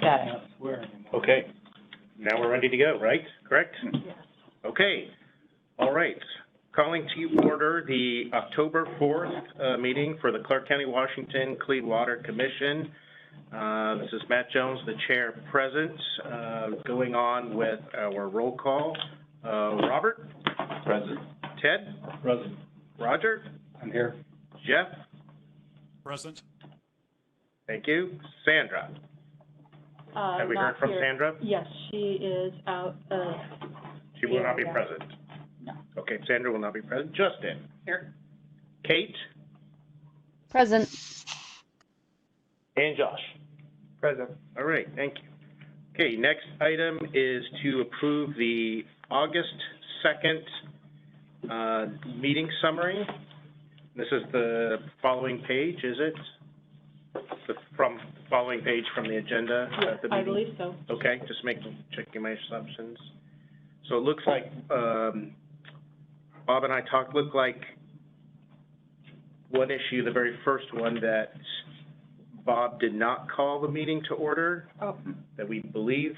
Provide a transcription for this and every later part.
Got it. Okay. Now we're ready to go, right? Correct? Yes. Okay. All right. Calling to order the October 4th meeting for the Clark County, Washington Clean Water Commission. This is Matt Jones, the chair present. Going on with our roll call. Robert? Present. Ted? Present. Roger? I'm here. Jeff? Present. Thank you. Sandra? Have we heard from Sandra? Yes, she is out of. She will not be present. No. Okay, Sandra will not be present. Justin? Here. Kate? Present. And Josh? Present. All right, thank you. Okay, next item is to approve the August 2nd meeting summary. This is the following page, is it? From the following page from the agenda at the meeting? I believe so. Okay, just checking my assumptions. So it looks like, Bob and I talked, looked like one issue, the very first one, that Bob did not call the meeting to order, Oh, that we believe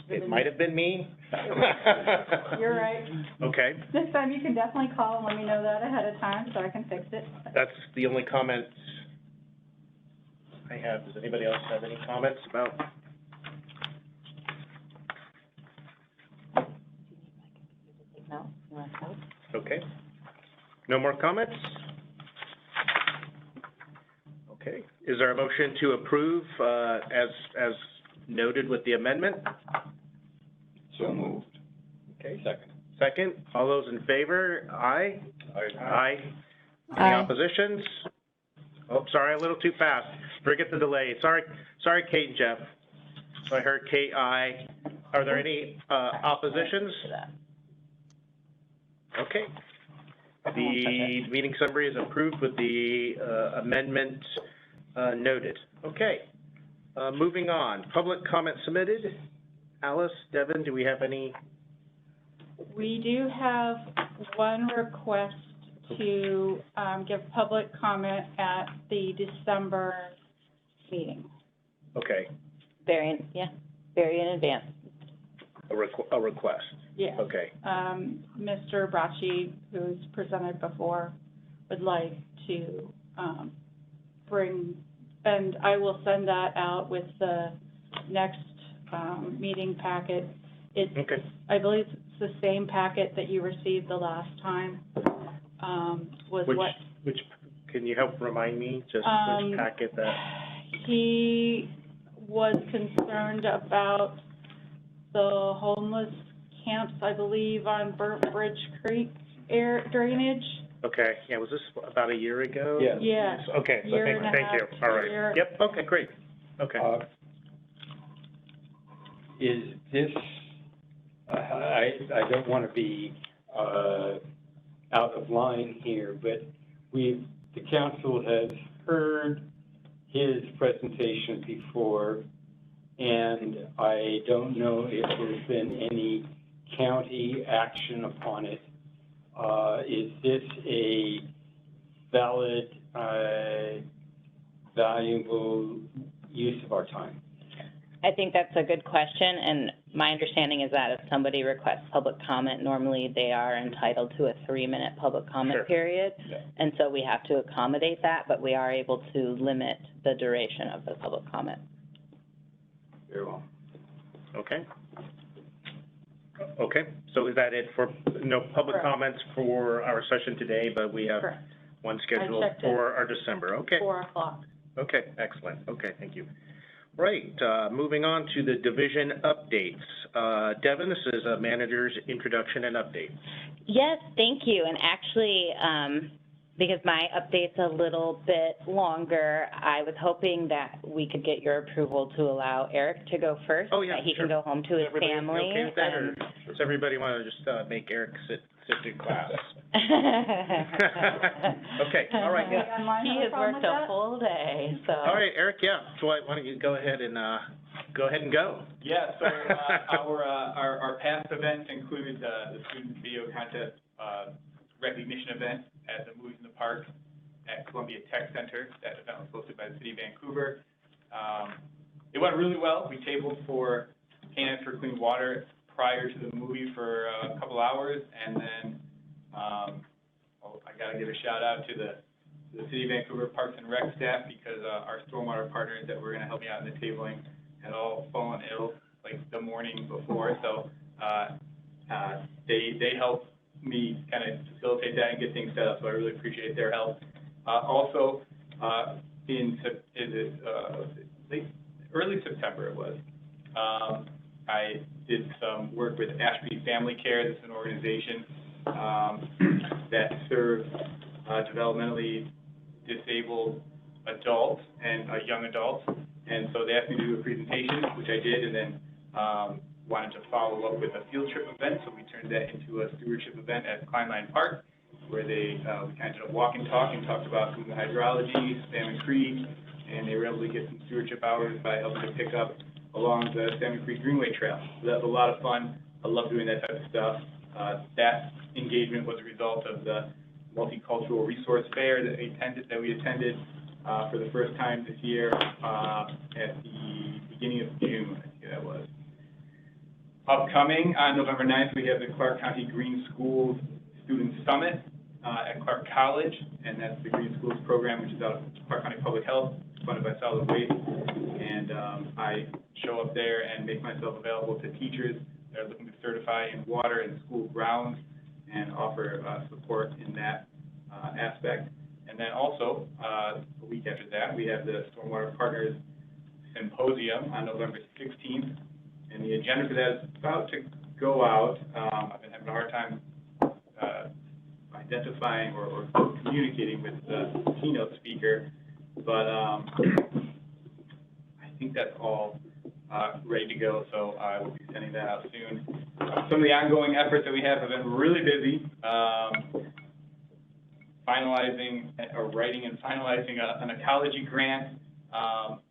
it might have been me. You're right. Okay, Next time you can definitely call and let me know that ahead of time so I can fix it. that's the only comment I have. Does anybody else have any comments about? No, you want to help? Okay. No more comments? Okay. Is there a motion to approve as noted with the amendment? So moved. Okay. Second. Second. All those in favor? Aye? Aye. Any Aye. oppositions? Oh, sorry, a little too fast. Forget the delay. Sorry, Kate and Jeff. So I heard Kate, aye. Are there any oppositions? Okay. The meeting summary is approved with the amendment noted. Okay. Moving on. Public comment submitted. Alice, Devin, do we have any? We do have one request to give public comment at the December meeting. Okay. Very in advance. A request. Yes. Okay. Mr. Bracci, who's presented before, would like to bring, and I will send that out with the next meeting packet. It's, Okay. I believe it's the same packet that you received the last time. Which, can you help remind me just which packet that? He was concerned about the homeless camps, I believe, on Burnt Bridge Creek drainage. Okay, yeah, was this about a year ago? Yes. Yes. Okay, so Year and a thank you. half, All right. year. Yep, okay, great. Okay. Is this, I don't want to be out of line here, but the council has heard his presentation before, and I don't know if there's been any county action upon it. Is this a valid, valuable use of our time? I think that's a good question, and my understanding is that if somebody requests public comment, normally they are entitled to a 3-minute public comment Sure. period. Yeah. And so we have to accommodate that, but we are able to limit the duration of the public comment. Very well. Okay. Okay, so is that it for, no public Correct. comments for our session today, but we have Correct. one scheduled checked it. for our December, okay. 4 o'clock. Okay, excellent, okay, thank you. Right, moving on to the division updates. Devin, this is a manager's introduction and update. Yes, thank you. And actually, because my update's a little bit longer, I was hoping that we could get your approval to allow Eric to go first. Oh, yeah, that he sure. can go home to his Everybody family. okay with that, or does everybody want to just make Eric sit through class? Okay, all right, yeah. He has worked a full day, so. All right, Eric, yeah, so why don't you go ahead and go. Yeah, so our past events included the student video contest recognition event at the Movies in the Park at Columbia Tech Center. That event was hosted by the City of Vancouver. it went really well. We tabled for Canines for Clean Water prior to the movie for a couple hours, and then I got to give a shout out to the City of Vancouver Parks and Rec staff, because our stormwater partners that were going to help me out in the tabling had all fallen ill like the morning before, so they helped me kind of facilitate that and get things set up, so I really appreciate their help. Also, early September it was, I did some work with Ashby Family Care. This is an organization that serves developmentally disabled adults and young adults, and so they asked me to do a presentation, which I did, and then wanted to follow up with a field trip event, so we turned that into a stewardship event at Kleinline Park, where we kind of did a walk and talk and talked about some of the hydrology, Salmon Creek, and they were able to get some stewardship hours by helping to pick up along the Salmon Creek Greenway Trail. So that was a lot of fun. I love doing that type of stuff. That engagement was a result of the Multicultural Resource Fair that we attended for the first time this year at the beginning of June, I think that was. Upcoming on November 9th, we have the Clark County Green Schools Student Summit at Clark College, and that's the Green Schools program, which is out of Clark County Public Health, funded by Solid Waste. And I show up there and make myself available to teachers that are looking to certify in water and school grounds, and offer support in that aspect. And then also, a week after that, we have the Stormwater Partners Symposium on November 16th. And the agenda for that is about to go out. I've been having a hard time identifying or communicating with the keynote speaker, but I think that's all ready to go, so I will be sending that out soon. Some of the ongoing efforts that we have been really busy, finalizing or writing and finalizing an ecology grant,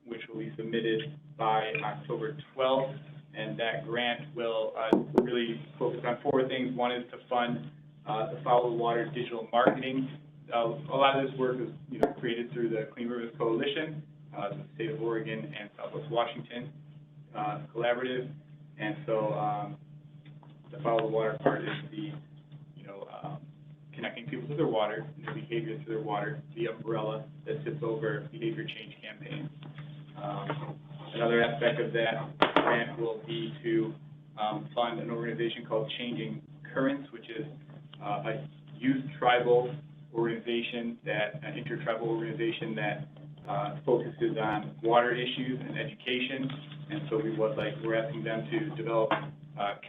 which will be submitted by October 12th. And that grant will really focus on 4 things. One is to fund the Follow the Water digital marketing. A lot of this work is created through the Clean Rivers Coalition, the state of Oregon and Southwest Washington collaborative. And so the Follow the Water part is the connecting people to their water and their behavior to their water, the umbrella that sits over behavior change campaigns. Another aspect of that grant will be to fund an organization called Changing Currents, which is a youth tribal organization, an intertribal organization that focuses on water issues and education. And so we're asking them to develop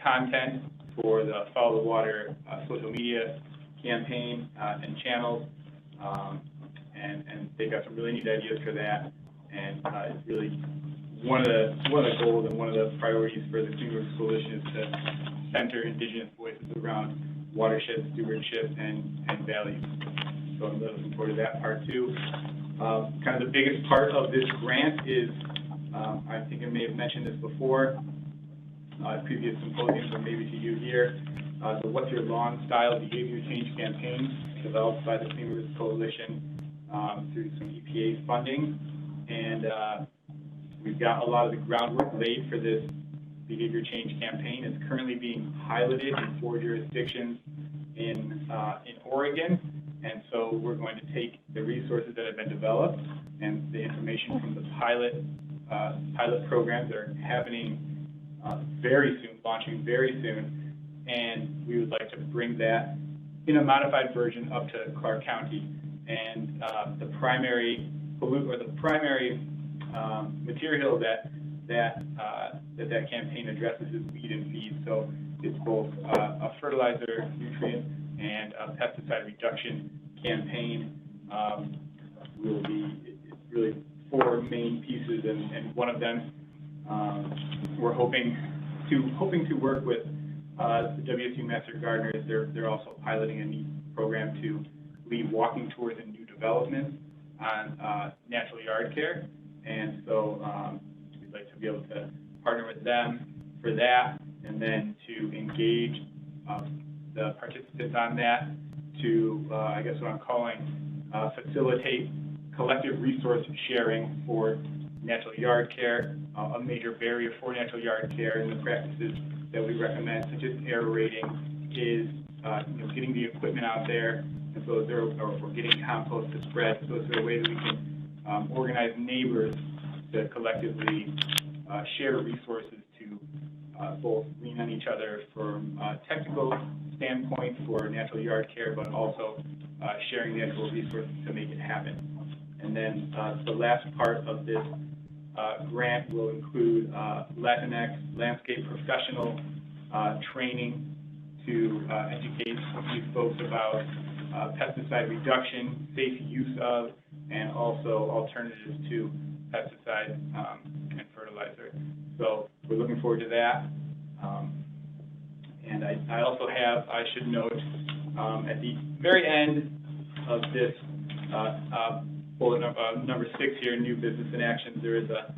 content for the Follow the Water social media campaign and channels, and they've got some really neat ideas for that. And it's really one of the goals and one of the priorities for the Clean Rivers Coalition is to center Indigenous voices around watershed stewardship and values. So I'm looking forward to that part too. Kind of the biggest part of this grant is, I think I may have mentioned this before, previous symposiums, or maybe to you here, the What's Your Lawn Style Behavior Change campaign developed by the Clean Rivers Coalition through some EPA funding. And we've got a lot of the groundwork laid for this behavior change campaign. It's currently being piloted in 4 jurisdictions in Oregon. And so we're going to take the resources that have been developed and the information from the pilot programs that are happening very soon, launching very soon, and we would like to bring that in a modified version up to Clark County. And the primary material that campaign addresses is weed and feed. So it's both a fertilizer, nutrient, and a pesticide reduction campaign. It's really 4 main pieces, and one of them we're hoping to work with the WSU Master Gardeners. They're also piloting a neat program to lead walking tours in new developments on natural yard care, and so we'd like to be able to partner with them for that, and then to engage the participants on that to, I guess what I'm calling, facilitate collective resource sharing for natural yard care. A major barrier for natural yard care and the practices that we recommend, such as aerating, is getting the equipment out there, and so or getting compost to spread. So is there a way that we can organize neighbors to collectively share resources to both lean on each other from a technical standpoint for natural yard care, but also sharing the actual resources to make it happen. And then the last part of this grant will include Latinx landscape professional training to educate these folks about pesticide reduction, safe use of, and also alternatives to pesticide and fertilizer. So we're looking forward to that. And I also have, I should note, at the very end of this bullet number 6 here, new business in action, there is a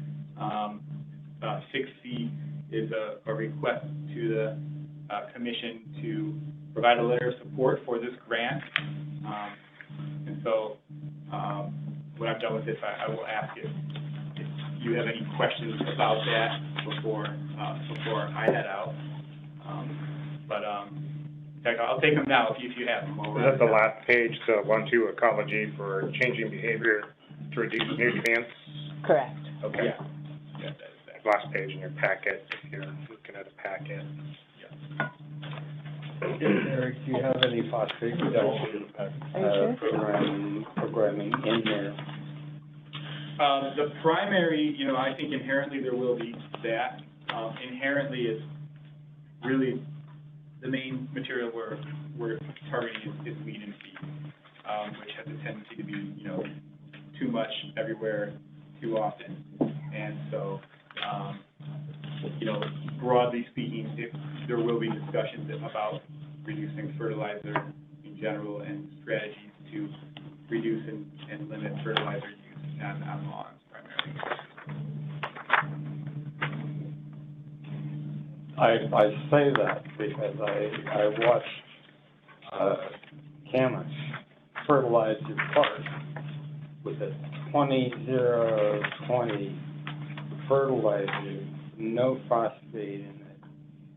6C is a request to the commission to provide a letter of support for this grant. And so when I'm done with this, I will ask if you have any questions about that before I head out. In fact, I'll take them now if you have them. Is that the last page, the 1-2 ecology for changing behavior to reduce nutrients? Correct. Okay. Yeah, that is that. Last page in your packet, if you're looking at a packet. Eric, do you have any phosphate reduction programming in there? The primary, I think inherently there will be that. Inherently, it's really the main material we're targeting is weed and feed, which has a tendency to be, too much everywhere too often. And so, broadly speaking, there will be discussions about reducing fertilizer in general and strategies to reduce and limit fertilizer use on lawns primarily. I say that because I watched Camas fertilize his park with a 20-0-20 fertilizer, no phosphate in it,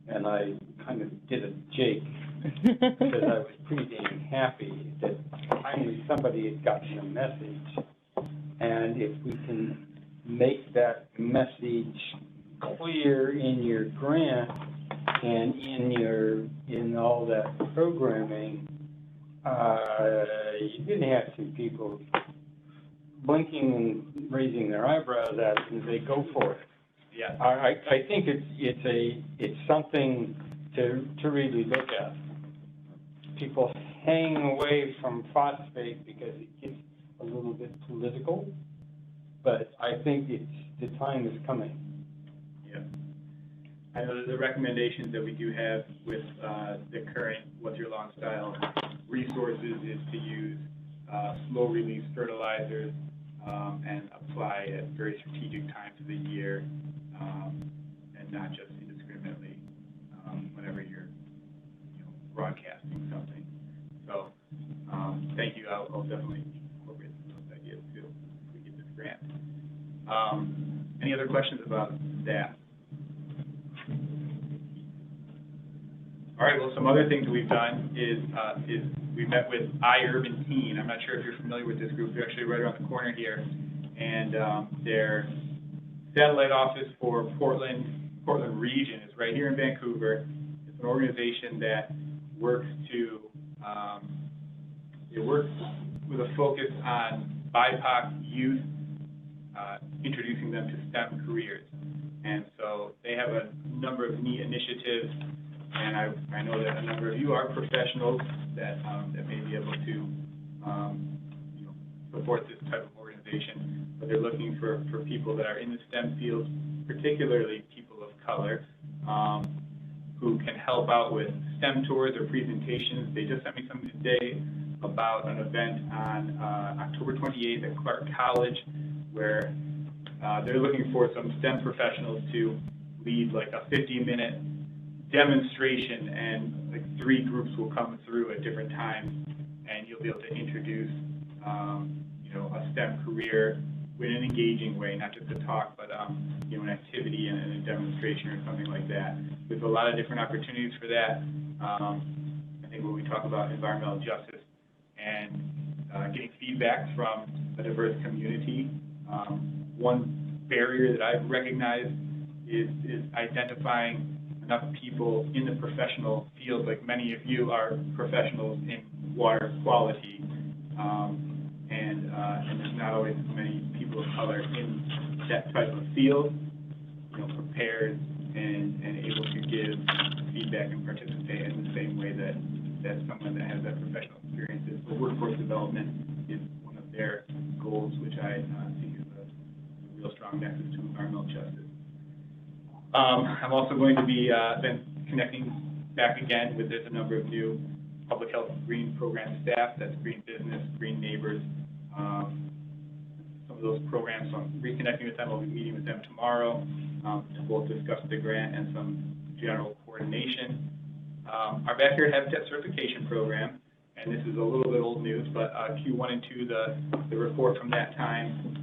and I kind of did a jake because I was pretty damn happy that finally somebody had gotten the message. And if we can make that message clear in your grant and in all that programming, you didn't have some people blinking and raising their eyebrows at it, and they go for it. Yeah. I think it's something to really look at. People hang away from phosphate because it gets a little bit political, but I think the time is coming. Yeah. I know the recommendations that we do have with the current What's Your Lawn Style resources is to use slow-release fertilizers and apply at very strategic times of the year and not just indiscriminately whenever you're broadcasting something. So thank you. I'll definitely incorporate those ideas too if we get this grant. Any other questions about that? All right, well, some other things we've done is we met with iUrban Teen. I'm not sure if you're familiar with this group. They're actually right around the corner here. And their satellite office for Portland region is right here in Vancouver. It's an organization that works with a focus on BIPOC youth, introducing them to STEM careers. And so they have a number of neat initiatives, and I know that a number of you are professionals that may be able to support this type of organization. But they're looking for people that are in the STEM fields, particularly people of color, who can help out with STEM tours or presentations. They just sent me something today about an event on October 28th at Clark College, where they're looking for some STEM professionals to lead like a 50-minute demonstration, and like 3 groups will come through at different times, and you'll be able to introduce a STEM career in an engaging way, not just a talk, but, you know, an activity and a demonstration or something like that. There's a lot of different opportunities for that. I think when we talk about environmental justice and getting feedback from a diverse community, one barrier that I've recognized is identifying enough people in the professional field, like many of you are professionals in water quality, and there's not always many people of color in that type of field, you know, prepared and able to give feedback and participate in the same way that someone that has that professional experience is. So workforce development is one of their goals, which I think is a real strong nexus to environmental justice. I'm also going to be then connecting back again with, there's a number of new public health green program staff, that's Green Business, Green Neighbors, some of those programs, so I'm reconnecting with them. I'll be meeting with them tomorrow to both discuss the grant and some general coordination. Our Backyard Habitat Certification Program, and this is a little bit old news, but Q1 and 2, the report from that time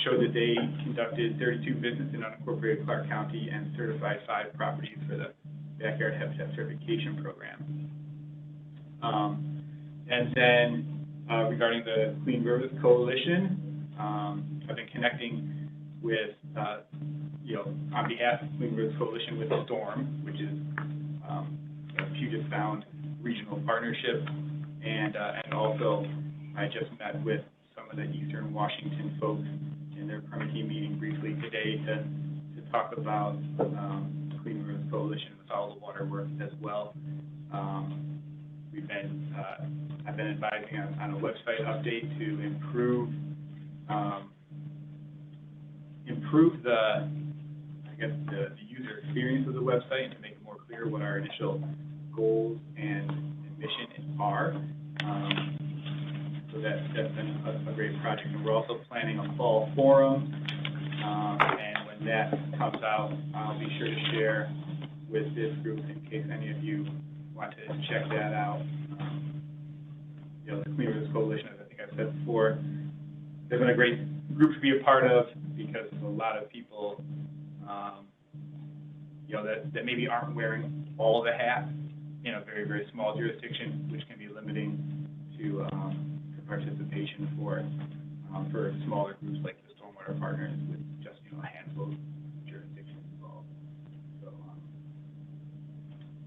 showed that they conducted 32 visits in unincorporated Clark County and certified 5 properties for the Backyard Habitat Certification Program. And then regarding the Clean Rivers Coalition, I've been connecting with, you know, on behalf of Clean Rivers Coalition with STORM, which is a Puget Sound Regional Partnership, and also I just met with some of the Eastern Washington folks in their permittee meeting briefly today to talk about Clean Rivers Coalition and the Follow the Water work as well. I've been advising on a website update to improve the, I guess, the user experience of the website and to make it more clear what our initial goals and mission are. So that's been a great project. And we're also planning a fall forum, and when that comes out, I'll be sure to share with this group in case any of you want to check that out. You know, the Clean Rivers Coalition, as I think I've said before, they've been a great group to be a part of because a lot of people, you know, that maybe aren't wearing all of the hats in a very, very small jurisdiction, which can be limiting to participation for smaller groups like the Stormwater Partners with just, you know, a handful of jurisdictions involved. So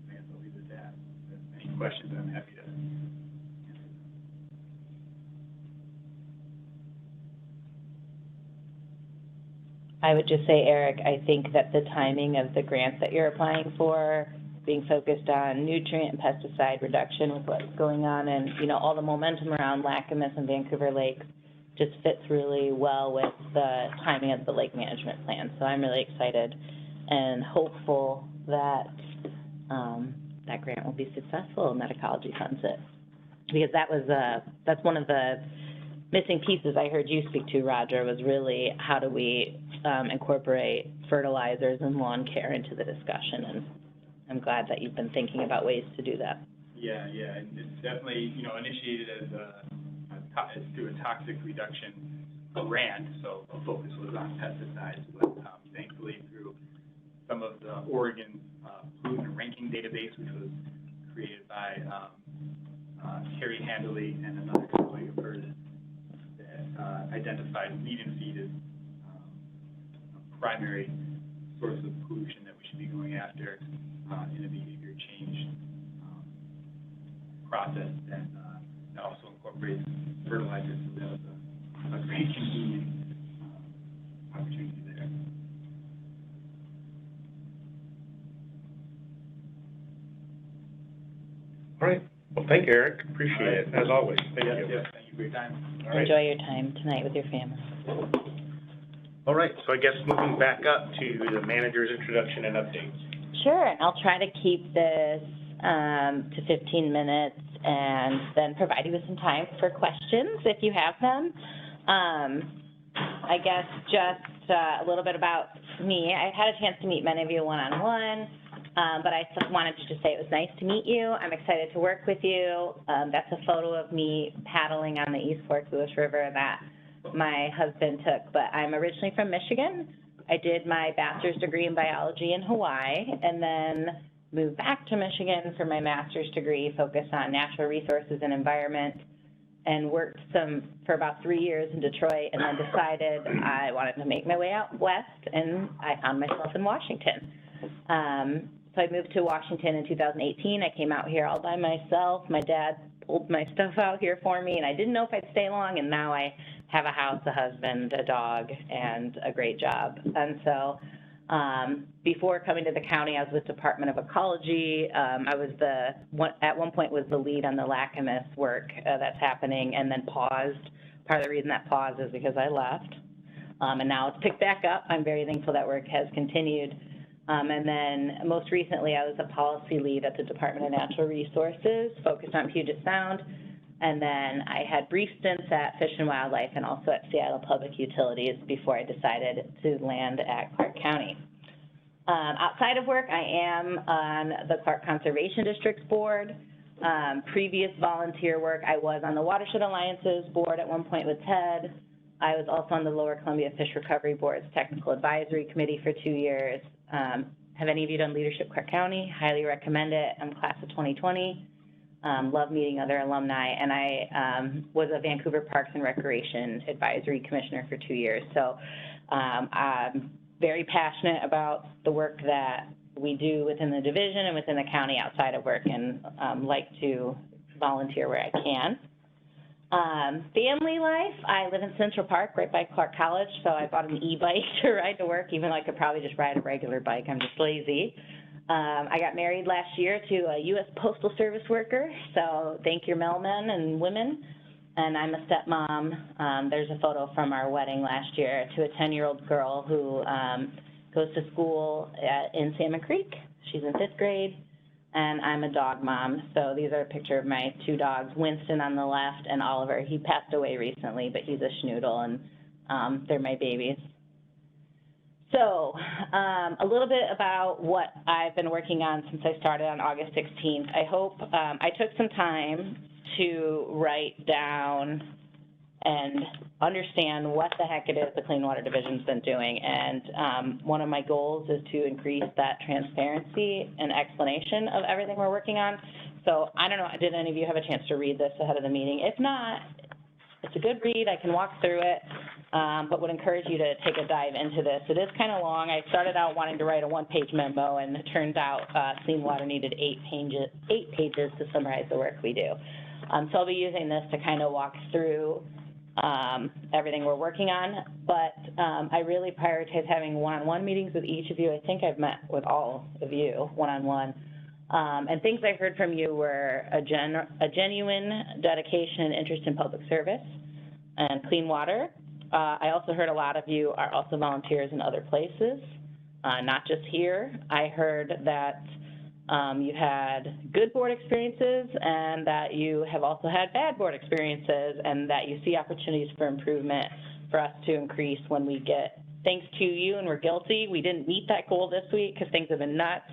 I guess I'll leave it at that. If there's any questions, I'm happy to answer. I would just say, Eric, I think that the timing of the grants that you're applying for, being focused on nutrient and pesticide reduction with what's going on and, you know, all the momentum around Lacamas and Vancouver Lakes just fits really well with the timing of the lake management plan. So I'm really excited and hopeful that that grant will be successful and that Ecology funds it. Because that's one of the missing pieces I heard you speak to, Roger, was really how do we incorporate fertilizers and lawn care into the discussion, and I'm glad that you've been thinking about ways to do that. Yeah, and it's definitely, you know, initiated as through a toxic reduction grant, so the focus was on pesticides, but thankfully through some of the Oregon pollutant ranking database, which was created by Carrie Handley and another colleague of hers, that identified lead and feed as a primary source of pollution that we should be going after in a behavior change process that also incorporates fertilizers. So that was a great convenient opportunity there. All right. Well, thank you, Eric. Appreciate it, as always. Thank you. Yes, thank you for your time. All right. Enjoy your time tonight with your family. All right, so I guess moving back up to the manager's introduction and updates. Sure, and I'll try to keep this to 15 minutes and then provide you with some time for questions if you have them. I guess just a little bit about me. I had a chance to meet many of you one-on-one, but I just wanted to just say it was nice to meet you. I'm excited to work with you. That's a photo of me paddling on the East Fork Lewis River that my husband took, but I'm originally from Michigan. I did my bachelor's degree in biology in Hawaii, and then moved back to Michigan for my master's degree, focused on natural resources and environment, and worked for about 3 years in Detroit, and then decided I wanted to make my way out west, and I found myself in Washington. So I moved to Washington in 2018. I came out here all by myself. My dad pulled my stuff out here for me, and I didn't know if I'd stay long, and now I have a house, a husband, a dog, and a great job. And so before coming to the county, I was with Department of Ecology. I was at one point was the lead on the Lacamas work that's happening, and then paused. Part of the reason that paused is because I left. And now it's picked back up. I'm very thankful that work has continued. And then most recently, I was a policy lead at the Department of Natural Resources, focused on Puget Sound. And then I had brief stints at Fish and Wildlife and also at Seattle Public Utilities before I decided to land at Clark County. Outside of work, I am on the Clark Conservation District's board. Previous volunteer work, I was on the Watershed Alliances board at one point with Ted. I was also on the Lower Columbia Fish Recovery Board's Technical Advisory Committee for 2 years. Have any of you done Leadership Clark County? Highly recommend it. I'm class of 2020. Love meeting other alumni, and I was a Vancouver Parks and Recreation Advisory Commissioner for 2 years. So I'm very passionate about the work that we do within the division and within the county outside of work, and like to volunteer where I can. Family life, I live in Central Park, right by Clark College, so I bought an e-bike to ride to work, even though I could probably just ride a regular bike. I'm just lazy. I got married last year to a U.S. Postal Service worker, so thank your mailmen and women. And I'm a stepmom. There's a photo from our wedding last year to a 10-year-old girl who goes to school in Salmon Creek. She's in 5th grade. And I'm a dog mom, so these are a picture of my 2 dogs, Winston on the left and Oliver. He passed away recently, but he's a schnoodle, and they're my babies. So a little bit about what I've been working on since I started on August 16th. I hope I took some time to write down and understand what the heck it is the Clean Water Division's been doing. And one of my goals is to increase that transparency and explanation of everything we're working on. So I don't know, did any of you have a chance to read this ahead of the meeting? If not, it's a good read. I can walk through it, but would encourage you to take a dive into this. It is kind of long. I started out wanting to write a 1-page memo, and it turns out Clean Water needed 8 pages to summarize the work we do. So I'll be using this to kind of walk through everything we're working on, but I really prioritize having one-on-one meetings with each of you. I think I've met with all of you one-on-one. And things I heard from you were a genuine dedication and interest in public service and clean water. I also heard a lot of you are also volunteers in other places, not just here. I heard that you had good board experiences and that you have also had bad board experiences, and that you see opportunities for improvement for us to increase when we get things to you and we're guilty. We didn't meet that goal this week because things have been nuts.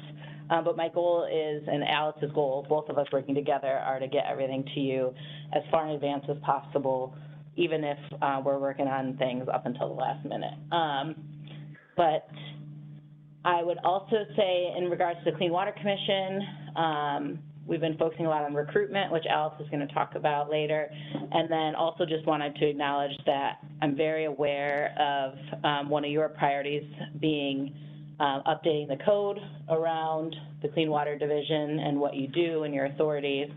But my goal is, and Alice's goal, both of us working together, are to get everything to you as far in advance as possible, even if we're working on things up until the last minute. But I would also say, in regards to the Clean Water Commission, we've been focusing a lot on recruitment, which Alice is going to talk about later. And then also just wanted to acknowledge that I'm very aware of one of your priorities being updating the code around the Clean Water Division and what you do and your authorities.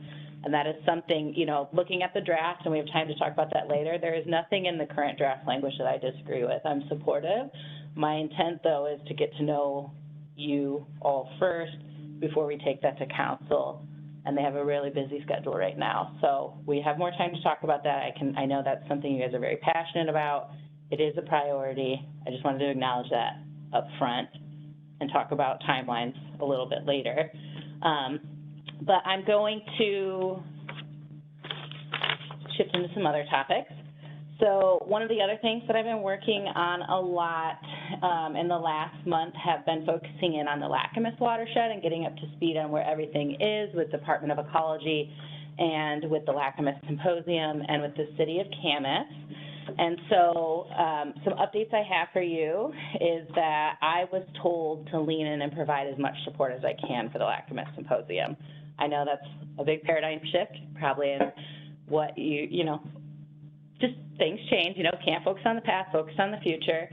And that is something, you know, looking at the draft, and we have time to talk about that later, there is nothing in the current draft language that I disagree with. I'm supportive. My intent, though, is to get to know you all first before we take that to council. And they have a really busy schedule right now. So we have more time to talk about that. I know that's something you guys are very passionate about. It is a priority. I just wanted to acknowledge that up front and talk about timelines a little bit later. But I'm going to shift into some other topics. So one of the other things that I've been working on a lot in the last month have been focusing in on the Lacamas watershed and getting up to speed on where everything is with Department of Ecology and with the Lacamas Symposium and with the City of Camas. And so, some updates I have for you is that I was told to lean in and provide as much support as I can for the LACMS Symposium. I know that's a big paradigm shift, probably in what you know, just things change, you know, can't focus on the past, focus on the future.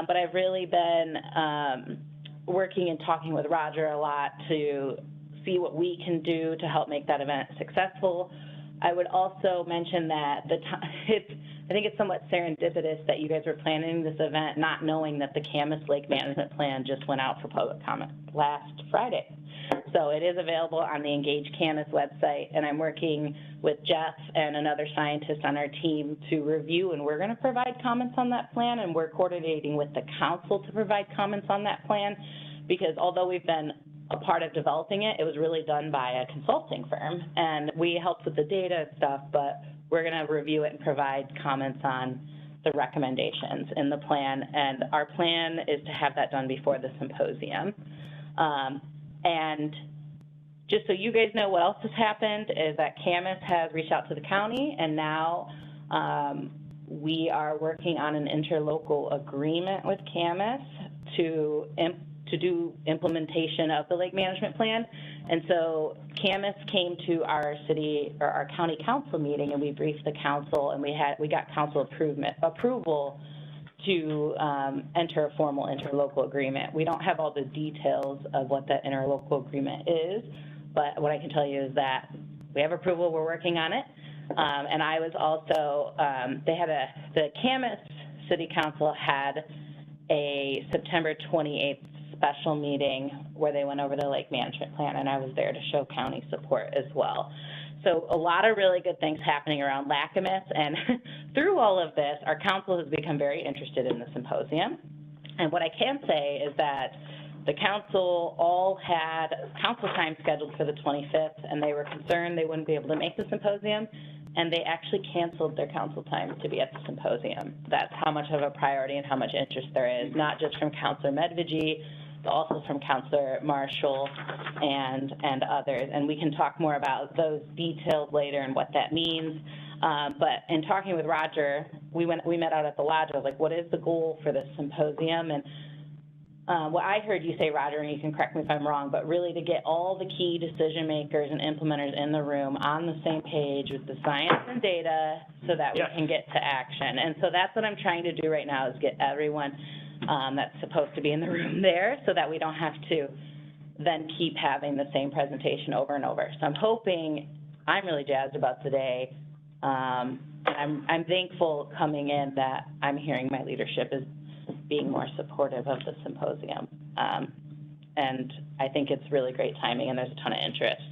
But I've really been working and talking with Roger a lot to see what we can do to help make that event successful. I would also mention that I think it's somewhat serendipitous that you guys were planning this event not knowing that the Camas Lake Management Plan just went out for public comment last Friday. So it is available on the Engage Camas website, and I'm working with Jeff and another scientist on our team to review, and we're gonna provide comments on that plan, and we're coordinating with the council to provide comments on that plan, because although we've been a part of developing it, it was really done by a consulting firm, and we helped with the data and stuff, but we're gonna review it and provide comments on the recommendations in the plan, and our plan is to have that done before the symposium. And just so you guys know what else has happened is that Camas has reached out to the county, and now we are working on an interlocal agreement with Camas to do implementation of the lake management plan. And so Camas came to our city or our county council meeting, and we briefed the council, and we got council approval to enter a formal interlocal agreement. We don't have all the details of what that interlocal agreement is, but what I can tell you is that we have approval, we're working on it. And I was also, the Camas City Council had a September 28th special meeting where they went over the lake management plan, and I was there to show county support as well. So a lot of really good things happening around LACMS, and through all of this, our council has become very interested in the symposium. And what I can say is that the council all had council time scheduled for the 25th, and they were concerned they wouldn't be able to make the symposium, and they actually canceled their council time to be at the symposium. That's how much of a priority and how much interest there is, not just from Councilor Medvigi, but also from Councilor Marshall and others. And we can talk more about those details later and what that means. But in talking with Roger, we met out at the lodge. I was like, what is the goal for this symposium? And what I heard you say, Roger, and you can correct me if I'm wrong, but really to get all the key decision makers and implementers in the room on the same page with the science and data so that we can get to action. And so that's what I'm trying to do right now, is get everyone that's supposed to be in the room there so that we don't have to then keep having the same presentation over and over. So I'm really jazzed about today. And I'm thankful coming in that I'm hearing my leadership is being more supportive of the symposium. And I think it's really great timing, and there's a ton of interest.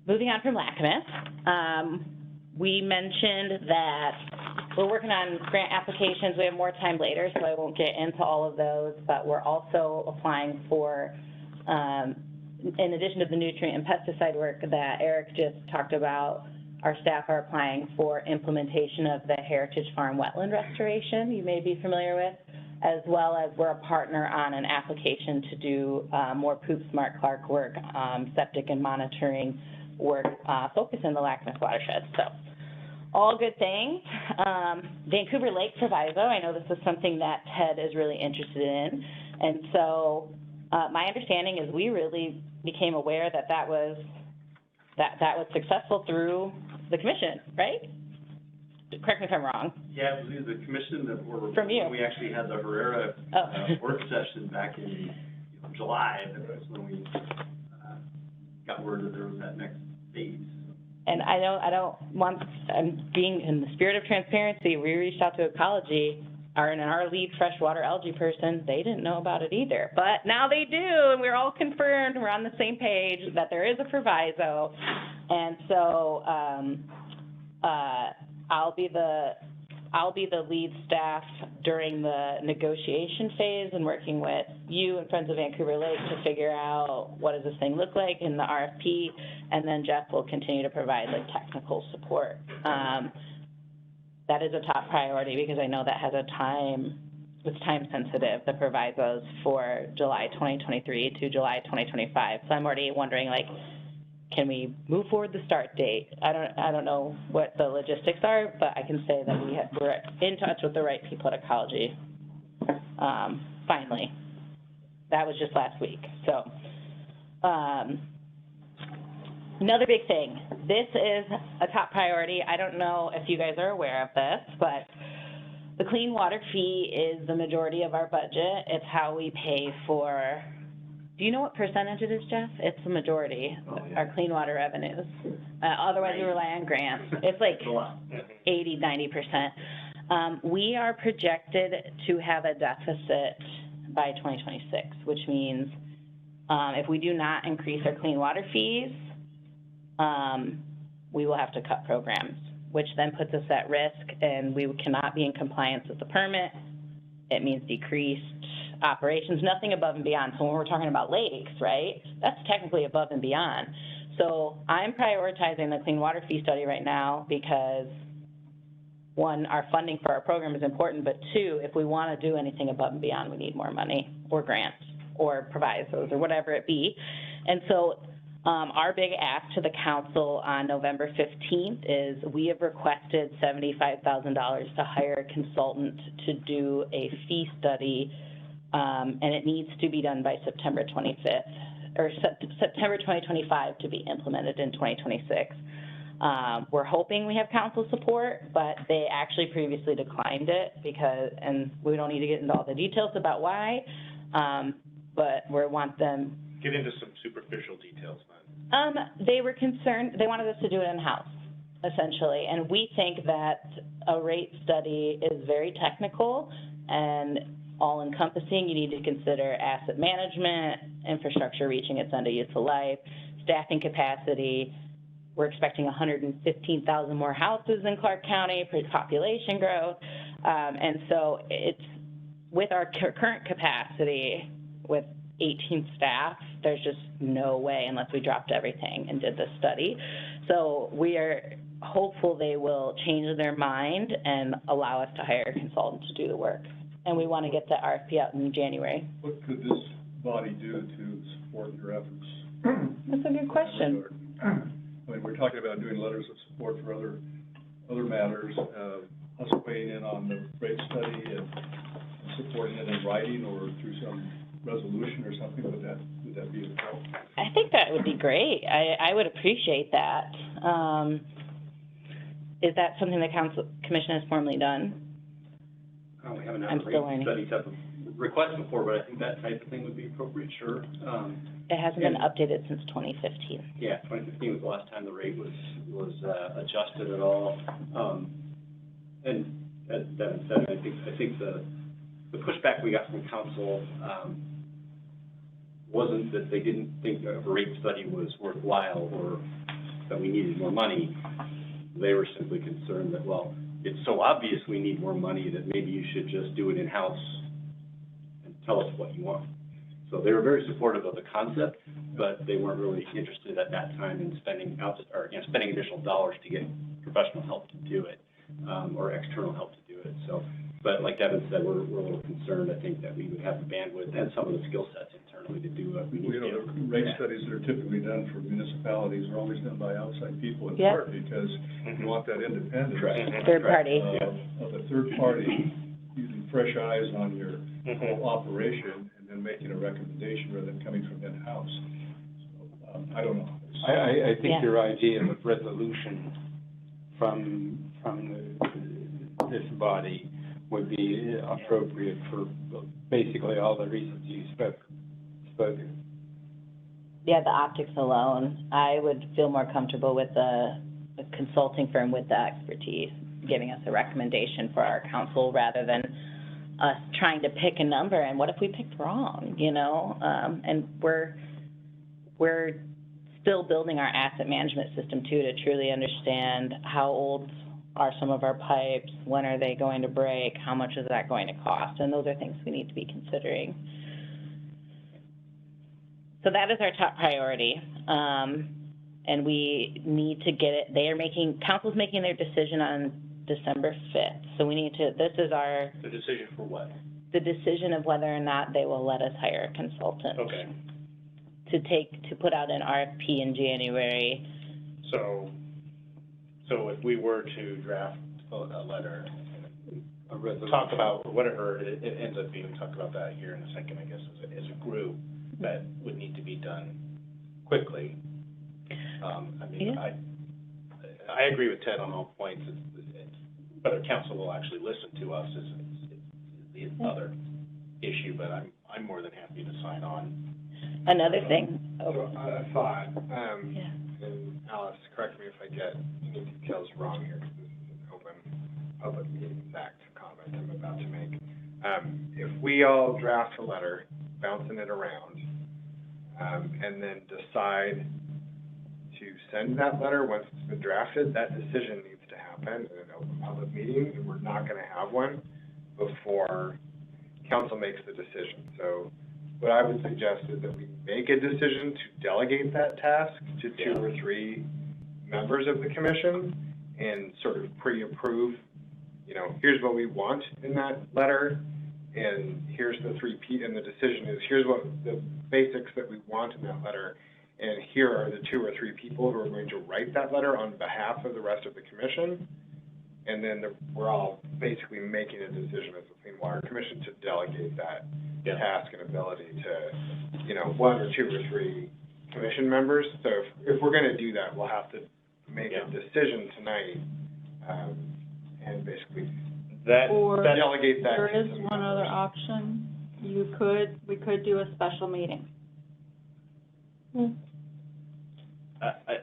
Moving on from LACMS, we mentioned that we're working on grant applications. We have more time later, so I won't get into all of those, but we're also applying for, in addition to the nutrient and pesticide work that Eric just talked about, our staff are applying for implementation of the Heritage Farm wetland restoration you may be familiar with, as well as we're a partner on an application to do more Poop Smart Clark work, septic and monitoring work, focus in the LACMS watershed. So all good things. Vancouver Lake Proviso, I know this is something that Ted is really interested in. And so my understanding is we really became aware that that was successful through the commission, right? Correct me if I'm wrong. Yeah, it was the commission that were, from you. We actually had the Herrera work session back in July. That's when we got word that there was that next phase. And I'm being in the spirit of transparency, we reached out to Ecology, our lead freshwater algae person, they didn't know about it either. But now they do, and we're all confirmed, we're on the same page that there is a proviso. And so I'll be the lead staff during the negotiation phase and working with you and Friends of Vancouver Lake to figure out what does this thing look like in the RFP, and then Jeff will continue to provide like technical support. That is a top priority because I know that has it's time sensitive, the provisos for July 2023 to July 2025. So I'm already wondering, like, can we move forward the start date? I don't know what the logistics are, but I can say that we're in touch with the right people at Ecology. Finally. That was just last week, so. Another big thing, this is a top priority. I don't know if you guys are aware of this, but the clean water fee is the majority of our budget. It's how we pay for, do you know what percentage it is, Jeff? It's the majority, our clean water revenues. Otherwise, we rely on grants. It's like 80, 90%. We are projected to have a deficit by 2026, which means if we do not increase our clean water fees, we will have to cut programs, which then puts us at risk, and we cannot be in compliance with the permit. It means decreased operations, nothing above and beyond. So when we're talking about lakes, right, that's technically above and beyond. So I'm prioritizing the clean water fee study right now because, one, our funding for our program is important, but two, if we want to do anything above and beyond, we need more money or grants or provisos or whatever it be. And so our big ask to the council on November 15th is we have requested $75,000 to hire a consultant to do a fee study, and it needs to be done by September 25th, or September 2025 to be implemented in 2026. We're hoping we have council support, but they actually previously declined it because, and we don't need to get into all the details about why, but we want them. Get into some superficial details, then. They were concerned, they wanted us to do it in-house, essentially, and we think that a rate study is very technical and all-encompassing. You need to consider asset management, infrastructure reaching its end of useful life, staffing capacity. We're expecting 115,000 more houses in Clark County, population growth, and so it's, with our current capacity, with 18 staff, there's just no way unless we dropped everything and did this study. So we are hopeful they will change their mind and allow us to hire a consultant to do the work. And we want to get the RFP out in January. What could this body do to support your efforts? That's a good question. I mean, we're talking about doing letters of support for other matters, us weighing in on the rate study and supporting it in writing or through some resolution or something. Would that be a help? I think that would be great. I would appreciate that. Is that something the commission has formally done? We haven't had I'm a still rate learning. study type of request before, but I think that type of thing would be appropriate, sure. It hasn't been updated since 2015. Yeah, 2015 was the last time the rate was adjusted at all. And as Devin said, I think the pushback we got from council wasn't that they didn't think a rate study was worthwhile or that we needed more money. They were simply concerned that, well, it's so obvious we need more money that maybe you should just do it in-house and tell us what you want. So they were very supportive of the concept, but they weren't really interested at that time in spending additional dollars to get professional help to do it, or external help to do it. So, but like Devin said, we're a little concerned, I think, that we would have the bandwidth and some of the skill sets internally to do what we need to do. The rate studies that are typically done for municipalities are always done by outside people in Yeah. part because you want that independence. Third party. Of a third party using fresh eyes on your whole operation and then making a recommendation rather than coming from in-house. So, I don't know. I think Yeah. your idea of resolution from this body would be appropriate for basically all the reasons you spoken. Yeah, the optics alone, I would feel more comfortable with a consulting firm with the expertise giving us a recommendation for our council rather than us trying to pick a number. And what if we picked wrong, you know? And we're still building our asset management system too to truly understand how old are some of our pipes, when are they going to break, how much is that going to cost? And those are things we need to be considering. So that is our top priority. And we need to get it, council's making their decision on December 5th. So we need to, this is our. The decision for what? The decision of whether or not they will let us hire a consultant. Okay. to put out an RFP in January. So if we were to draft a letter, A resolution. talk about whatever it ends up being, talk about that here in a second, I guess, as a group, that would need to be done quickly. I mean, Yeah. I agree with Ted on all points. Whether council will actually listen to us is the other issue, but I'm more than happy to sign on. Another thing, So, a thought, yeah. and Alice, correct me if I get any details wrong here, because this is an open Public Meetings Act comment I'm about to make. If we all draft a letter, bouncing it around, and then decide to send that letter once it's been drafted, that decision needs to happen in an open public meeting, and we're not gonna have one before council makes the decision. So what I would suggest is that we make a decision to delegate that task to 2 or 3 members of the commission and sort of pre-approve, you know, here's what we want in that letter, and here's the 3 and the decision is, here's what the basics that we want in that letter, and here are the 2 or 3 people who are going to write that letter on behalf of the rest of the commission, and then we're all basically making a decision as a Clean Water Commission to delegate that task and ability to, you know, 1 or 2 or 3 commission members. So if we're gonna do that, we'll have to make a decision tonight, and basically Or delegate that. there to is some one other members. option. We could do a special meeting.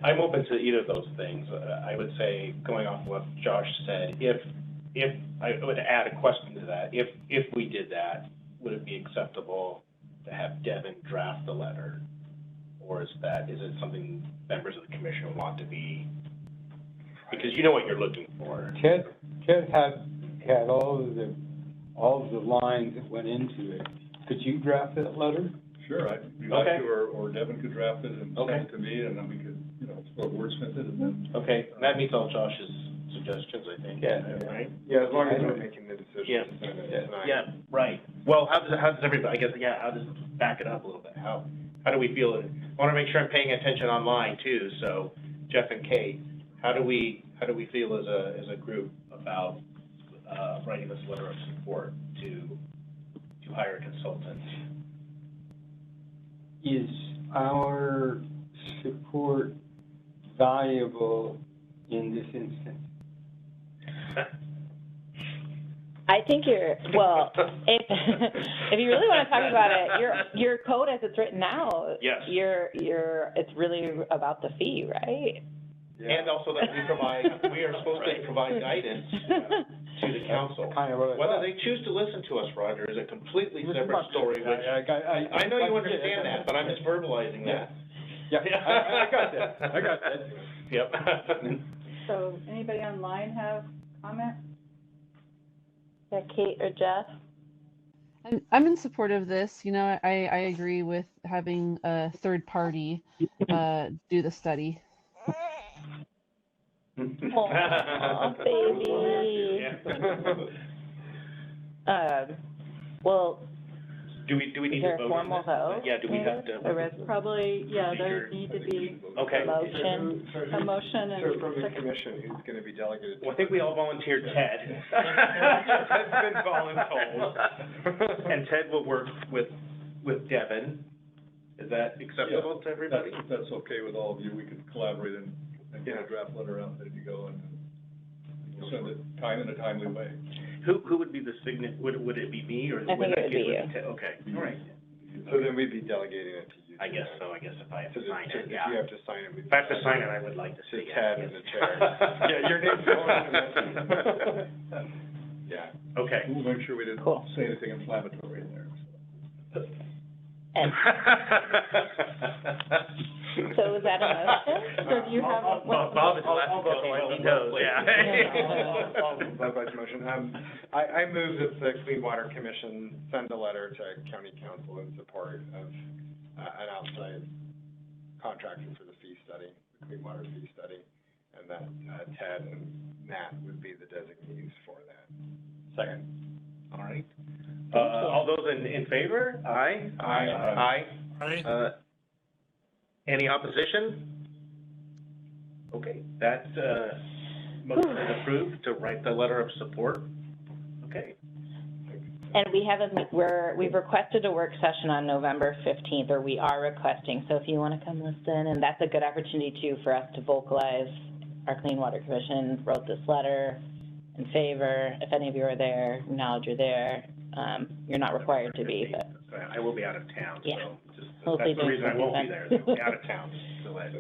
I'm open to either of those things. I would say, going off what Josh said, if I would add a question to that, if we did that, would it be acceptable to have Devin draft the letter? Or is it something members of the commission want to be, because you know what you're looking for. Ted had all of the lines that went into it. Could you draft that letter? Sure, I'd be glad Okay. to, or Devin could draft it and send it to me, and then we could, you know, sort of wordsmith it, and then. Okay, that meets all Josh's suggestions, I think. Yeah. Right? Yeah, as long as we're making the decision Yeah. to send it tonight. Yeah, right. Well, how does everybody, I guess, how does, back it up a little bit, how do we feel? I wanna make sure I'm paying attention online too, so Jeff and Kate, how do we feel as a group about, writing this letter of support to hire a consultant? Is our support valuable in this instance? I think well, if you really want to talk about it, your code as it's written now, Yes. it's really about the fee, right? And also that we are supposed to provide guidance to the council. Kind of what I Whether thought. they choose to listen to us, Roger, is a completely separate story, which, I I know you understand that, but I'm just verbalizing that. Yeah, I got that, I got that. Yep. So anybody online have comment? Yeah, Kate or Jeff? I'm in support of this. You know, I agree with having a third party do the study. Aw, baby. Well, Do we need is there to a vote on formal this? vote? Yeah, do we have to? Probably, yeah, there need to be Okay. Motion. a motion and So from the second. commission, who's gonna be delegated? Well, I think we all volunteered Ted. Ted's been voluntold. And Ted will work with Devin. Is that acceptable to everybody? If that's okay with all of you, we could collaborate and get a draft letter out, ready to go, and we'll send it in a timely way. Who would be the would it be me or? I think it would be you. Ted? Okay, all right. So then we'd be delegating it to you. I guess so, if I have So to sign if it, yeah. you have to sign it, we'd. If I have to sign it, I would like to To see it. Ted and the chair. Yeah, your name's going in the Yeah. Okay. We'll make sure we didn't Cool. say anything inflammatory in there. And so is that a motion? So do you have a? Bob is laughing because he knows, Yeah. I'll vote motion. I move that the Clean Water Commission send a letter to county council in support of, an outside contractor for the fee study, the Clean Water fee study, and that, Ted and Matt would be the designees for that. Second. All right. you. All those in favor? Aye? Aye. Aye. Aye. Any opposition? Okay, that, motion is approved to write the letter of support. Okay. And we have we've requested a work session on November 15th, or we are requesting, so if you want to come listen, and that's a good opportunity too for us to vocalize. Our Clean Water Commission wrote this letter in favor. If any of you are there, acknowledge you're there. You're not required to be, but. I will be out of town, Yeah. so just, Hopefully that's the reason I won't be things there, will be is I'll be out of town,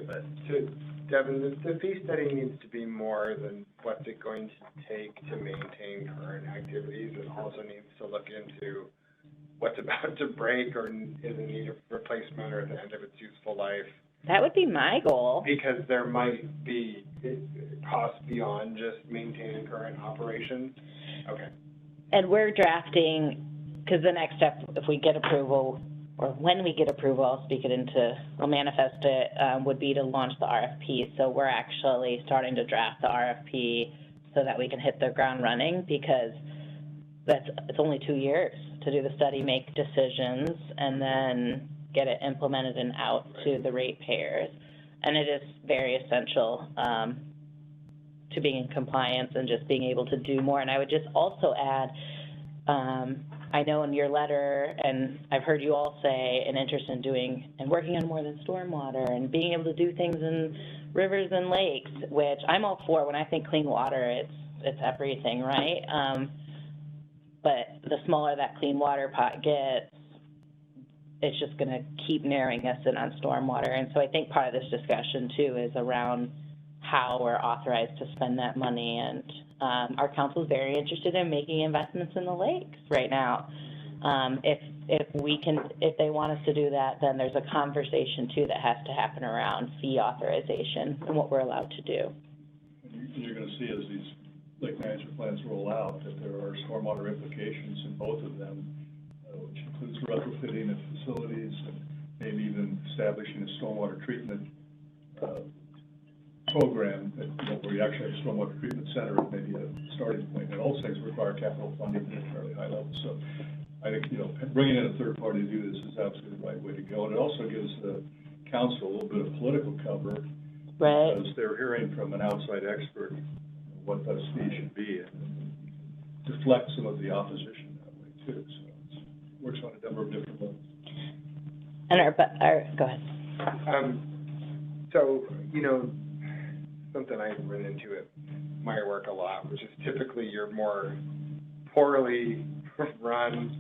but. To Devin, the fee study needs to be more than what's it going to take to maintain current activities. It also needs to look into what's about to break or is in need of replacement or at the end of its useful life. That would be my goal. Because there might be costs beyond just maintaining current operations. Okay. And we're drafting, because the next step, if we get approval, or when we get approval, I'll manifest it, would be to launch the RFP. So we're actually starting to draft the RFP so that we can hit the ground running, because it's only 2 years to do the study, make decisions, and then get it implemented and out to the ratepayers. And it is very essential to being in compliance and just being able to do more. And I would just also add, I know in your letter, and I've heard you all say an interest in doing and working on more than stormwater and being able to do things in rivers and lakes, which I'm all for. When I think clean water, it's everything, right? But the smaller that clean water pot gets, it's just going to keep narrowing us in on stormwater. And so I think part of this discussion too is around how we're authorized to spend that money. And our council is very interested in making investments in the lakes right now. If they want us to do that, then there's a conversation too that has to happen around fee authorization and what we're allowed to do. And you're going to see as these lake management plans roll out that there are stormwater implications in both of them, which includes retrofitting of facilities and maybe even establishing a stormwater treatment program that, where you actually have a stormwater treatment center as maybe a starting point. And all things require capital funding at a fairly high level. So I think, bringing in a third party to do this is absolutely the right way to go. And it also gives the council a little bit of political cover. Right. Because they're hearing from an outside expert what those fees should be, and deflect some of the opposition that way too. So it works on a number of different levels. And go ahead. So, something I run into at my work a lot, which is typically your more poorly run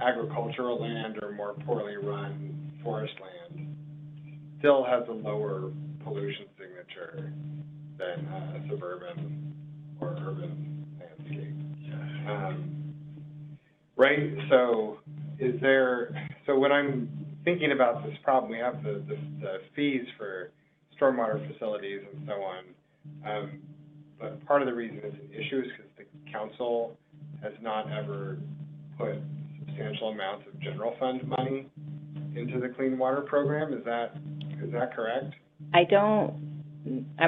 agricultural land or more poorly run forest land still has a lower pollution signature than a suburban or urban landscape. Right? So when I'm thinking about this problem, we have the fees for stormwater facilities and so on. But part of the reason it's an issue is because the council has not ever put substantial amounts of general fund money into the clean water program. Is that correct? I'm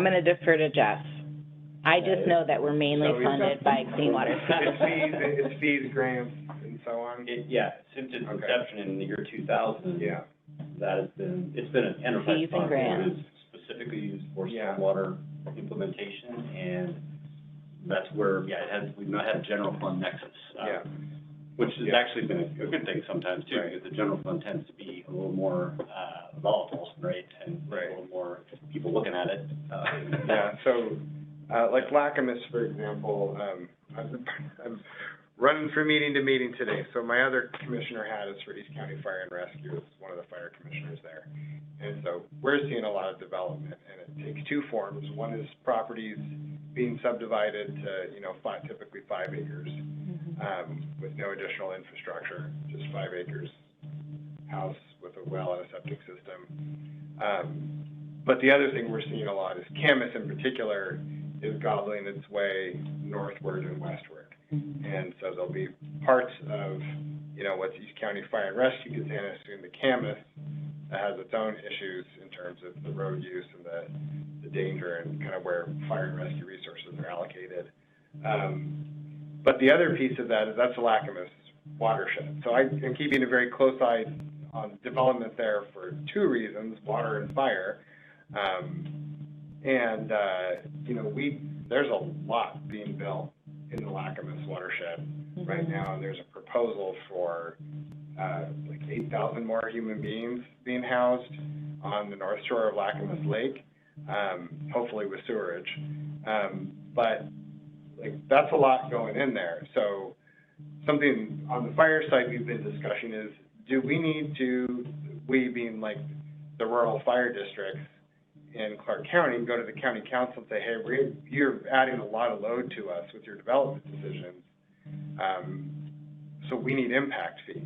going to defer to Jeff. I just know that we're mainly funded by clean water. It's fees, grants, and so on? Since its inception in the year 2000. Yeah. It's been an enterprise Fees and fund grants. that is specifically used for stormwater implementation, and that's where, we've not had a general fund nexus. Which has actually been a good thing sometimes too, because the general fund tends to be a little more volatile, right? And a little more people looking at it. So like Lacamas, for example, I'm running from meeting to meeting today. So my other commissioner hat is for East County Fire and Rescue. It's one of the fire commissioners there. And so we're seeing a lot of development, and it takes two forms. One is properties being subdivided to, typically 5 acres, with no additional infrastructure, just 5 acres, house with a well and a septic system. But the other thing we're seeing a lot is Camas in particular is gobbling its way northward and westward. And so there'll be parts of, what's East County Fire and Rescue gets annexed into Camas that has its own issues in terms of the road use and the danger and kind of where fire and rescue resources are allocated. But the other piece of that is that's the Lacamas watershed. So I'm keeping a very close eye on development there for two reasons, water and fire. You know, there's a lot being built in the Lacamas watershed right now, and there's a proposal for like 8,000 more human beings being housed on the north shore of Lacamas Lake, hopefully with sewerage. But like, that's a lot going in there. So something on the fire side we've been discussing is, do we need to, we being like the rural fire districts in Clark County, go to the county council and say, hey, you're adding a lot of load to us with your development decisions, so we need impact fees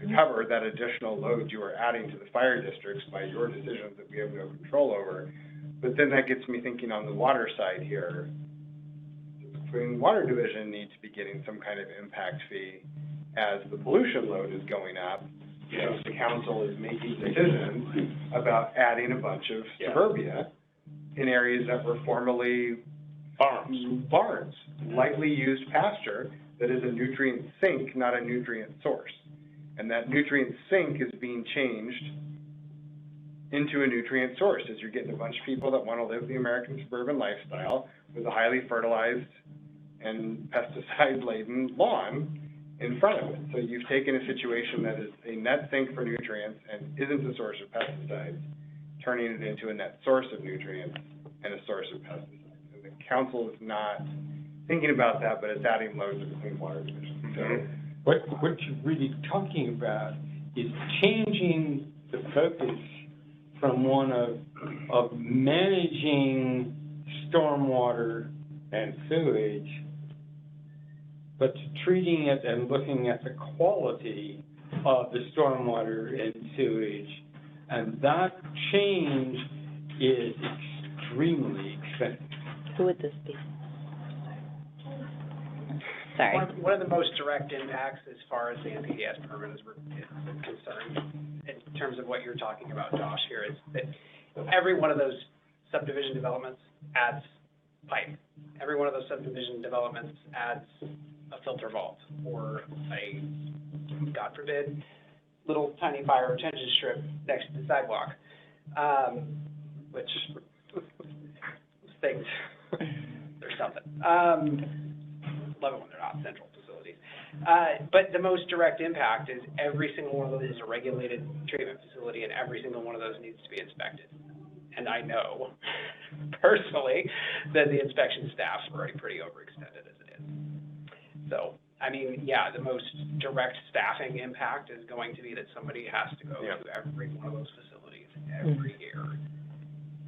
to cover that additional load you are adding to the fire districts by your decisions that we have no control over. But then that gets me thinking on the water side here, the Clean Water Division needs to be getting some kind of impact fee as the pollution load is going up. You know, the council is making decisions about adding a bunch of suburbia in areas that were formerly barns, lightly used pasture that is a nutrient sink, not a nutrient source. And that nutrient sink is being changed into a nutrient source as you're getting a bunch of people that want to live the American suburban lifestyle with a highly fertilized and pesticide-laden lawn in front of it. So you've taken a situation that is a net sink for nutrients and isn't a source of pesticides, turning it into a net source of nutrients and a source of pesticides. And the council is not thinking about that, but it's adding loads to the Clean Water Division. So what you're really talking about is changing the focus from one of managing stormwater and sewage, but to treating it and looking at the quality of the stormwater and sewage. And that change is extremely expensive. Who would this be? Sorry. One of the most direct impacts as far as the NPDES permit is concerned, in terms of what you're talking about, Josh, here, is that every one of those subdivision developments adds pipe. Every one of those subdivision developments adds a filter vault or a, God forbid, little tiny fire retention strip next to the sidewalk, which things, there's something. Love it when they're not central facilities. But the most direct impact is every single one of those is a regulated treatment facility, and every single one of those needs to be inspected. And I know personally that the inspection staff's already pretty overextended as it is. So, I mean, yeah, the most direct staffing impact is going to be that somebody has to go to every one of those facilities every year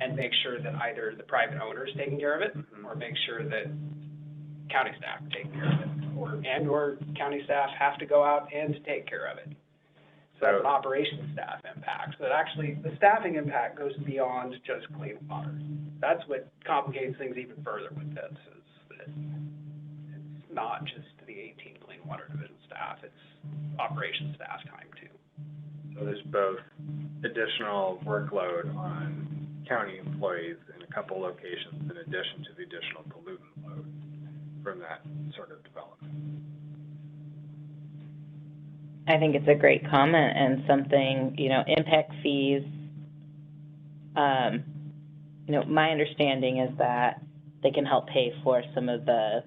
and make sure that either the private owner is taking care of it or make sure that county staff take care of it, or county staff have to go out and take care of it. So that's an operations staff impact. So actually, the staffing impact goes beyond just clean water. That's what complicates things even further with this, is that it's not just the 18 Clean Water Division staff, it's operations staff time too. So there's both additional workload on county employees in a couple locations in addition to the additional pollutant load from that sort of development. I think it's a great comment and something, you know, impact fees, you know, my understanding is that they can help pay for some of the,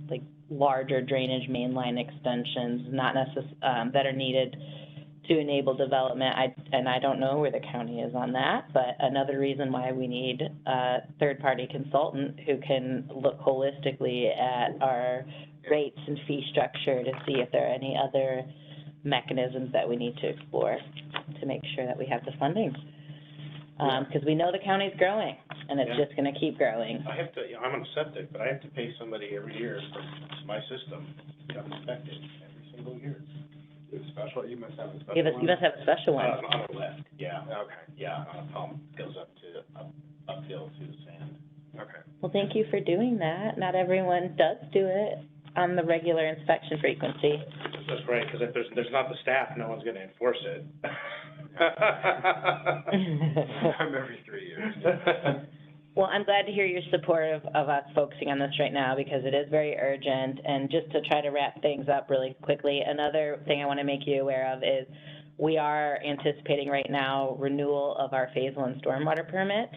like, larger drainage mainline extensions, not that are needed to enable development. I don't know where the county is on that, but another reason why we need a third-party consultant who can look holistically at our rates and fee structure to see if there are any other mechanisms that we need to explore to make sure that we have the funding. Because we know the county's growing, and it's just going to keep growing. I have to, you know, I'm on septic, but I have to pay somebody every year for my system to have inspected every single year. Special, you must have a special You must have a special one. On a lift, yeah. Okay. Yeah, on a pump, goes uphill to the sand. Okay. Well, thank you for doing that. Not everyone does do it on the regular inspection frequency. That's right, because if there's not the staff, no one's gonna enforce it. I'm every 3 years. Well, I'm glad to hear you're supportive of us focusing on this right now because it is very urgent. And just to try to wrap things up really quickly, another thing I want to make you aware of is We are anticipating right now renewal of our Phase 1 stormwater permit.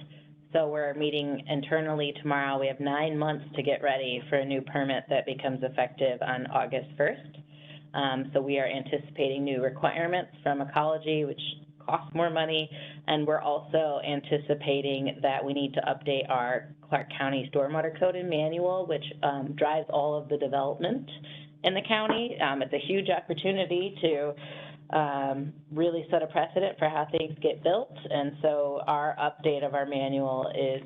So we're meeting internally tomorrow. We have 9 months to get ready for a new permit that becomes effective on August 1st. So we are anticipating new requirements from Ecology, which costs more money, and we're also anticipating that we need to update our Clark County Stormwater Code and Manual, which drives all of the development in the county. It's a huge opportunity to really set a precedent for how things get built, and so our update of our manual is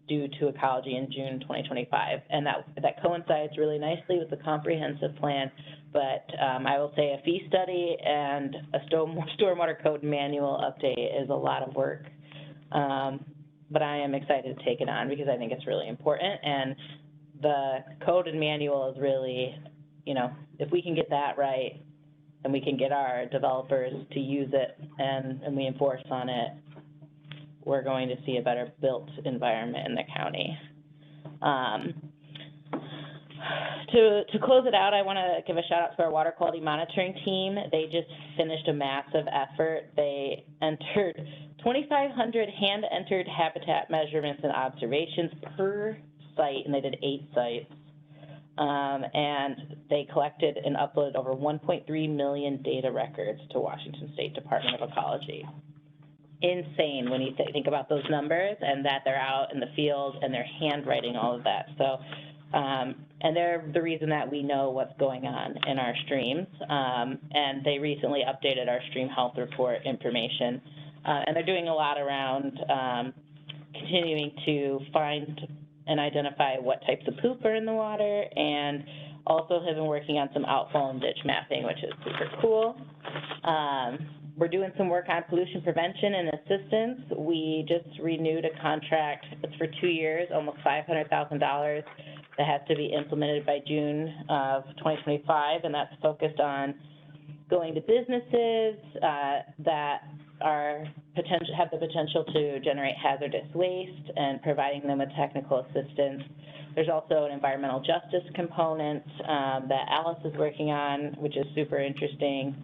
due to Ecology in June 2025, and that coincides really nicely with the comprehensive plan. But I will say a fee study and a stormwater code manual update is a lot of work. But I am excited to take it on because I think it's really important, and the code and manual is really, you know, if we can get that right and we can get our developers to use it and we enforce on it, we're going to see a better built environment in the county. To close it out, I want to give a shout out to our water quality monitoring team. They just finished a massive effort. They entered 2,500 hand-entered habitat measurements and observations per site, and they did 8 sites. And they collected and uploaded over 1.3 million data records to Washington State Department of Ecology. Insane when you think about those numbers, and that they're out in the field and they're handwriting all of that. So, and they're the reason that we know what's going on in our streams. And they recently updated our stream health report information. And they're doing a lot around continuing to find and identify what types of poop are in the water, and also have been working on some outfall and ditch mapping, which is super cool. We're doing some work on pollution prevention and assistance. We just renewed a contract. It's for 2 years, almost $500,000 that has to be implemented by June of 2025, and that's focused on going to businesses that have the potential to generate hazardous waste and providing them with technical assistance. There's also an environmental justice component that Alice is working on, which is super interesting.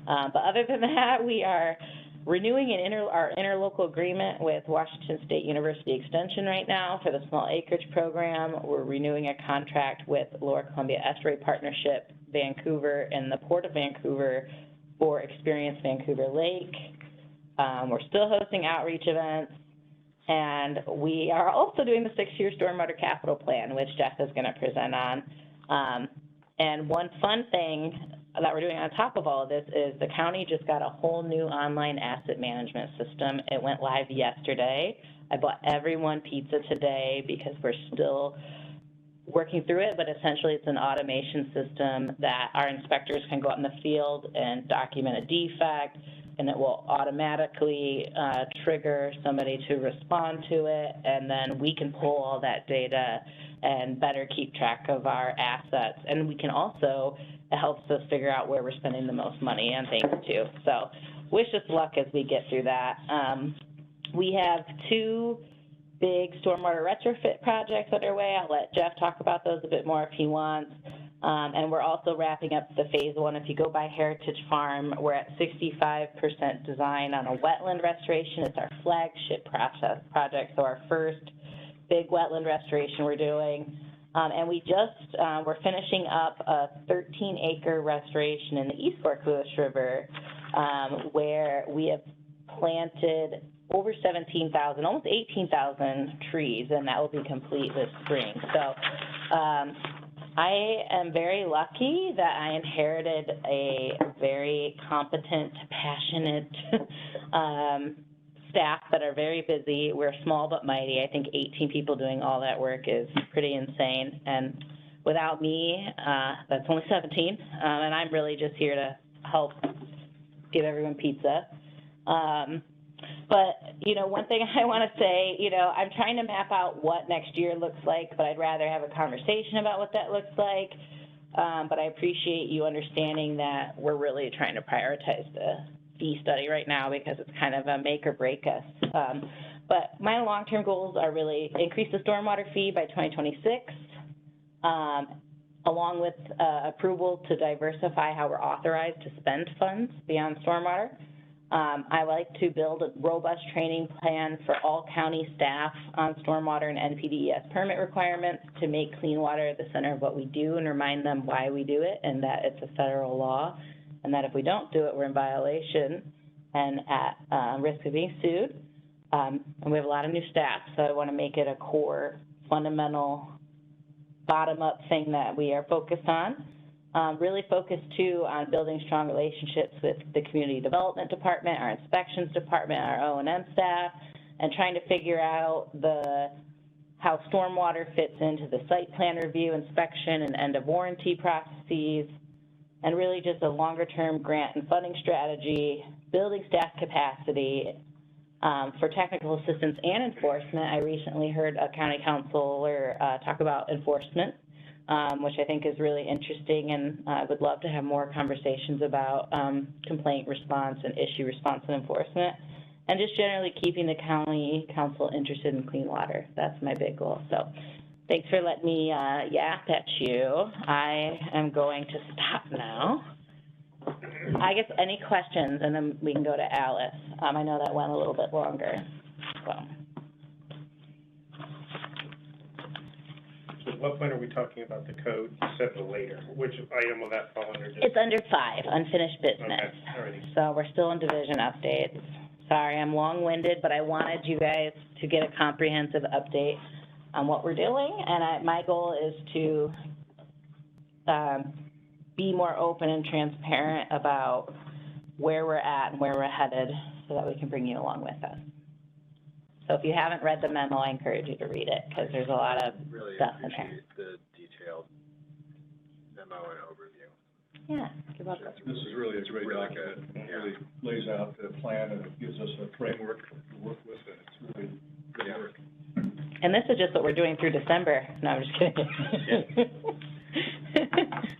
But other than that, we are renewing our interlocal agreement with Washington State University Extension right now for the small acreage program. We're renewing a contract with Lower Columbia Estuary Partnership, Vancouver, and the Port of Vancouver for Experience Vancouver Lake. We're still hosting outreach events, and we are also doing the 6-year stormwater capital plan, which Jeff is going to present on. And one fun thing that we're doing on top of all of this is the county just got a whole new online asset management system. It went live yesterday. I bought everyone pizza today because we're still working through it, but essentially it's an automation system that our inspectors can go out in the field and document a defect, and it will automatically trigger somebody to respond to it, and then we can pull all that data and better keep track of our assets. And we can also, it helps us figure out where we're spending the most money on things too. So wish us luck as we get through that. We have 2 big stormwater retrofit projects underway. I'll let Jeff talk about those a bit more if he wants. And we're also wrapping up the Phase 1. If you go by Heritage Farm, we're at 65% design on a wetland restoration. It's our flagship project, so our first big wetland restoration we're doing. And we just, we're finishing up a 13-acre restoration in the East Fork Lewis River, where we have planted over 17,000, almost 18,000 trees, and that will be complete this spring. So I am very lucky that I inherited a very competent, passionate staff that are very busy. We're small but mighty. I think 18 people doing all that work is pretty insane. And without me, that's only 17. And I'm really just here to help give everyone pizza. But, you know, one thing I want to say, you know, I'm trying to map out what next year looks like, but I'd rather have a conversation about what that looks like. But I appreciate you understanding that we're really trying to prioritize the fee study right now because it's kind of a make or break us. But my long-term goals are really increase the stormwater fee by 2026, along with approval to diversify how we're authorized to spend funds beyond stormwater. I like to build a robust training plan for all county staff on stormwater and NPDES permit requirements to make clean water the center of what we do and remind them why we do it and that it's a federal law and that if we don't do it, we're in violation and at risk of being sued. And we have a lot of new staff, so I want to make it a core, fundamental, bottom-up thing that we are focused on. Really focused, too, on building strong relationships with the Community Development Department, our Inspections Department, our O&M staff, and trying to figure out how stormwater fits into the site plan review, inspection, and end-of-warranty processes, and really just a longer-term grant and funding strategy, building staff capacity for technical assistance and enforcement. I recently heard a county councilor talk about enforcement, which I think is really interesting, and I would love to have more conversations about complaint response and issue response and enforcement, and just generally keeping the county council interested in clean water. That's my big goal. So thanks for letting me yap at you. I am going to stop now. I guess any questions, and then we can go to Alice. I know that went a little bit longer, so. So at what point are we talking about the code? You said the later. Which item will that fall under? It's under 5, unfinished business. Okay, alrighty. So we're still in division updates. Sorry, I'm long-winded, but I wanted you guys to get a comprehensive update on what we're doing, and my goal is to be more open and transparent about where we're at and where we're headed so that we can bring you along with us. So if you haven't read the memo, I encourage you to read it because there's a lot of stuff in there. Really appreciate the detailed memo and overview. Yeah, you're welcome. This is really a great document. It really lays out the plan and it gives us a framework to work with, and it's really good work. And this is just what we're doing through December. No, I'm just kidding.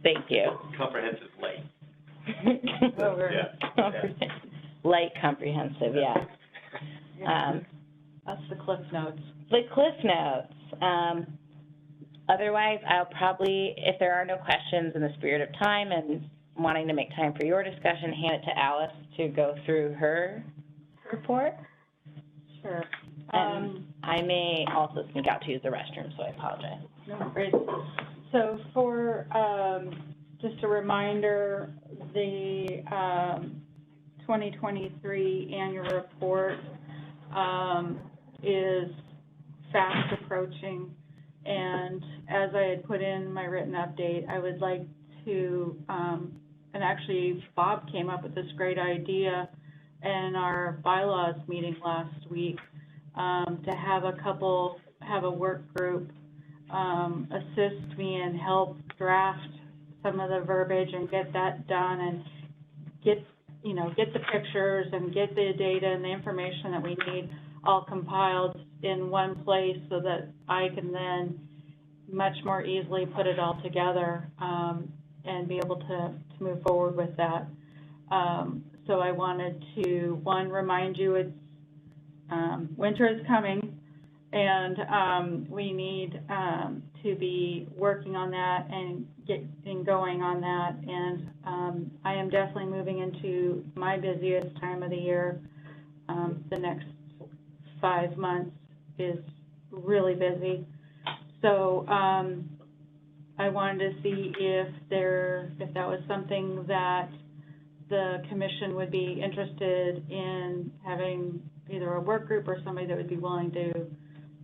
Thank you. Comprehensive light. Light comprehensive, yeah. That's the Cliff Notes. The Cliff Notes. Otherwise, I'll probably, if there are no questions in the spirit of time and wanting to make time for your discussion, hand it to Alice to go through her report. Sure. And I may also sneak out to use the restroom, so I apologize. No worries. So for, just a reminder, the 2023 annual report is fast approaching, and as I had put in my written update, I would like to, and actually Bob came up with this great idea in our bylaws meeting last week, to have a work group assist me and help draft some of the verbiage and get that done and get the pictures and get the data and the information that we need all compiled in one place so that I can then much more easily put it all together and be able to move forward with that. So I wanted to, one, remind you it's winter is coming, and we need to be working on that and getting going on that. And I am definitely moving into my busiest time of the year. The next 5 months is really busy. So I wanted to see if that was something that the commission would be interested in having either a work group or somebody that would be willing to,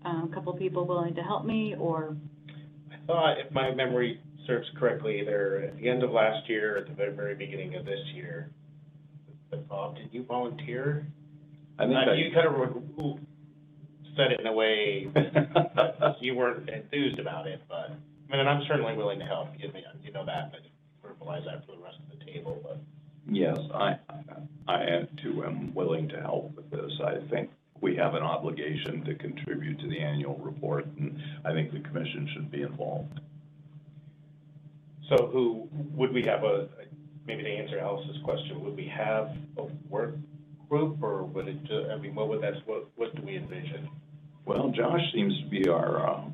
a couple people willing to help me, or? I thought, if my memory serves correctly, either at the end of last year or at the very, very beginning of this year, Bob, did you volunteer? I think you kind of said it in a way that you weren't enthused about it, but, I mean, and I'm certainly willing to help, you know that, but verbalize that for the rest of the table, but. Yes, I too am willing to help with this. I think we have an obligation to contribute to the annual report, and I think the commission should be involved. So would we have maybe to answer Alice's question, would we have a work group, or would it, what do we envision? Well, Josh seems to be our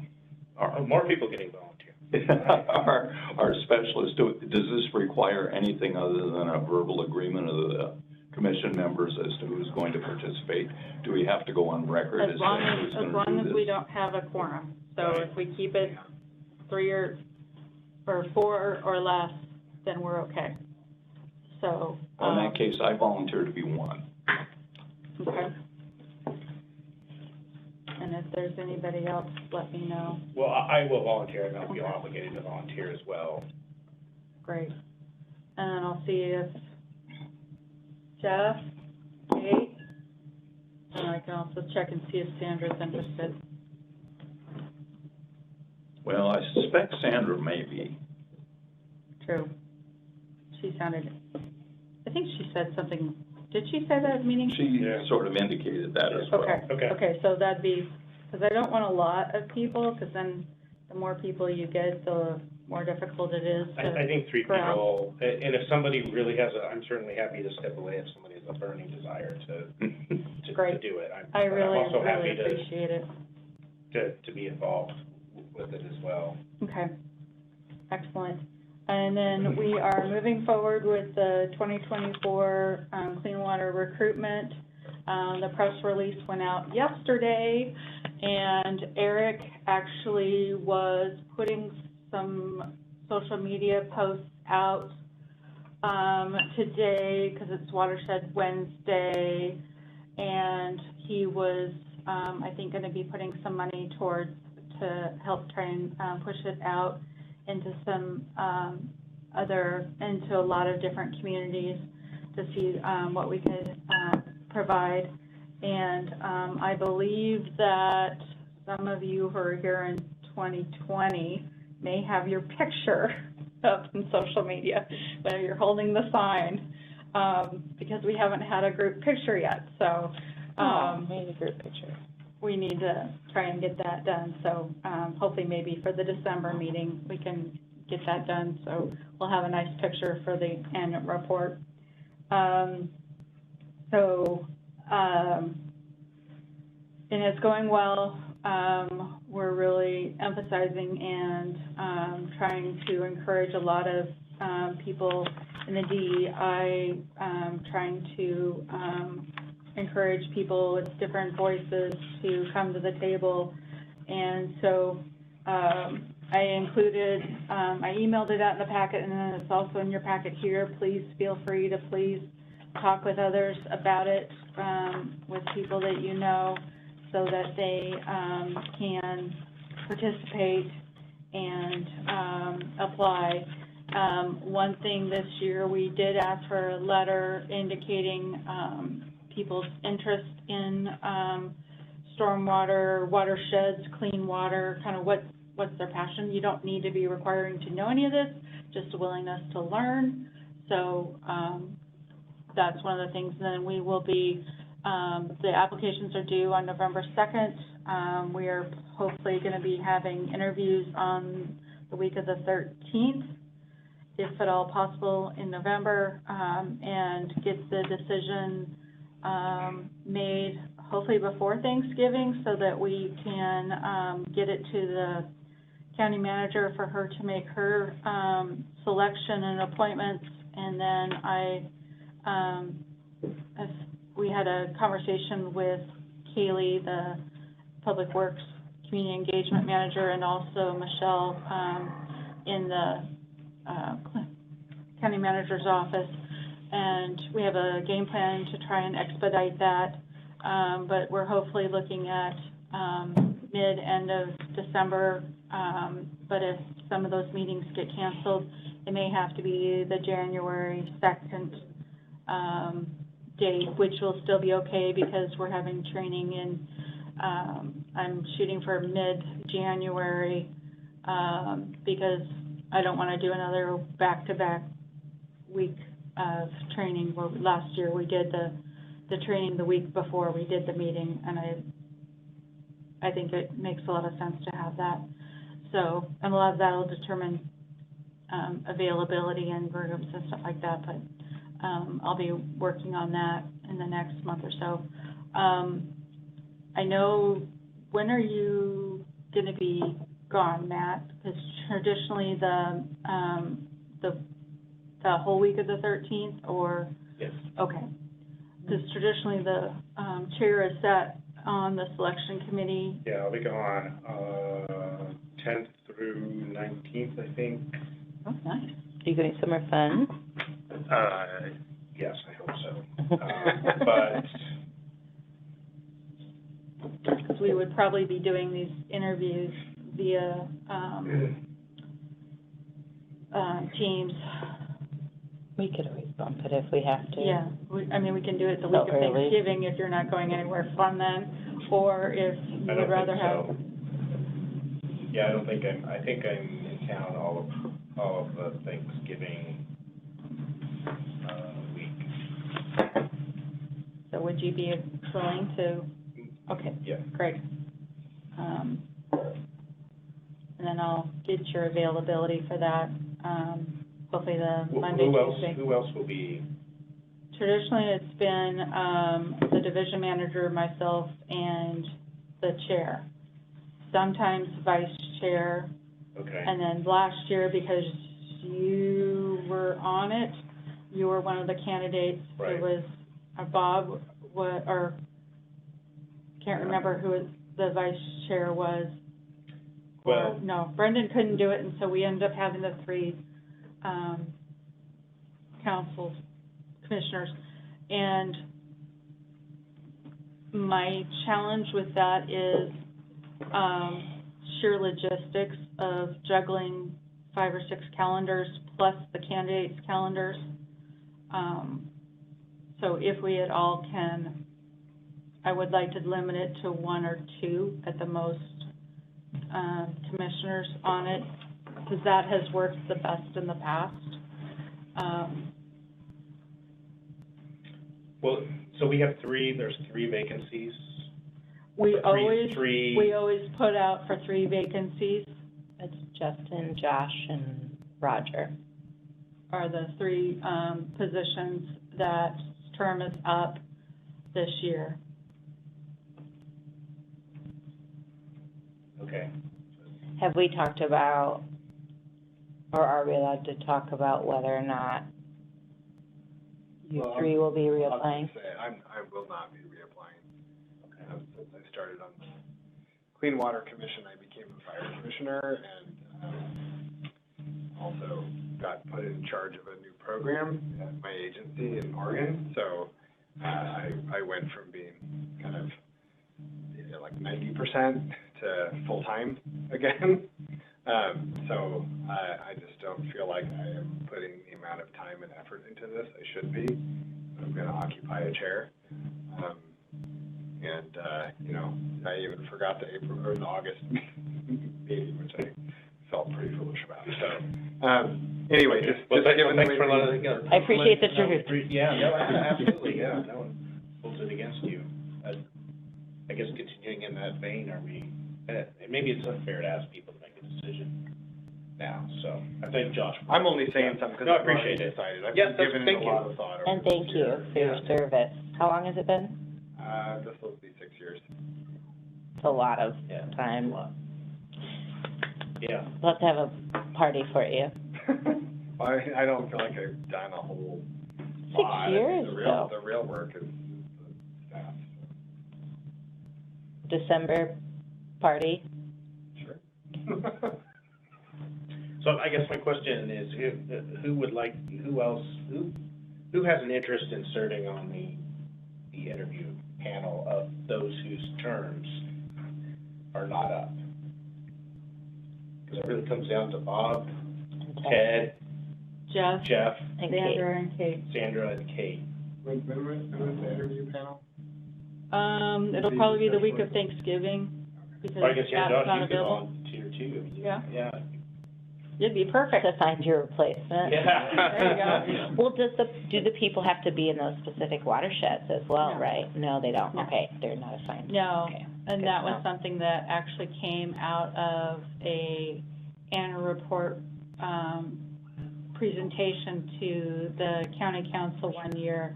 more people getting volunteer. our specialist, does this require anything other than a verbal agreement of the commission members as to who's going to participate? Do we have to go on record as saying who's going to do this? As we don't have a quorum. So if we keep it 3 or 4 or less, then we're okay. So. Well, in that case, I volunteer to be one. Okay. And if there's anybody else, let me know. Well, I will volunteer, and I'll be obligated to volunteer as well. Great. And then I'll see if Jeff, Kate, and I can also check and see if Sandra's interested. Well, I suspect Sandra may be. True. She sounded, I think she said something, did she say that at the meeting? She sort of indicated that as well. Okay, so that'd be, because I don't want a lot of people, because then the more people you get, the more difficult it is to I think 3 corral. people, and if somebody really has I'm certainly happy to step away if somebody has a burning desire to Great. do it. I really, I'm also happy really appreciate it. to be involved with it as well. Okay, excellent. And then we are moving forward with the 2024 clean water recruitment. The press release went out yesterday, and Eric actually was putting some social media posts out today, because it's Watershed Wednesday, and he was, I think, going to be putting some money towards to help try and push it out into some into a lot of different communities to see what we could provide. And I believe that some of you who are here in 2020 may have your picture up in social media, whether you're holding the sign, because we haven't had a group picture yet. So we need a group picture. We need to try and get that done. So hopefully maybe for the December meeting, we can get that done. So we'll have a nice picture for the annual report. And it's going well. We're really emphasizing and trying to encourage a lot of people in the DEI, trying to encourage people with different voices to come to the table. And so I included, I emailed it out in the packet, and then it's also in your packet here. Please feel free to talk with others about it, with people that you know, so that they can participate and apply. One thing this year, we did ask for a letter indicating people's interest in stormwater, watersheds, clean water, kind of what's their passion. You don't need to be requiring to know any of this, just a willingness to learn. So that's one of the things. Then we will be, the applications are due on November 2nd. We are hopefully going to be having interviews on the week of the 13th, if at all possible, in November, and get the decision made hopefully before Thanksgiving, so that we can get it to the county manager for her to make her selection and appointments. And then we had a conversation with Kaylee, the Public Works Community Engagement Manager, and also Michelle in the county manager's office, and we have a game plan to try and expedite that, but we're hopefully looking at mid-end of December, but if some of those meetings get canceled, it may have to be the January 2nd date, which will still be okay because we're having training in, I'm shooting for mid-January, because I don't want to do another back-to-back week of training. Where last year we did the training the week before we did the meeting, and I think it makes a lot of sense to have that. So, and a lot of that will determine availability and rooms and stuff like that, but I'll be working on that in the next month or so. I know, when are you going to be gone, Matt? Because traditionally the whole week of the 13th, or? Yes. Okay. Because traditionally the chair is set on the selection committee. Yeah, I'll be gone, 10th through 19th, I think. Oh, nice. Are you going somewhere fun? Yes, I hope so. But Because we would probably be doing these interviews via Teams. We could always bump it if we have to. Yeah, I mean, we can do it the week So of early. Thanksgiving if you're not going anywhere fun then, or if you I would don't rather think have. so. Yeah, I think I'm in town all of the Thanksgiving week. So would you be willing to? Okay. Yeah. Great. And then I'll get your availability for that, hopefully the Monday, Tuesday. Who else will be? Traditionally, it's been, the division manager, myself, and the chair. Sometimes vice chair. Okay. And then last year, because you were on it, you were one of the candidates. Right. It was Bob, or can't remember who the vice chair was. Well, No, Brendan couldn't do it, and so we ended up having the three commissioners. And my challenge with that is sheer logistics of juggling 5 or 6 calendars plus the candidates' calendars. So if we at all can, I would like to limit it to 1 or 2 at the most commissioners on it, because that has worked the best in the past. well, so we have there's 3 vacancies. We Three. always put out for 3 vacancies, It's Justin, Josh, and Roger. are the 3 positions that term is up this year. Okay. Have we talked about, or are we allowed to talk about whether or not you Well, 3 will be I'll reapplying? just say, I will not be reapplying. Since I started on the Clean Water Commission, I became a fire commissioner and also got put in charge of a new program at my agency in Oregon. So I went from being kind of like 90% to full-time again. So I just don't feel like I am putting the amount of time and effort into this I should be. I'm going to occupy a chair. You know, I even forgot the August meeting, which I felt pretty foolish about. So, anyway, Okay. just Thanks given the way for letting things- us know. I appreciate the No, truth. Yeah, no, absolutely, yeah, no one holds it against you. I guess continuing in that vein, are we, maybe it's unfair to ask people to make a decision now, so I thank Josh. I'm only saying something because No, I I've already appreciate it. decided. I've Yes, given it thank a you. lot of thought over And this thank you year. for your service. How long has it been? This will be 6 years. It's a lot of Yeah. time. Yeah. We'll have to have a party for you. I don't feel like I've done a whole 6 lot. I mean, years, though. The real work is the staff. December party. Sure. So I guess my question is, who has an interest in serving on the interview panel of those whose terms are not up? Because it really comes down to Bob, Ted, Jeff, And Kate. Sandra and Kate. Sandra, and Kate. When was the interview panel? It'll probably be the week of Thanksgiving, because Or I guess, yeah, Matt's Josh, not you could available. volunteer too. I mean, Yeah. Yeah. It'd be perfect. To find your replacement. Yeah. There you go. Well, do the people have to be in those specific watersheds as well, No. right? No, they don't. No. Okay, they're not assigned. No, Okay. and Good that to was know. something that actually came out of a annual report, presentation to the county council one year,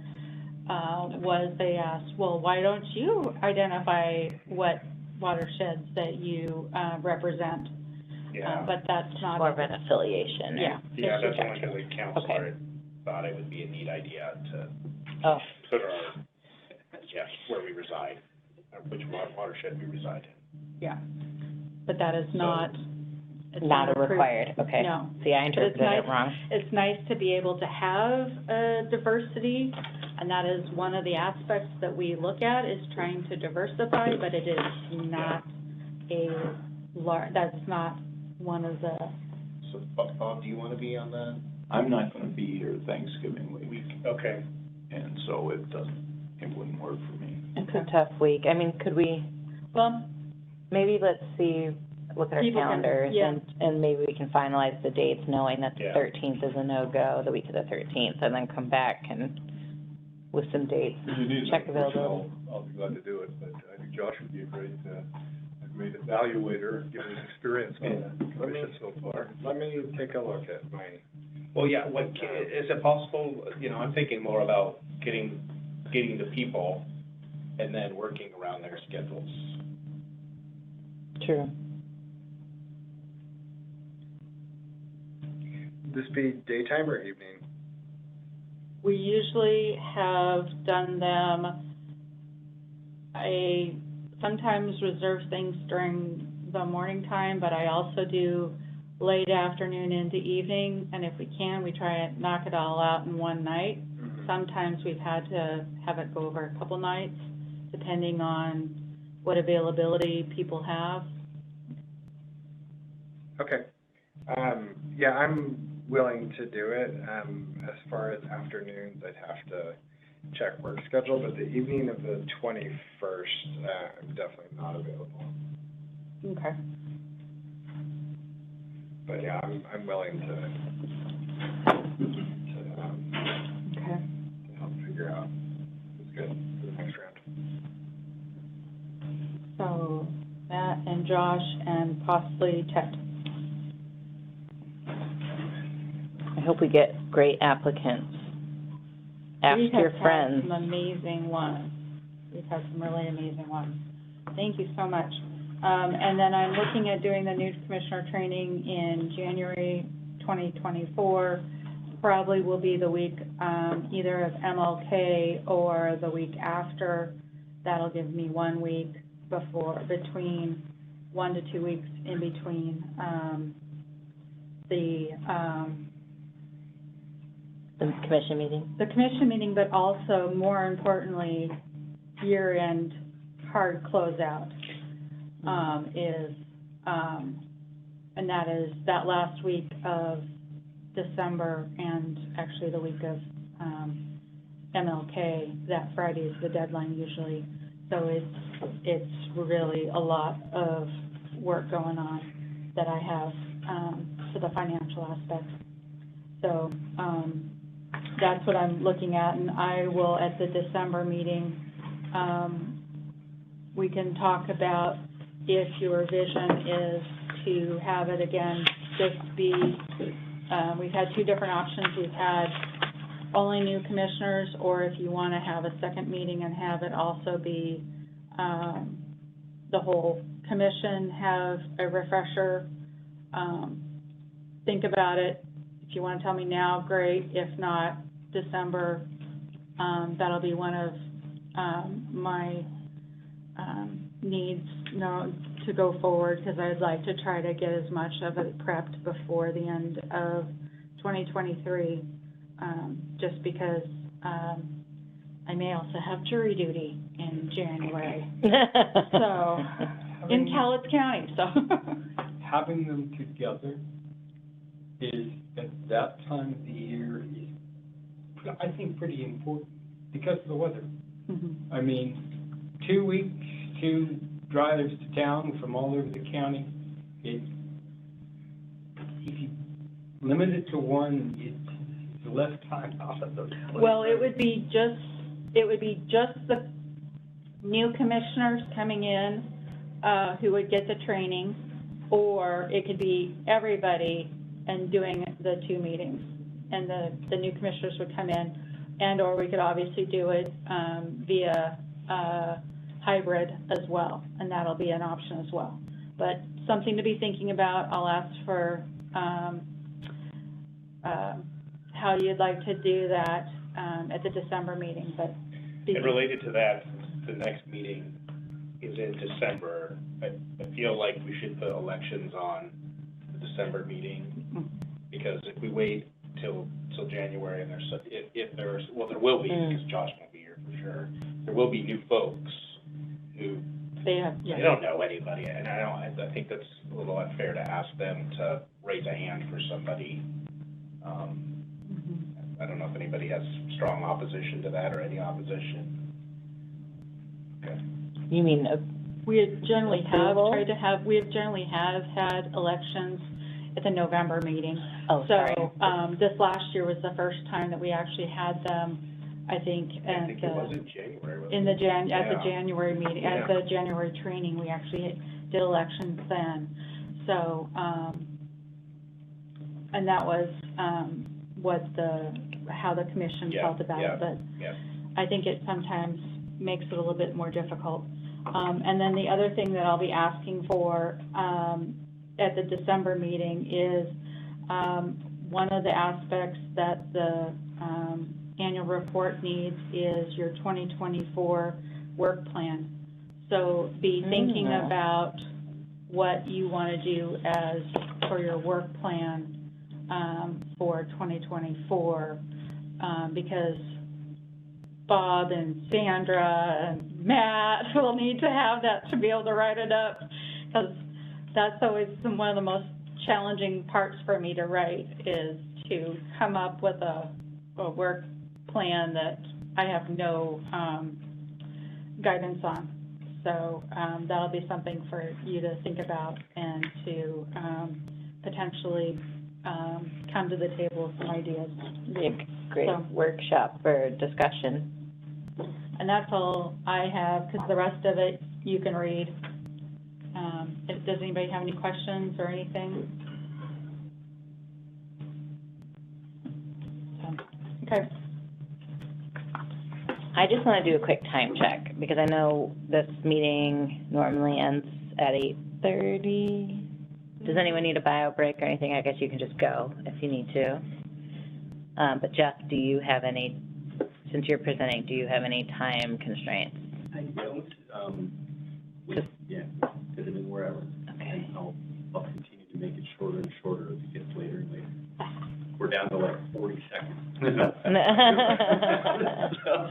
was they asked, well, why don't you identify what watersheds that you, represent? Yeah. But that's not. More of an affiliation. Yeah. Yeah, it's that's just- only because the council thought it would be a neat idea to Oh, put our, where we reside, which watershed we reside in. Yeah, but that is not. it's not a approved. required, okay. No. See, I But it's interpreted nice, it wrong. it's nice to be able to have diversity, and that is one of the aspects that we look at, is trying to diversify, but it is not that's not one of the, So, Bob, do you want to be on the I'm not gonna be here Thanksgiving week? week, Okay. and so it wouldn't work for me. It's a tough week. I mean, could we, well, maybe let's see, look at our People can- calendars, yeah. and maybe we can finalize the dates, knowing that the Yeah. 13th is a no-go, the week of the 13th, and then come back and, with some dates, If you need check that person, availability. I'll be glad to do it, but I think Josh would be a great evaluator, given his experience on the commission so far. Let me take a look at my, Well, yeah, is it possible, I'm thinking more about getting the people and then working around their schedules. True. this be daytime or evening? we usually have done them, I sometimes reserve things during the morning time, but I also do late afternoon into evening, and if we can, we try and knock it all out in one night. Sometimes we've had to have it go over a couple nights, depending on what availability people have. Okay. Yeah, I'm willing to do it. As far as afternoons, I'd have to check work schedule, but the evening of the 21st, I'm definitely not available. Okay. But yeah, I'm willing to Okay. help figure out what's good for the next round. So, Matt and Josh and possibly Ted. I hope we get great applicants. Ask We your have had friends. some amazing ones. We've had some really amazing ones. Thank you so much. And then I'm looking at doing the new commissioner training in January 2024. Probably will be the week, either of MLK or the week after. That'll give me 1 week between 1 to 2 weeks in between, The commission meeting. the commission meeting, but also, more importantly, year-end hard closeout, and that is that last week of December, and actually the week of, MLK. That Friday is the deadline usually, so it's really a lot of work going on that I have, for the financial aspects. So, that's what I'm looking at, and I will, at the December meeting, we can talk about if your vision is to have it again, just be, we've had 2 different options. We've had only new commissioners, or if you want to have a second meeting and have it also be, the whole commission have a refresher. Think about it. If you want to tell me now, great. If not, December, that'll be one of my needs, to go forward, because I'd like to try to get as much of it prepped before the end of 2023, just because I may also have jury duty in January, so, in Cowlitz County, so. Having them together is, at that time of the year, is, I think, pretty important because of the weather. Mhm. I mean, 2 weeks, 2 drives to town from all over the county, if you limit it to 1, it's less time out of those places. Well, it would be just the new commissioners coming in, who would get the training, or it could be everybody and doing the 2 meetings. And the new commissioners would come in, and or we could obviously do it, hybrid as well, and that'll be an option as well. But something to be thinking about. I'll ask for, how you'd like to do that, at the December meeting, but. And related to that, the next meeting is in December. I feel like we should put elections on the December meeting, because if we wait till January and there's, if there's, well, there will be, because Josh won't be here for sure. There will be new folks who, they don't know anybody, and I think that's a little unfair to ask them to raise a hand for somebody. I don't know if anybody has strong opposition to that or any opposition. Okay. You mean, We generally have approval? tried to have, we have generally have had elections at the November meeting. oh, sorry. So, this last year was the first time that we actually had them, I think, I think it was in January, wasn't in the at the Yeah. January meeting, at the January training, we actually did elections then. So, and that was, how the commission felt about it, but I think it sometimes makes it a little bit more difficult. And then the other thing that I'll be asking for, at the December meeting is, one of the aspects that the, annual report needs is your 2024 work plan. So be thinking about what you want to do for your work plan, for 2024, because Bob and Sandra and Matt will need to have that to be able to write it up, because that's always one of the most challenging parts for me to write, is to come up with a work plan that I have no guidance on. So that'll be something for you to think about and to potentially come to the table with some ideas. Be a great So- workshop for discussion. And that's all I have, because the rest of it you can read. Does anybody have any questions or anything? So, okay. I just want to do a quick time check, because I know this meeting normally ends at 8:30. Does anyone need a bio break or anything? I guess you can just go if you need to. But Jeff, do you have any, since you're presenting, do you have any time constraints? I don't, fit it in wherever. Okay. And I'll continue to make it shorter and shorter as it gets later and later. We're down to like 40 seconds. So,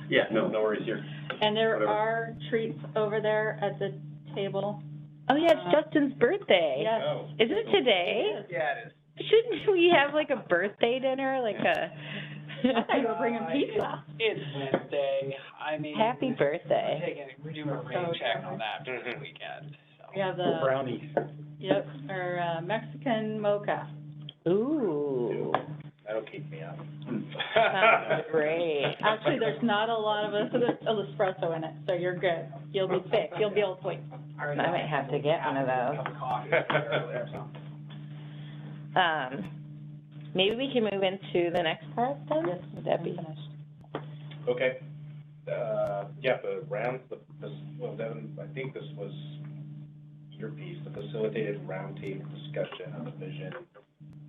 yeah, no worries here. And there Whatever. are treats over there at the table. Oh, yeah, it's Justin's birthday. Yes. Oh. Isn't it today? It is. Yeah, it is. Shouldn't we have like a birthday dinner, like a? I thought you were bringing pizza. It's Wednesday. I mean. Happy birthday. We're doing a rain check on that for this weekend, so. We have the, Brownies. yep, our Mexican mocha. Ooh, That'll keep me up. sounds great. Actually, there's not a lot of espresso in it, so you're good. You'll be thick, you'll be able to sleep. I might have to get one of those. Cup of coffee earlier, so. Maybe we can move into the next part then? Yes, Would that be? finished. Okay. The round, well, Devin, I think this was your piece, the facilitated roundtable discussion of the vision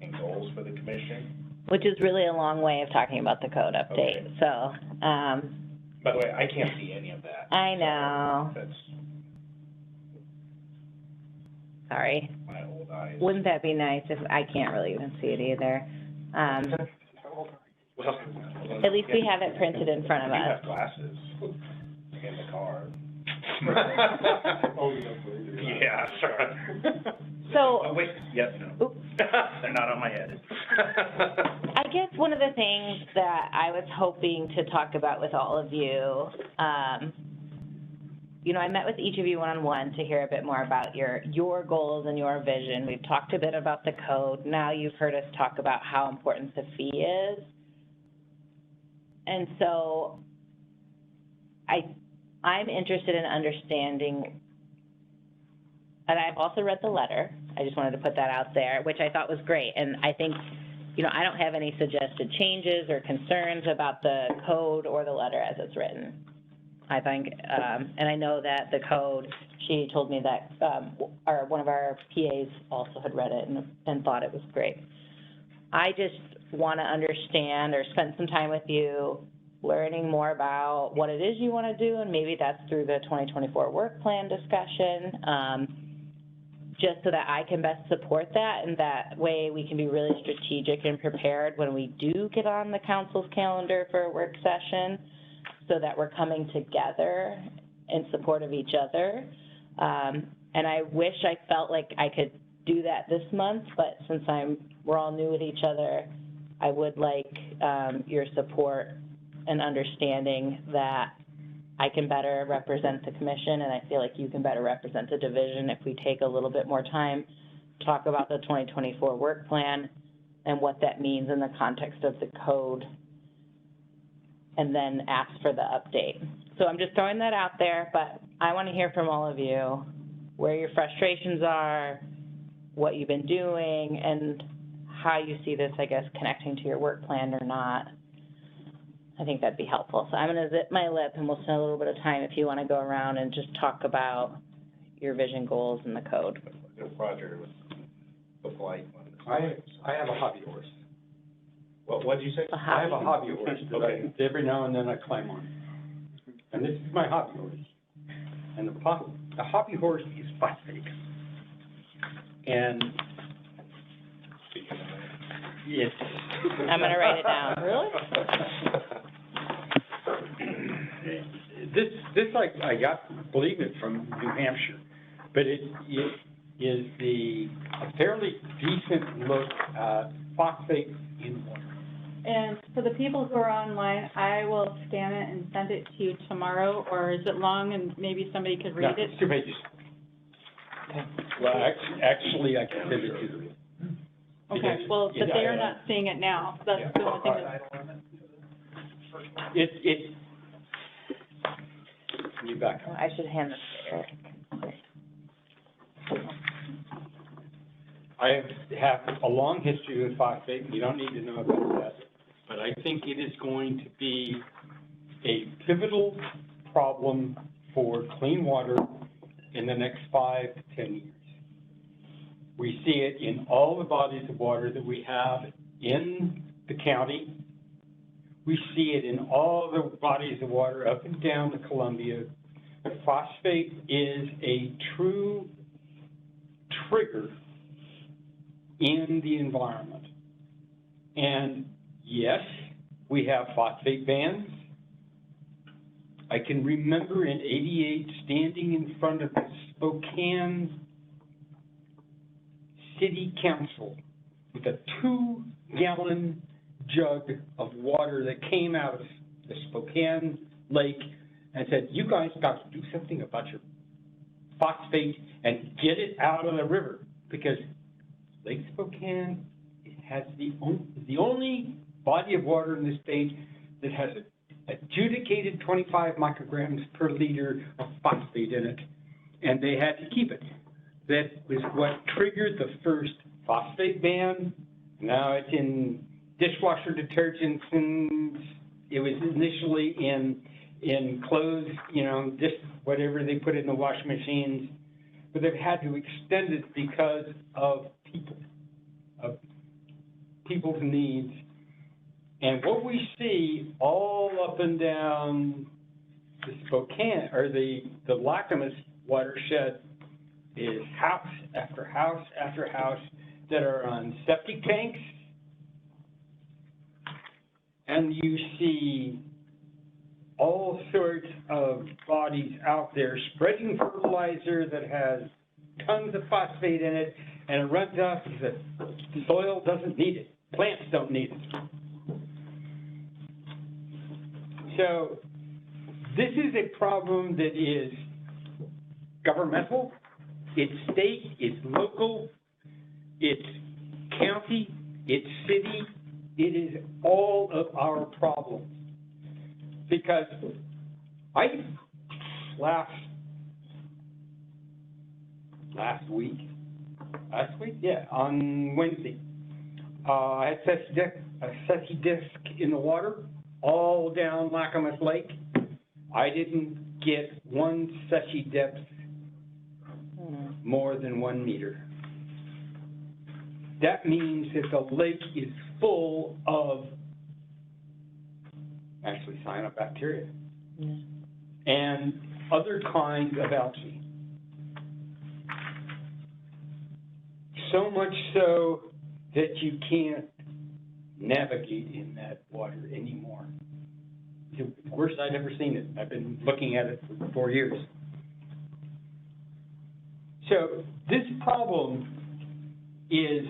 and goals for the commission. Which is really a long way of talking about the code update, Okay. so, By the way, I can't see any of that. I know. That's Sorry. my old eyes. Wouldn't that be nice if, I can't really even see it either. Well, At least we have it printed in front of You us. have glasses in the car. Yeah, sorry. So, Oh, wait, yes, no. Oops. They're not on my head. I guess one of the things that I was hoping to talk about with all of you, I met with each of you one-on-one to hear a bit more about your goals and your vision. We've talked a bit about the code. Now you've heard us talk about how important the fee is. And so I'm interested in understanding, and I've also read the letter. I just wanted to put that out there, which I thought was great. And I think, I don't have any suggested changes or concerns about the code or the letter as it's written. I think. And I know that the code, she told me that, one of our PAs also had read it and thought it was great. I just want to understand or spend some time with you learning more about what it is you want to do, and maybe that's through the 2024 work plan discussion, just so that I can best support that, and that way we can be really strategic and prepared when we do get on the council's calendar for a work session, so that we're coming together in support of each other. And I wish I felt like I could do that this month, but since we're all new with each other, I would like your support and understanding that I can better represent the commission, and I feel like you can better represent the division if we take a little bit more time to talk about the 2024 work plan and what that means in the context of the code, and then ask for the update. So I'm just throwing that out there, but I want to hear from all of you where your frustrations are, what you've been doing, and how you see this, I guess, connecting to your work plan or not. I think that'd be helpful. So I'm going to zip my lip, and we'll spend a little bit of time if you want to go around and just talk about your vision goals and the code. Roger, the blight one. I have a hobby horse. What did you say? I have a hobby horse that Okay. every now and then I climb on. And this is my hobby horse. And the hobby horse is phosphate. And it's... I'm going to write it down. Really? This I got, believe it, from New Hampshire, but it is a fairly decent look at phosphate in water. And for the people who are online, I will scan it and send it to you tomorrow, or is it long and maybe somebody could read No, it? it's 2 pages. Well, actually, I can send it to them. Okay, well, but they are not seeing it now, so that's the only thing that. It, you back up. I should hand this to Eric. I have a long history with phosphate, you don't need to know about that, but I think it is going to be a pivotal problem for clean water in the next 5 to 10 years. We see it in all the bodies of water that we have in the county. We see it in all the bodies of water up and down the Columbia. Phosphate is a true trigger in the environment. And yes, we have phosphate bans. I can remember in '88 standing in front of the Spokane City Council with a 2-gallon jug of water that came out of the Spokane Lake and said, you guys got to do something about your phosphate and get it out of the river, because Lake Spokane has the only body of water in the state that has an adjudicated 25 micrograms per liter of phosphate in it, and they had to keep it. That was what triggered the first phosphate ban. Now it's in dishwasher detergents, and it was initially in clothes, just whatever they put in the washing machines. But they've had to extend it because of people's needs. And what we see all up and down the Spokane, or the Lacamas watershed, is house after house after house that are on septic tanks. And you see all sorts of bodies out there spreading fertilizer that has tons of phosphate in it, and it runs off because the soil doesn't need it. Plants don't need it. So this is a problem that is governmental, it's state, it's local, it's county, it's city. It is all of our problems. Because last week, yeah, on Wednesday, I had a sessy disc in the water all down Lacamas Lake. I didn't get one Secchi depth more than 1 meter. That means that the lake is full of actually cyanobacteria and other kinds of algae. So much so that you can't navigate in that water anymore. It's the worst I've ever seen it. I've been looking at it for 4 years. So this problem is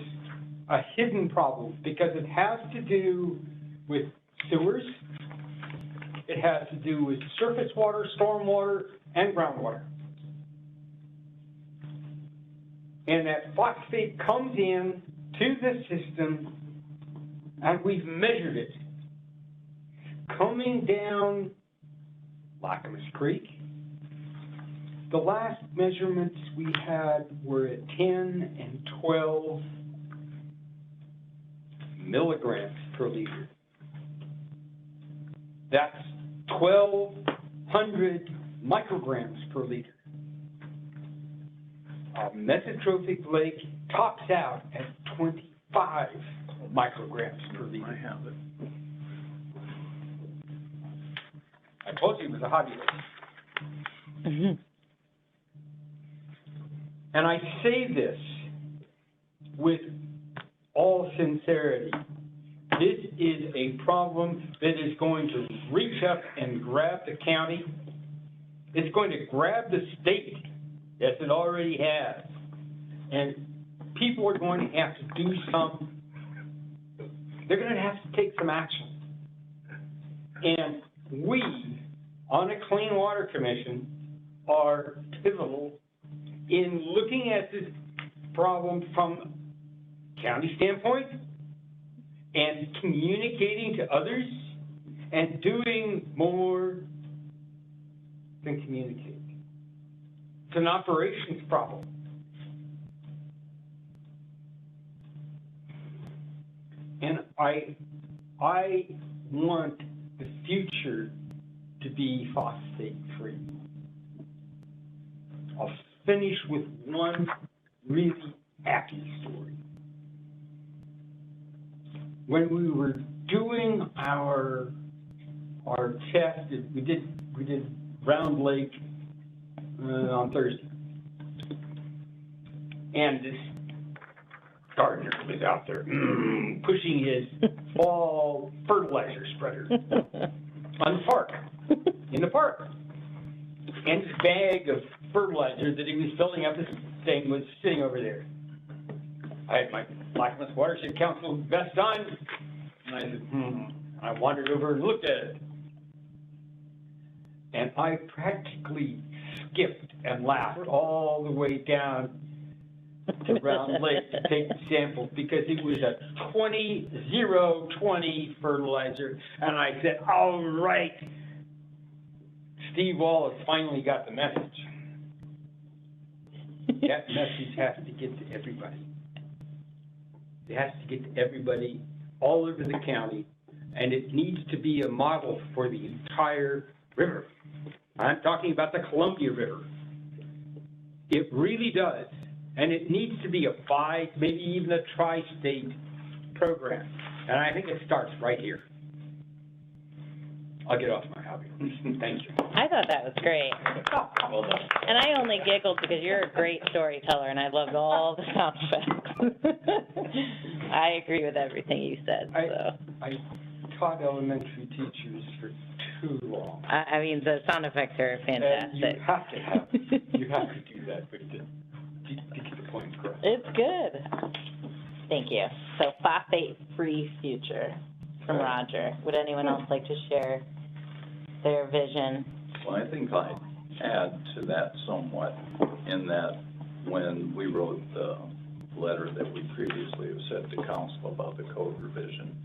a hidden problem because it has to do with sewers, it has to do with surface water, stormwater, and groundwater. And that phosphate comes in to the system, and we've measured it. Coming down Lacamas Creek, the last measurements we had were at 10 and 12 milligrams per liter. That's 1,200 micrograms per liter. A mesotrophic lake tops out at 25 micrograms per liter. I have it. I told you it was a hobby lake. And I say this with all sincerity. This is a problem that is going to reach up and grab the county. It's going to grab the state, as it already has. And people are going to have to do some, they're going to have to take some action. And we, on a Clean Water Commission, are pivotal in looking at this problem from county standpoint and communicating to others and doing more than communicating. It's an operations problem. And I want the future to be phosphate-free. I'll finish with one really happy story. When we were doing our test, we did Round Lake on Thursday, and this gardener was out there pushing his fall fertilizer spreader on the park, in the park. And his bag of fertilizer that he was filling up this thing was sitting over there. I had my Lacamas Watershed Council vest on, and I said, I wandered over and looked at it. And I practically skipped and laughed all the way down to Round Lake to take the sample because it was a 20-0-20 fertilizer. And I said, all right, Steve Wallace finally got the message. That message has to get to everybody. It has to get to everybody all over the county, and it needs to be a model for the entire river. I'm talking about the Columbia River. It really does, and it needs to be a maybe even a tri-state program, and I think it starts right here. I'll get off my hobby. Thank you. I thought that was great. Well done. And I only giggled because you're a great storyteller and I loved all the sound effects. I agree with everything you said, so. I taught elementary teachers for too long. I mean, the sound effects are fantastic. And you have to do that, but to get the point across. It's good. Thank you. So phosphate-free future from Roger. Would anyone else like to share their vision? Well, I think I'd add to that somewhat in that when we wrote the letter that we previously have sent to council about the code revision,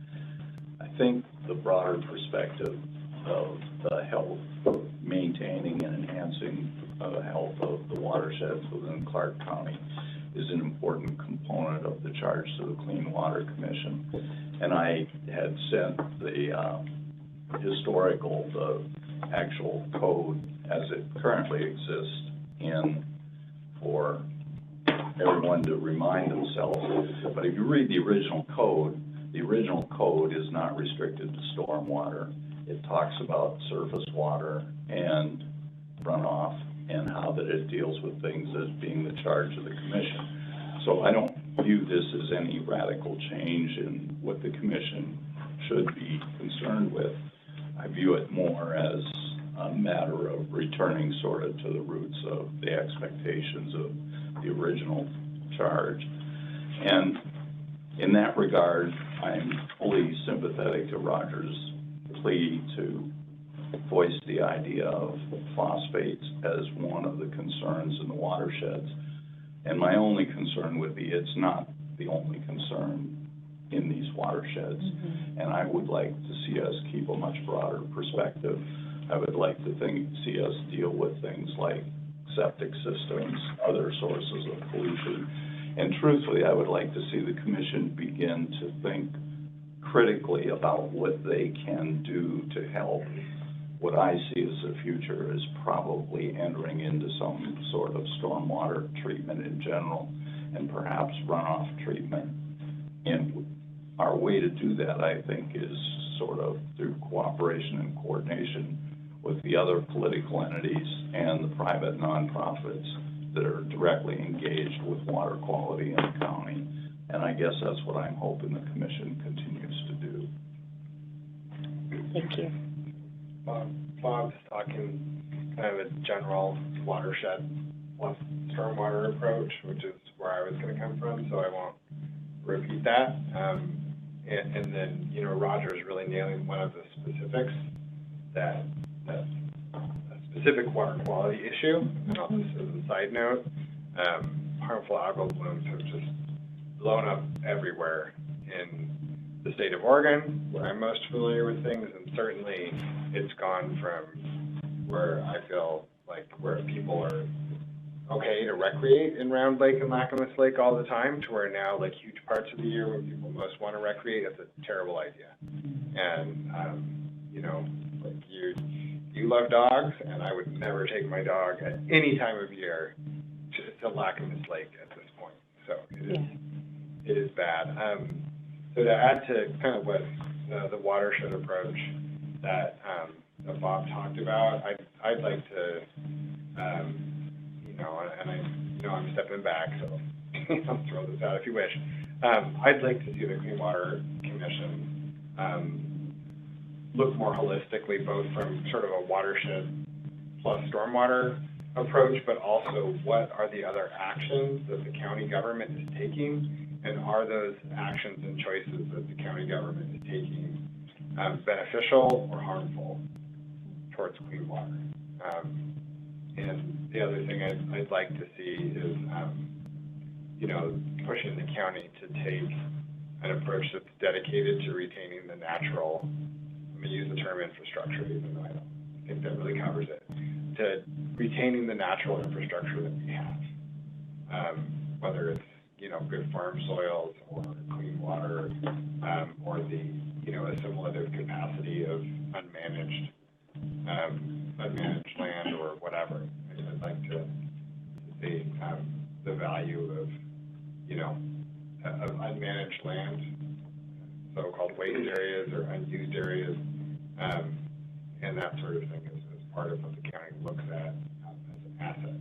I think the broader perspective of the health, maintaining and enhancing the health of the watersheds within Clark County is an important component of the charge to the Clean Water Commission. And I had sent the historical, the actual code as it currently exists in for everyone to remind themselves. But if you read the original code is not restricted to stormwater. It talks about surface water and runoff and how that it deals with things as being the charge of the commission. So I don't view this as any radical change in what the commission should be concerned with. I view it more as a matter of returning sort of to the roots of the expectations of the original charge. And in that regard, I'm fully sympathetic to Roger's plea to voice the idea of phosphates as one of the concerns in the watersheds. And my only concern would be it's not the only concern in these watersheds. And I would like to see us keep a much broader perspective. I would like to see us deal with things like septic systems, other sources of pollution. And truthfully, I would like to see the commission begin to think critically about what they can do to help. What I see as the future is probably entering into some sort of stormwater treatment in general and perhaps runoff treatment. And our way to do that, I think, is sort of through cooperation and coordination with the other political entities and the private nonprofits that are directly engaged with water quality in the county. And I guess that's what I'm hoping the commission continues to do. Thank you. Bob's talking kind of a general watershed plus stormwater approach, which is where I was going to come from, so I won't repeat that. And then, you know, Roger's really nailing one of the specifics, that a specific water quality issue. And also, as a side note, harmful algal blooms have just blown up everywhere in the state of Oregon, where I'm most familiar with things, and certainly it's gone from where I feel like where people are okay to recreate in Round Lake and Lacamas Lake all the time, to where now, like, huge parts of the year when people most want to recreate, it's a terrible idea. And, you know, like, you love dogs, and I would never take my dog at any time of year to Lacamas Lake at this point. So it is bad. So to add to kind of what the watershed approach that Bob talked about, I'd like to, you know, and I know I'm stepping back, so I'll throw this out if you wish. I'd like to see the Clean Water Commission look more holistically, both from sort of a watershed plus stormwater approach, but also what are the other actions that the county government is taking, and are those actions and choices that the county government is taking beneficial or harmful towards clean water. And the other thing I'd like to see is, you know, pushing the county to take an approach that's dedicated to retaining the natural, I'm going to use the term infrastructure, even though I don't think that really covers it, to retaining the natural infrastructure that we have, whether it's, you know, good farm soils or clean water, or the, you know, assimilative capacity of unmanaged land or whatever. I'd like to see the value of, you know, of unmanaged land, so-called waste areas or unused areas, and that sort of thing is part of what the county looks at as an asset,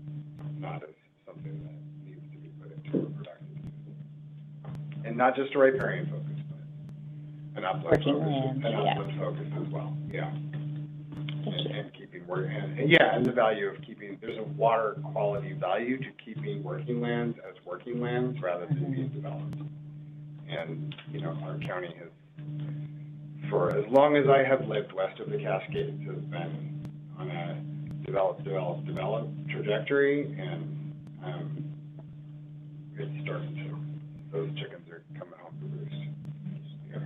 not as something that needs to be put into a productive use. And not just a riparian focus, but an upland focus as well. Yeah. And keeping work, and the value of keeping, there's a water quality value to keeping working lands as working lands rather than being developed. And, you know, our county has, for as long as I have lived west of the Cascades, has been on a develop trajectory, and it's starting to, those chickens are coming home to roost. Yeah.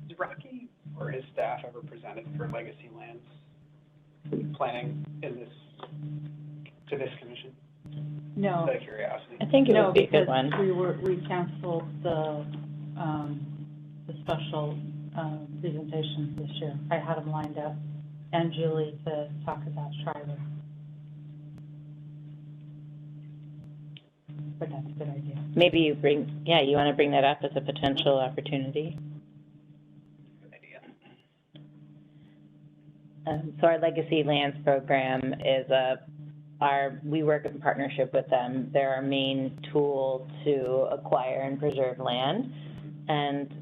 Has Rocky or his staff ever presented for legacy lands planning to this commission? No. Out of curiosity. I think it would be a good one. We canceled the special presentations this year. I had them lined up. and Julie to talk about Schreiber. But that's a good idea. Maybe you want to bring that up as a potential opportunity. So our Legacy Lands program is we work in partnership with them. They're our main tool to acquire and preserve land. And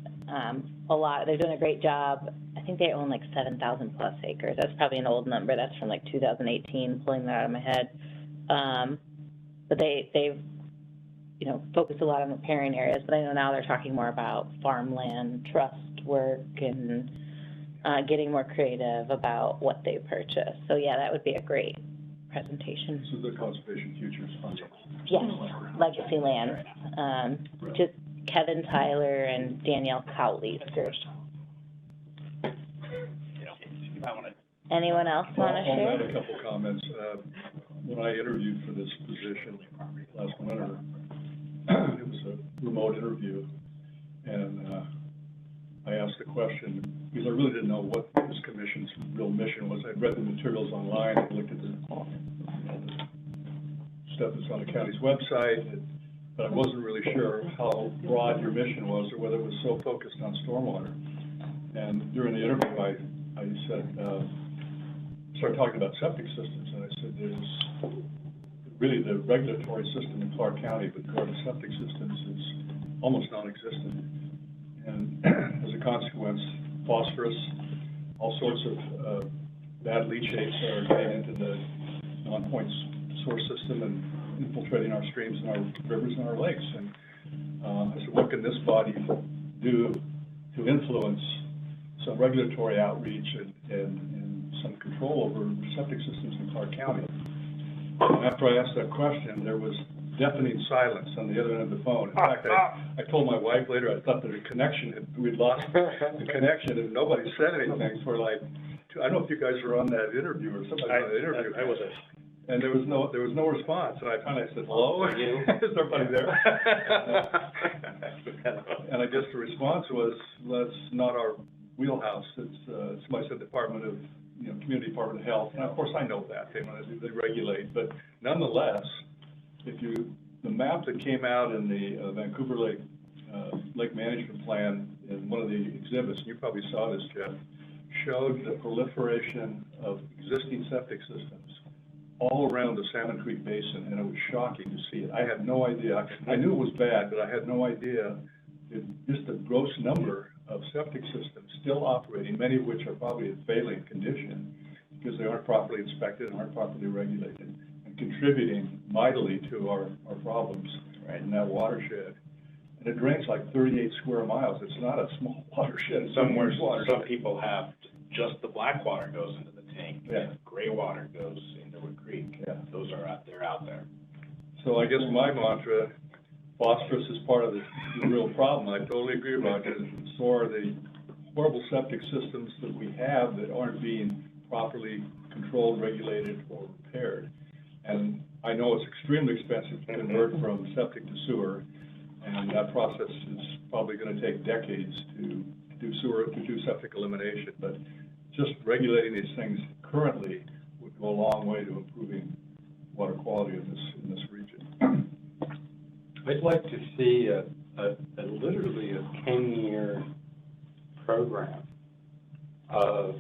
they're doing a great job. I think they own like 7,000 plus acres. That's probably an old number. That's from like 2018, pulling that out of my head. But they've focused a lot on riparian areas, but I know now they're talking more about farmland trust work and getting more creative about what they purchase. So yeah, that would be a great presentation. This is the Conservation Futures Fund. Yes, Legacy Lands. Just Kevin Tyler and Danielle Cowley's group. Anyone else want to share? I'll add a couple comments. When I interviewed for this position last winter, it was a remote interview, and I asked the question because I really didn't know what this commission's real mission was. I'd read the materials online, I looked at the stuff that's on the county's website, but I wasn't really sure how broad your mission was or whether it was so focused on stormwater. And during the interview, I said, started talking about septic systems, and I said, there's really the regulatory system in Clark County with regard to septic systems is almost non-existent. And as a consequence, phosphorus, all sorts of bad leachates are getting into the non-point source system and infiltrating our streams and our rivers and our lakes. And I said, what can this body do to influence some regulatory outreach and some control over septic systems in Clark County? And after I asked that question, there was deafening silence on the other end of the phone. In fact, I told my wife later I thought that we'd lost the connection, and nobody said anything for like, I don't know if you guys were on that interview or somebody on that interview. I wasn't. And there was no response, and I finally said, hello? Is everybody there? And I guess the response was, that's not our wheelhouse. It's somebody said Department of, Community Department of Health, and of course I know that, they regulate, but nonetheless, the map that came out in the Vancouver Lake Management Plan in one of the exhibits, and you probably saw this, Jeff, showed the proliferation of existing septic systems all around the Salmon Creek Basin, and it was shocking to see it. I had no idea. I knew it was bad, but I had no idea just the gross number of septic systems still operating, many of which are probably in failing condition because they aren't properly inspected and aren't properly regulated, and contributing mightily to our problems in that watershed. And it drains like 38 square miles. It's not a small watershed. It's Some people have just the black water goes into the tank. Yeah. Gray water goes into a creek. Yeah. Those are out there. So I guess my mantra, phosphorus is part of the real problem. I totally agree, Roger. So are the horrible septic systems that we have that aren't being properly controlled, regulated, or repaired. And I know it's extremely expensive to convert from septic to sewer, and that process is probably going to take decades to do septic elimination. But just regulating these things currently would go a long way to improving water quality in this region. I'd like to see literally a 10-year program of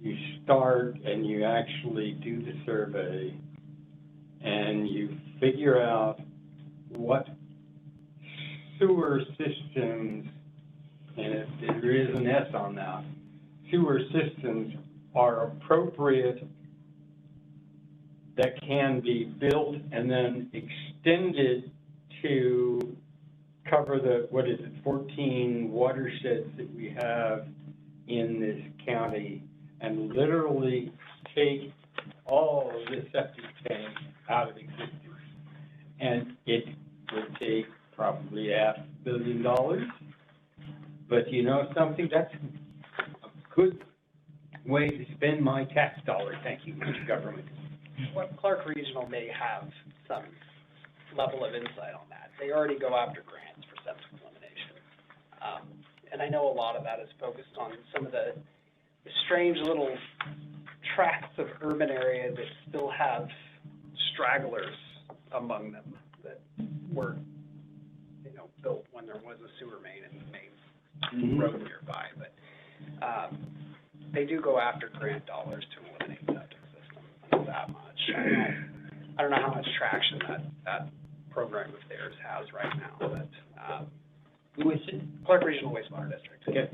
you start and you actually do the survey and you figure out what sewer systems, and if there is an S on that, sewer systems are appropriate that can be built and then extended to cover 14 watersheds that we have in this county, and literally take all of the septic tanks out of existence. And it would take probably $500 million, but you know something, that's a good way to spend my tax dollar. Thank you, Mr. Government. Well, Clark Regional may have some level of insight on that. They already go after grants for septic elimination. And I know a lot of that is focused on some of the strange little tracts of urban area that still have stragglers among them that were, you know, built when there was a sewer main in the main road nearby, but, they do go after grant dollars to eliminate septic systems, not that much. I don't know how much traction that program of theirs has right now, but, Who is it? Clark Regional Wastewater District. Okay.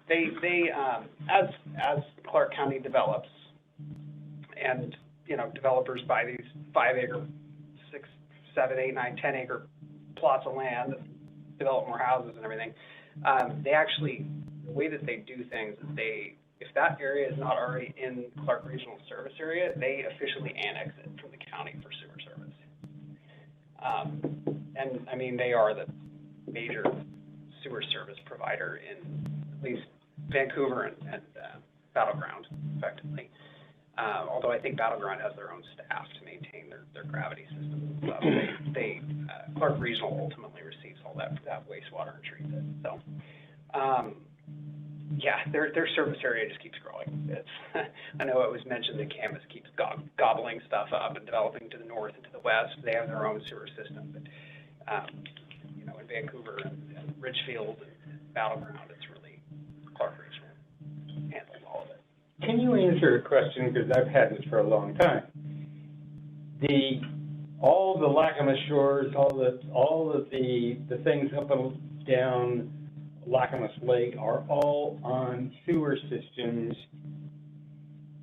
They, as Clark County develops, and, you know, developers buy these 5-acre, 6, 7, 8, 9, 10-acre plots of land, develop more houses and everything, they actually, the way that they do things is if that area is not already in Clark Regional Service Area, they officially annex it from the county for sewer service. And, I mean, they are the major sewer service provider in at least Vancouver and Battleground, effectively. Although I think Battleground has their own staff to maintain their gravity system. So Clark Regional ultimately receives all that wastewater and treats it. So, yeah, their service area just keeps growing. I know it was mentioned that Camas keeps gobbling stuff up and developing to the north and to the west. They have their own sewer system, but you know, in Vancouver and Ridgefield and Battleground, it's really Clark Regional handles all of it. Can you answer a question, because I've had this for a long time? All the Lacamas shores, all of the things up and down Lacamas Lake are all on sewer systems,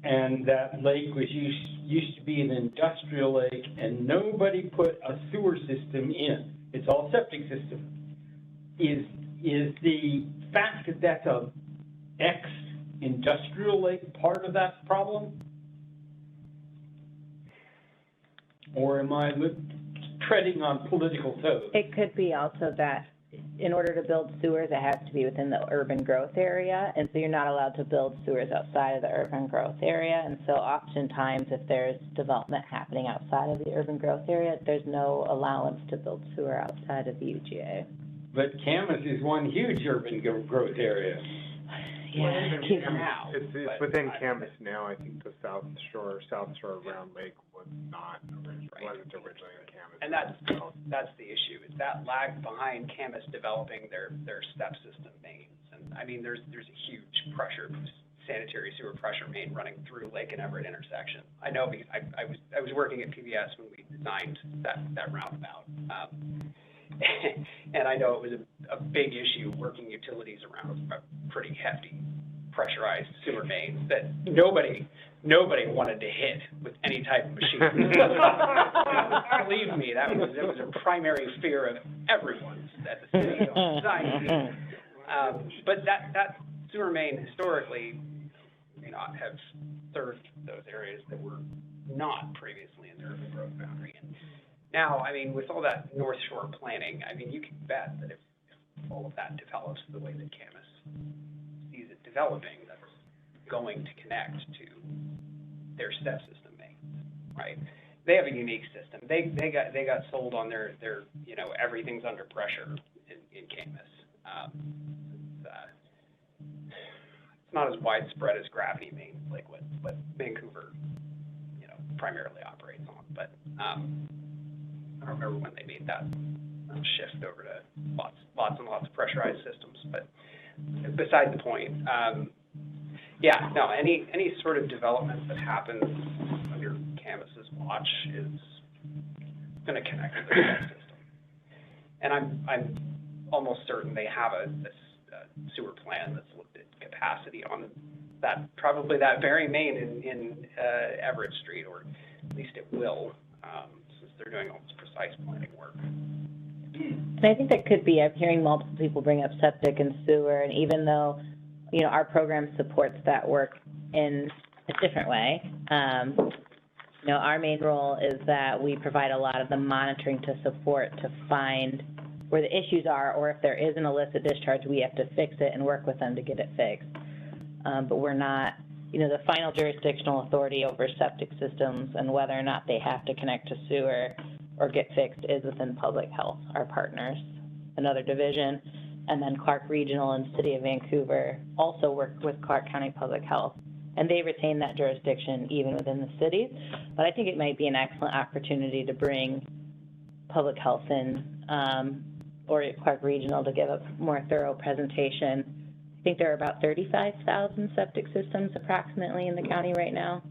and that lake used to be an industrial lake, and nobody put a sewer system in. It's all septic system. Is the fact that that's a ex-industrial lake part of that problem? Or am I treading on political toes? It could be also that in order to build sewers, it has to be within the urban growth area, and so you're not allowed to build sewers outside of the urban growth area. And so oftentimes, if there's development happening outside of the urban growth area, there's no allowance to build sewer outside of the UGA. But Camas is one huge urban growth area. Yeah, It's within Camas now. I think the South Shore Round Lake was not, wasn't originally in Camas. And that's the issue, is that lag behind Camas developing their step system mains. And I mean, there's a huge pressure, sanitary sewer pressure main running through Lake and Everett intersection. I know because I was working at PBS when we designed that roundabout. And I know it was a big issue working utilities around a pretty hefty pressurized sewer mains that nobody wanted to hit with any type of machine. Believe me, that was a primary fear of everyone's at the city design. But that sewer main historically may not have served those areas that were not previously in the urban growth boundary. And now, I mean, with all that North Shore planning, I mean, you can bet that if all of that develops the way that Camas sees it developing, that's going to connect to their step system mains, right? They have a unique system. They got sold on their you know, everything's under pressure in Camas. It's not as widespread as gravity mains, like what Vancouver, you know, primarily operates on. But I don't remember when they made that shift over to lots and lots of pressurized systems. But beside the point, yeah, no, any sort of development that happens under Camas's watch is going to connect to the system. And I'm almost certain they have a sewer plan that's looked at capacity on probably that very main in Everett Street, or at least it will, since they're doing all this precise planning work. And I think that could be, I'm hearing multiple people bring up septic and sewer, and even though, you know, our program supports that work in a different way, you know, our main role is that we provide a lot of the monitoring to support to find where the issues are, or if there is an illicit discharge, we have to fix it and work with them to get it fixed. But we're not, you know, the final jurisdictional authority over septic systems and whether or not they have to connect to sewer or get fixed is within public health, our partners, another division. And then Clark Regional and City of Vancouver also work with Clark County Public Health and they retain that jurisdiction even within the cities. But I think it might be an excellent opportunity to bring public health in, or Clark Regional to give a more thorough presentation. I think there are about 35,000 septic systems approximately in the county right now.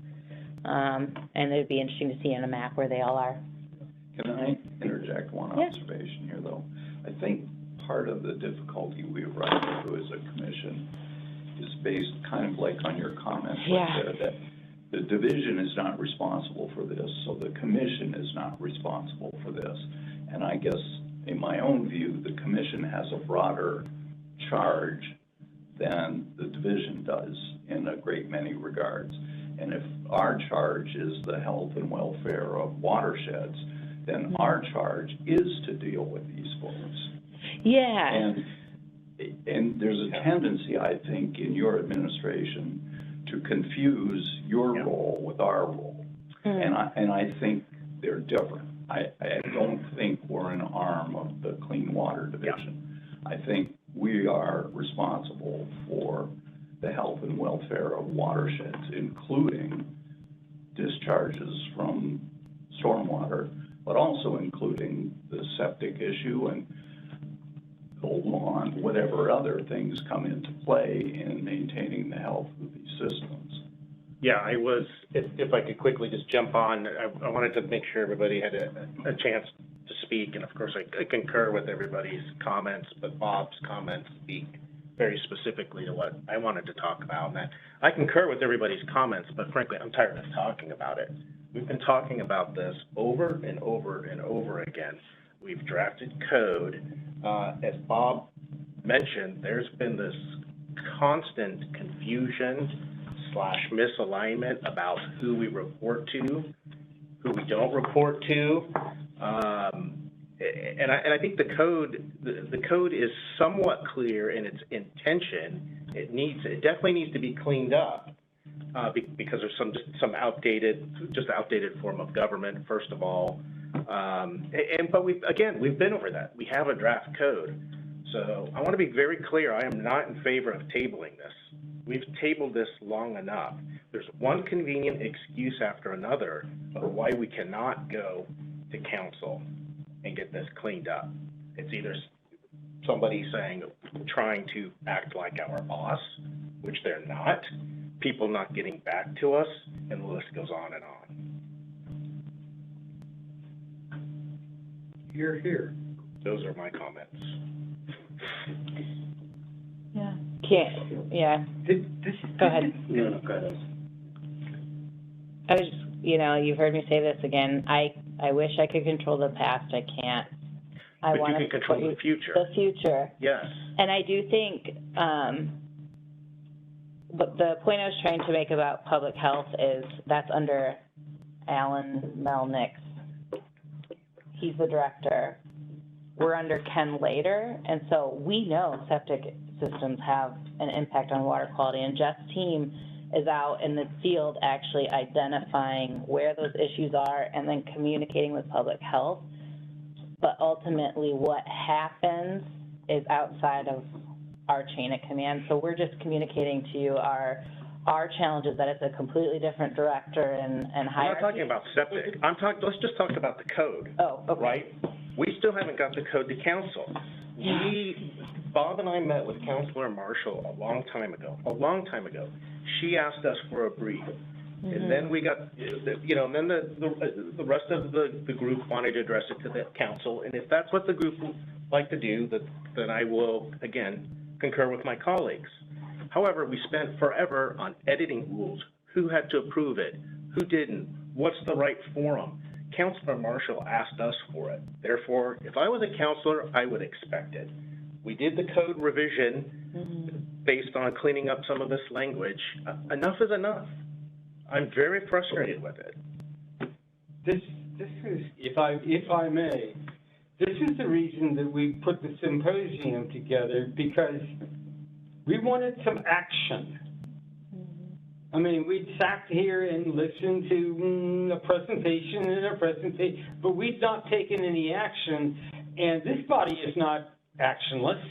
And it'd be interesting to see on a map where they all are. Can I interject one observation here, though? I think part of the difficulty we run into as a commission is based kind of like on your comments, that the division is not responsible for this, so the commission is not responsible for this. And I guess, in my own view, the commission has a broader charge than the division does in a great many regards. And if our charge is the health and welfare of watersheds, then our charge is to deal with these folks. Yeah. And there's a tendency, I think, in your administration to confuse your role with our role. And I think they're different. I don't think we're an arm of the Clean Water Division. I think we are responsible for the health and welfare of watersheds, including discharges from stormwater, but also including the septic issue and old lawn, whatever other things come into play in maintaining the health of these systems. Yeah, I was, if I could quickly just jump on, I wanted to make sure everybody had a chance to speak, and of course I concur with everybody's comments, but Bob's comments speak very specifically to what I wanted to talk about. And that I concur with everybody's comments, but frankly, I'm tired of talking about it. We've been talking about this over and over and over again. We've drafted code. As Bob mentioned, there's been this constant confusion / misalignment about who we report to, who we don't report to. And I think the code is somewhat clear in its intention. It definitely needs to be cleaned up because there's some outdated form of government, first of all. But we've been over that. We have a draft code. So I want to be very clear. I am not in favor of tabling this. We've tabled this long enough. There's one convenient excuse after another of why we cannot go to council and get this cleaned up. It's either somebody trying to act like our boss, which they're not, people not getting back to us, and the list goes on and on. You're here. Those are my comments. Yeah. Go ahead. No, go ahead. I was just, you've heard me say this again. I wish I could control the past. I can't. But you can control the future. The future. Yes. And I do think, but the point I was trying to make about public health is that's under Alan Melnick's. He's the director. We're under Ken Lader, and so we know septic systems have an impact on water quality, and Jeff's team is out in the field actually identifying where those issues are and then communicating with public health. But ultimately what happens is outside of our chain of command. So we're just communicating to you our challenges, that it's a completely different director and hierarchy. I'm not talking about septic. Let's just talk about the code. Oh, okay. Right? We still haven't got the code to council. Bob and I met with Councilor Marshall a long time ago. She asked us for a brief. And then we got, and then the rest of the group wanted to address it to the council. And if that's what the group would like to do, then I will, again, concur with my colleagues. However, we spent forever on editing rules. Who had to approve it? Who didn't? What's the right forum? Councilor Marshall asked us for it. Therefore, if I was a councilor, I would expect it. We did the code revision based on cleaning up some of this language. Enough is enough. I'm very frustrated with it. This is, if I may, this is the reason that we put the symposium together, because we wanted some action. I mean, we sat here and listened to a presentation, but we've not taken any action, and this body is not actionless.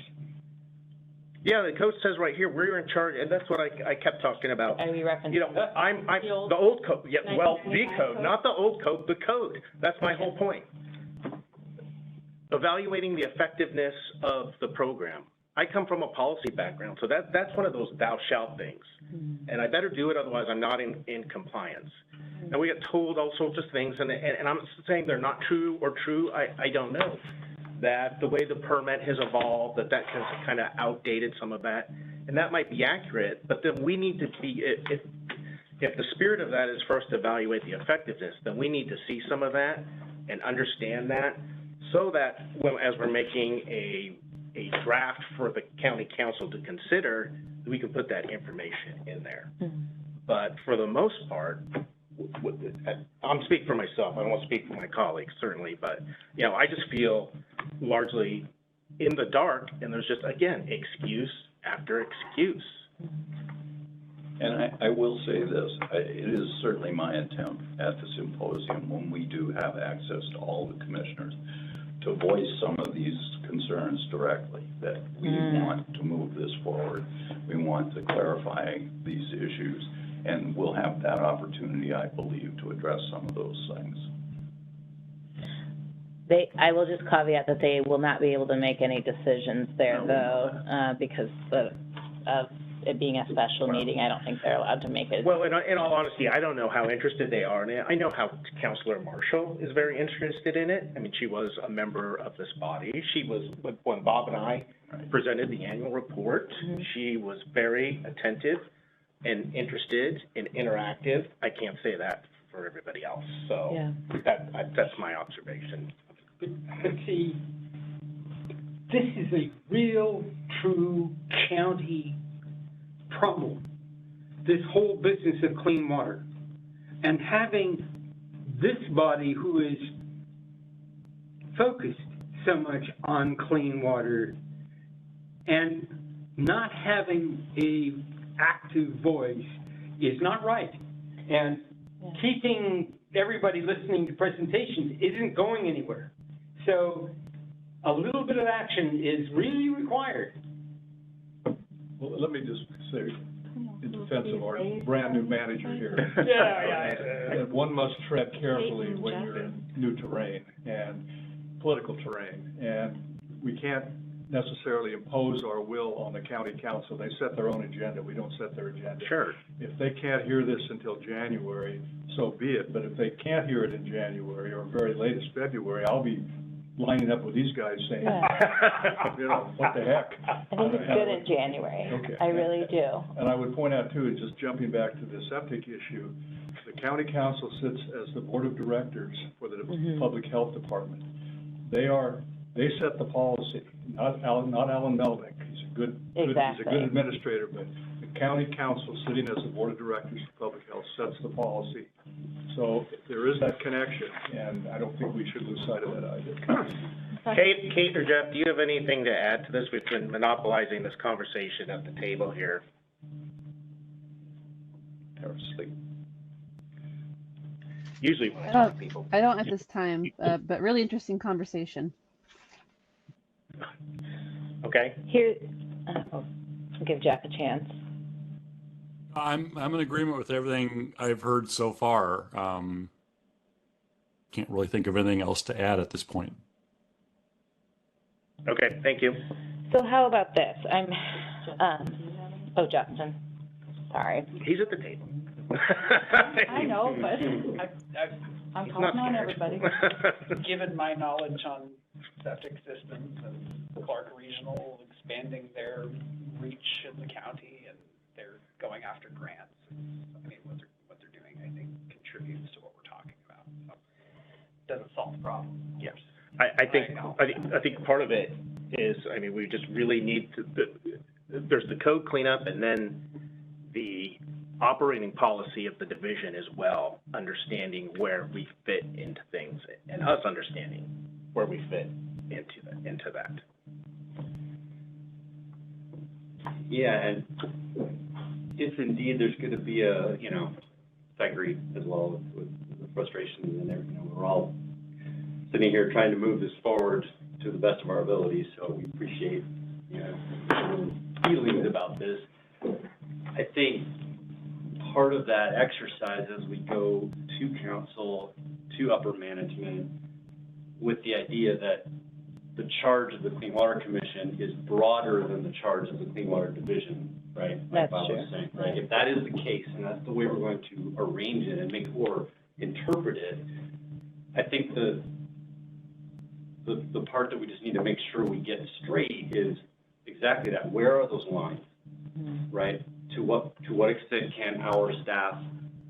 Yeah, the code says right here, we're in charge, and that's what I kept talking about. Are we referencing? You know, the old code, yeah, well, the code, not the old code, the code. That's my whole point. Evaluating the effectiveness of the program. I come from a policy background, so that's one of those thou shalt things. And I better do it, otherwise I'm not in compliance. And we get told all sorts of things, and I'm saying they're not true or true, I don't know. That the way the permit has evolved, that has kind of outdated some of that, and that might be accurate, but then we need to be, if the spirit of that is first to evaluate the effectiveness, then we need to see some of that and understand that, so that as we're making a draft for the county council to consider, we can put that information in there. But for the most part, I'm speaking for myself, I don't want to speak for my colleagues, certainly, but, you know, I just feel largely in the dark, and there's just, again, excuse after excuse. And I will say this, it is certainly my intent at the symposium, when we do have access to all the commissioners, to voice some of these concerns directly, that we want to move this forward. We want to clarify these issues, and we'll have that opportunity, I believe, to address some of those things. I will just caveat that they will not be able to make any decisions there, though, because of it being a special meeting. I don't think they're allowed to make it. Well, in all honesty, I don't know how interested they are in it. I know how Councilor Marshall is very interested in it. I mean, she was a member of this body. She was, when Bob and I presented the annual report, she was very attentive and interested and interactive. I can't say that for everybody else, so that's my observation. But see, this is a real, true county problem, this whole business of clean water. And having this body who is focused so much on clean water and not having a active voice is not right. And keeping everybody listening to presentations isn't going anywhere. So a little bit of action is really required. Well, let me just say, in defense of our brand-new manager here. That one must tread carefully when you're in new terrain and political terrain. And we can't necessarily impose our will on the county council. They set their own agenda. We don't set their agenda. Sure. If they can't hear this until January, so be it. But if they can't hear it in January or very latest February, I'll be lining up with these guys saying, you know, what the heck? I think it's good in January. Okay. I really do. And I would point out too, just jumping back to the septic issue, the county council sits as the board of directors for the public health department. They set the policy, not Alan Melnick. He's a good administrator, but the county council sitting as the board of directors for public health sets the policy. So there is that connection, and I don't think we should lose sight of that either. Kate or Jeff, do you have anything to add to this? We've been monopolizing this conversation at the table here. Or sleep. Usually when I talk to people. I don't at this time, but really interesting conversation. Okay. Here, I'll give Jeff a chance. I'm in agreement with everything I've heard so far. Can't really think of anything else to add at this point. Okay, thank you. So how about this? Justin, sorry. He's at the table. I know, but I'm calling on everybody. Given my knowledge on septic systems and Clark Regional expanding their reach in the county, and they're going after grants, I mean, what they're doing, I think, contributes to what we're talking about. So it doesn't solve the problem. Yes. I think part of it is, I mean, we just really need to, there's the code cleanup, and then the operating policy of the division as well, understanding where we fit into things, and us understanding where we fit into that. Yeah, and if indeed there's going to be a, you know, I agree as well with the frustration and everything. You know, we're all sitting here trying to move this forward to the best of our abilities, so we appreciate, you know, feelings about this. I think part of that exercise as we go to council, to upper management, with the idea that the charge of the Clean Water Commission is broader than the charge of the Clean Water Division, right? Like That's Bob was saying, right? If that is the case, and that's the way we're going to arrange it and make or interpret it, I think the part that we just need to make sure we get straight is exactly that. Where are those lines, right? To what extent can our staff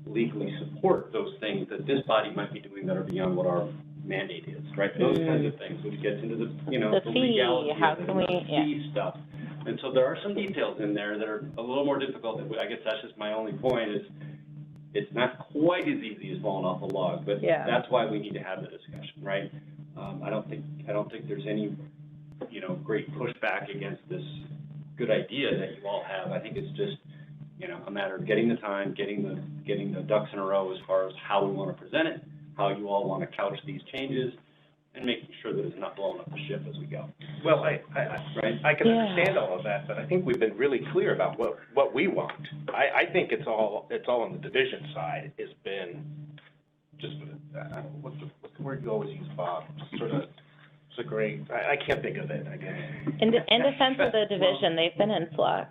legally support those things that this body might be doing that are beyond what our mandate is, right? Those kinds of things, which gets into the, The fee, legality how of it, can we, the fee stuff. And so there are some details in there that are a little more difficult. I guess that's just my only point is it's not quite as easy as falling off a log, but that's why we need to have the discussion, right? I don't think there's any, great pushback against this good idea that you all have. I think it's just, a matter of getting the time, getting the ducks in a row as far as how we want to present it, how you all want to couch these changes, and making sure that it's not blowing up the ship as we go. Well, I can understand all of that, but I think we've been really clear about what we want. I think it's all on the division side. It's been just, what's the word you always use, Bob? Sort of, it's a great, I can't think of it, I guess. In defense of the division, they've been in flux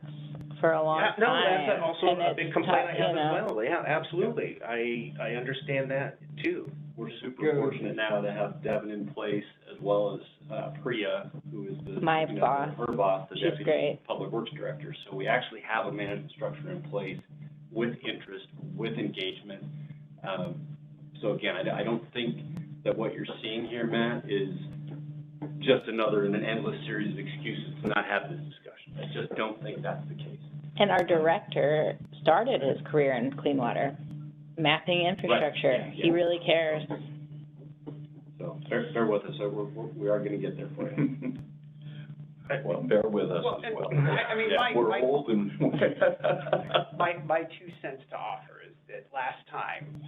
for a long time. No, that's also a big complaint I have as well. Yeah, absolutely. I understand that too. We're super fortunate now to have Devin in place, as well as Priya, who is the her boss, the deputy public works director. So we actually have a management structure in place with interest, with engagement. So again, I don't think that what you're seeing here, Matt, is just another in an endless series of excuses to not have this discussion. I just don't think that's the case. And our director started his career in clean water, mapping infrastructure. Right. Yeah. He really cares. So bear with us. We are going to get there for you. Well, bear with us as well. I mean, We're old and. my 2 cents to offer is that last time,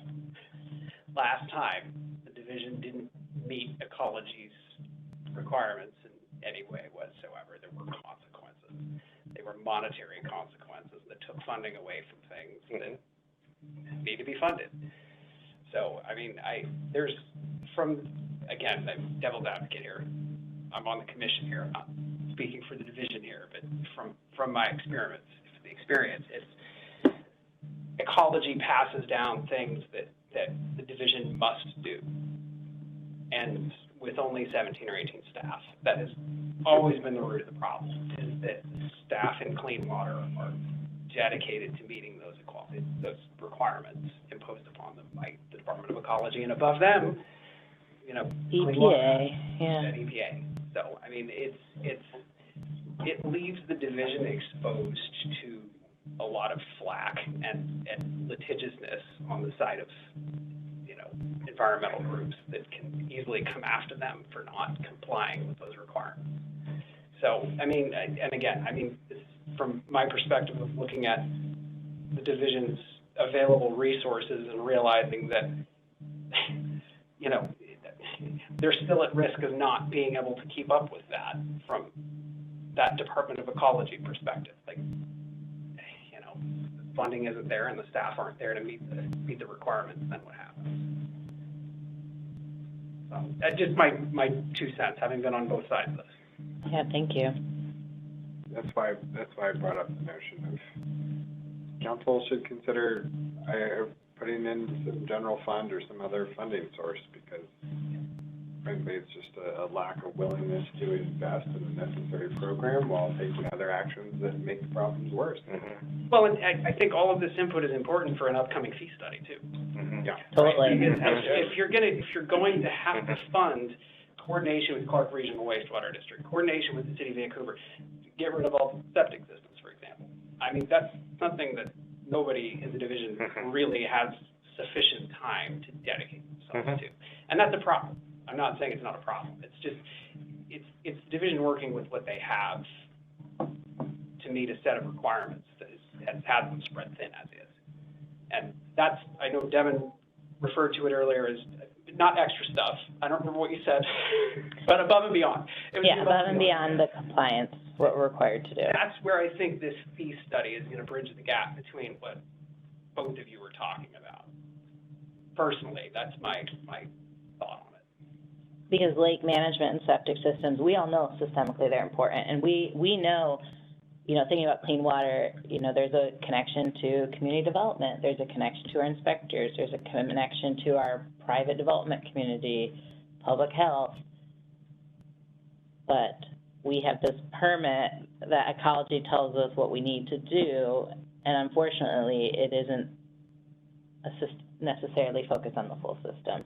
the division didn't meet ecology's requirements in any way whatsoever. There were consequences. They were monetary consequences that took funding away from things that need to be funded. So, I mean, again, I'm devil's advocate here. I'm on the commission here. I'm not speaking for the division here, but from my experience, it's ecology passes down things that the division must do. And with only 17 or 18 staff, that has always been the root of the problem, is that staff in clean water are dedicated to meeting those requirements imposed upon them by the Department of Ecology, and above them, EPA, EPA. So, I mean, it leaves the division exposed to a lot of flack and litigiousness on the side of, environmental groups that can easily come after them for not complying with those requirements. So, I mean, and again, from my perspective of looking at the division's available resources and realizing that, they're still at risk of not being able to keep up with that from that Department of Ecology perspective. Like, funding isn't there and the staff aren't there to meet the requirements, then what happens? So, just my 2 cents, having been on both sides of this. Yeah, thank you. That's why I brought up the notion of council should consider putting in some general fund or some other funding source, because frankly, it's just a lack of willingness to invest in the necessary program while taking other actions that make the problems worse. Mm-hmm. Well, and I think all of this input is important for an upcoming fee study too. Mm-hmm. Yeah. Totally. If you're going to have to fund coordination with Clark Regional Wastewater District, coordination with the City of Vancouver, get rid of all septic systems, for example. I mean, that's something that nobody in the division really has sufficient time to dedicate themselves to. And that's a problem. I'm not saying it's not a problem. It's just, it's the division working with what they have to meet a set of requirements that has had them spread thin as is. And that's, I know Devin referred to it earlier as not extra stuff. I don't remember what you said, but above and beyond. It was above and beyond the compliance. what we're required to do. That's where I think this fee study is gonna bridge the gap between what both of you were talking about. Personally, that's my thought on it. Because lake management and septic systems, we all know systemically they're important, and we know, you know, thinking about clean water, you know, there's a connection to community development, there's a connection to our inspectors, there's a connection to our private development community, public health. But we have this permit that ecology tells us what we need to do, and unfortunately, it isn't necessarily focused on the full system.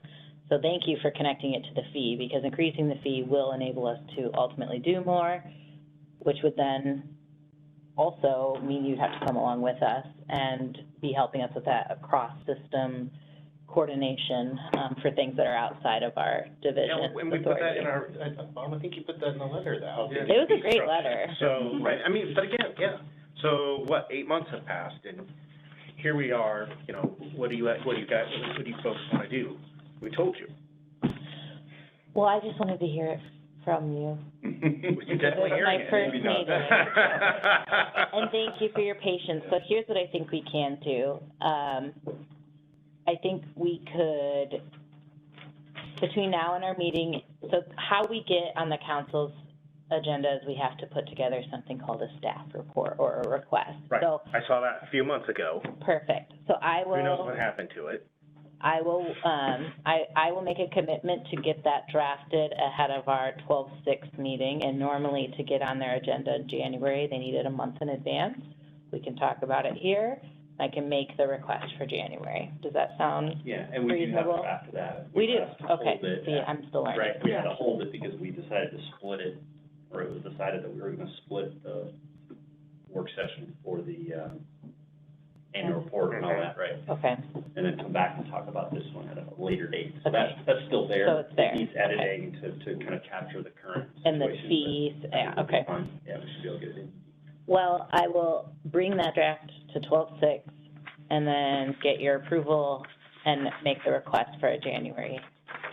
So thank you for connecting it to the fee, because increasing the fee will enable us to ultimately do more, which would then also mean you'd have to come along with us and be helping us with that across-system coordination for things that are outside of our division. Yeah, and we put that in our, I think you put that in the letter, though. It was a great letter. So, right, I mean, but again, yeah, so what, 8 months have passed, and here we are, you know, what do you folks want to do? We told you. Well, I just wanted to hear it from you. You're definitely hearing it. My first meeting. And thank you for your patience. So here's what I think we can do. I think we could, between now and our meeting, so how we get on the council's agenda is we have to put together something called a staff report or a request. Right, So, I saw that a few months ago. perfect. So I will. Who knows what happened to it? I will, I will make a commitment to get that drafted ahead of our 12/6 meeting, and normally to get on their agenda in January, they need it a month in advance. We can talk about it here. I can make the request for January. Does that sound Yeah, and we do have reasonable? to after that. We do, have to hold okay. it See, at- I'm still learning. Right, we had to hold it because we decided to split it, or it was decided that we were gonna split the work session for the, annual report and all that, right? Okay, And then come back and talk about this one at a later date. So Okay. that's still there. So it's there. It needs editing to kind of capture the current and the situation, but fees, I think yeah, we'll be okay. fine. Yeah, we should be able to get it in. Well, I will bring that draft to 12/6 and then get your approval and make the request for a January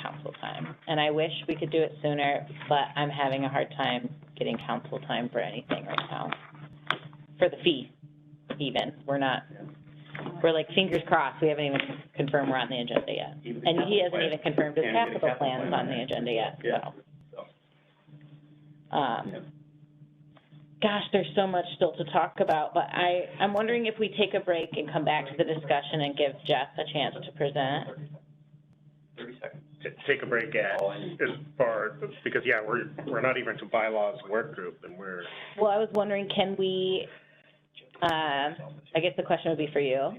council time. And I wish we could do it sooner, but I'm having a hard time getting council time for anything right now. For the fee, even. We're like fingers crossed, we haven't even confirmed we're on the agenda yet. Even the And he capital hasn't plan. even confirmed his Can't get a capital capital plans plan on the right. agenda yet, Yeah. so. Yeah. Gosh, there's so much still to talk about, but I'm wondering if we take a break and come back to the discussion and give Jeff a chance to present. 30 seconds. Take a break at, as far, because, yeah, we're not even to bylaws work group, and we're, Well, I was wondering, can we, I guess the question would be for you,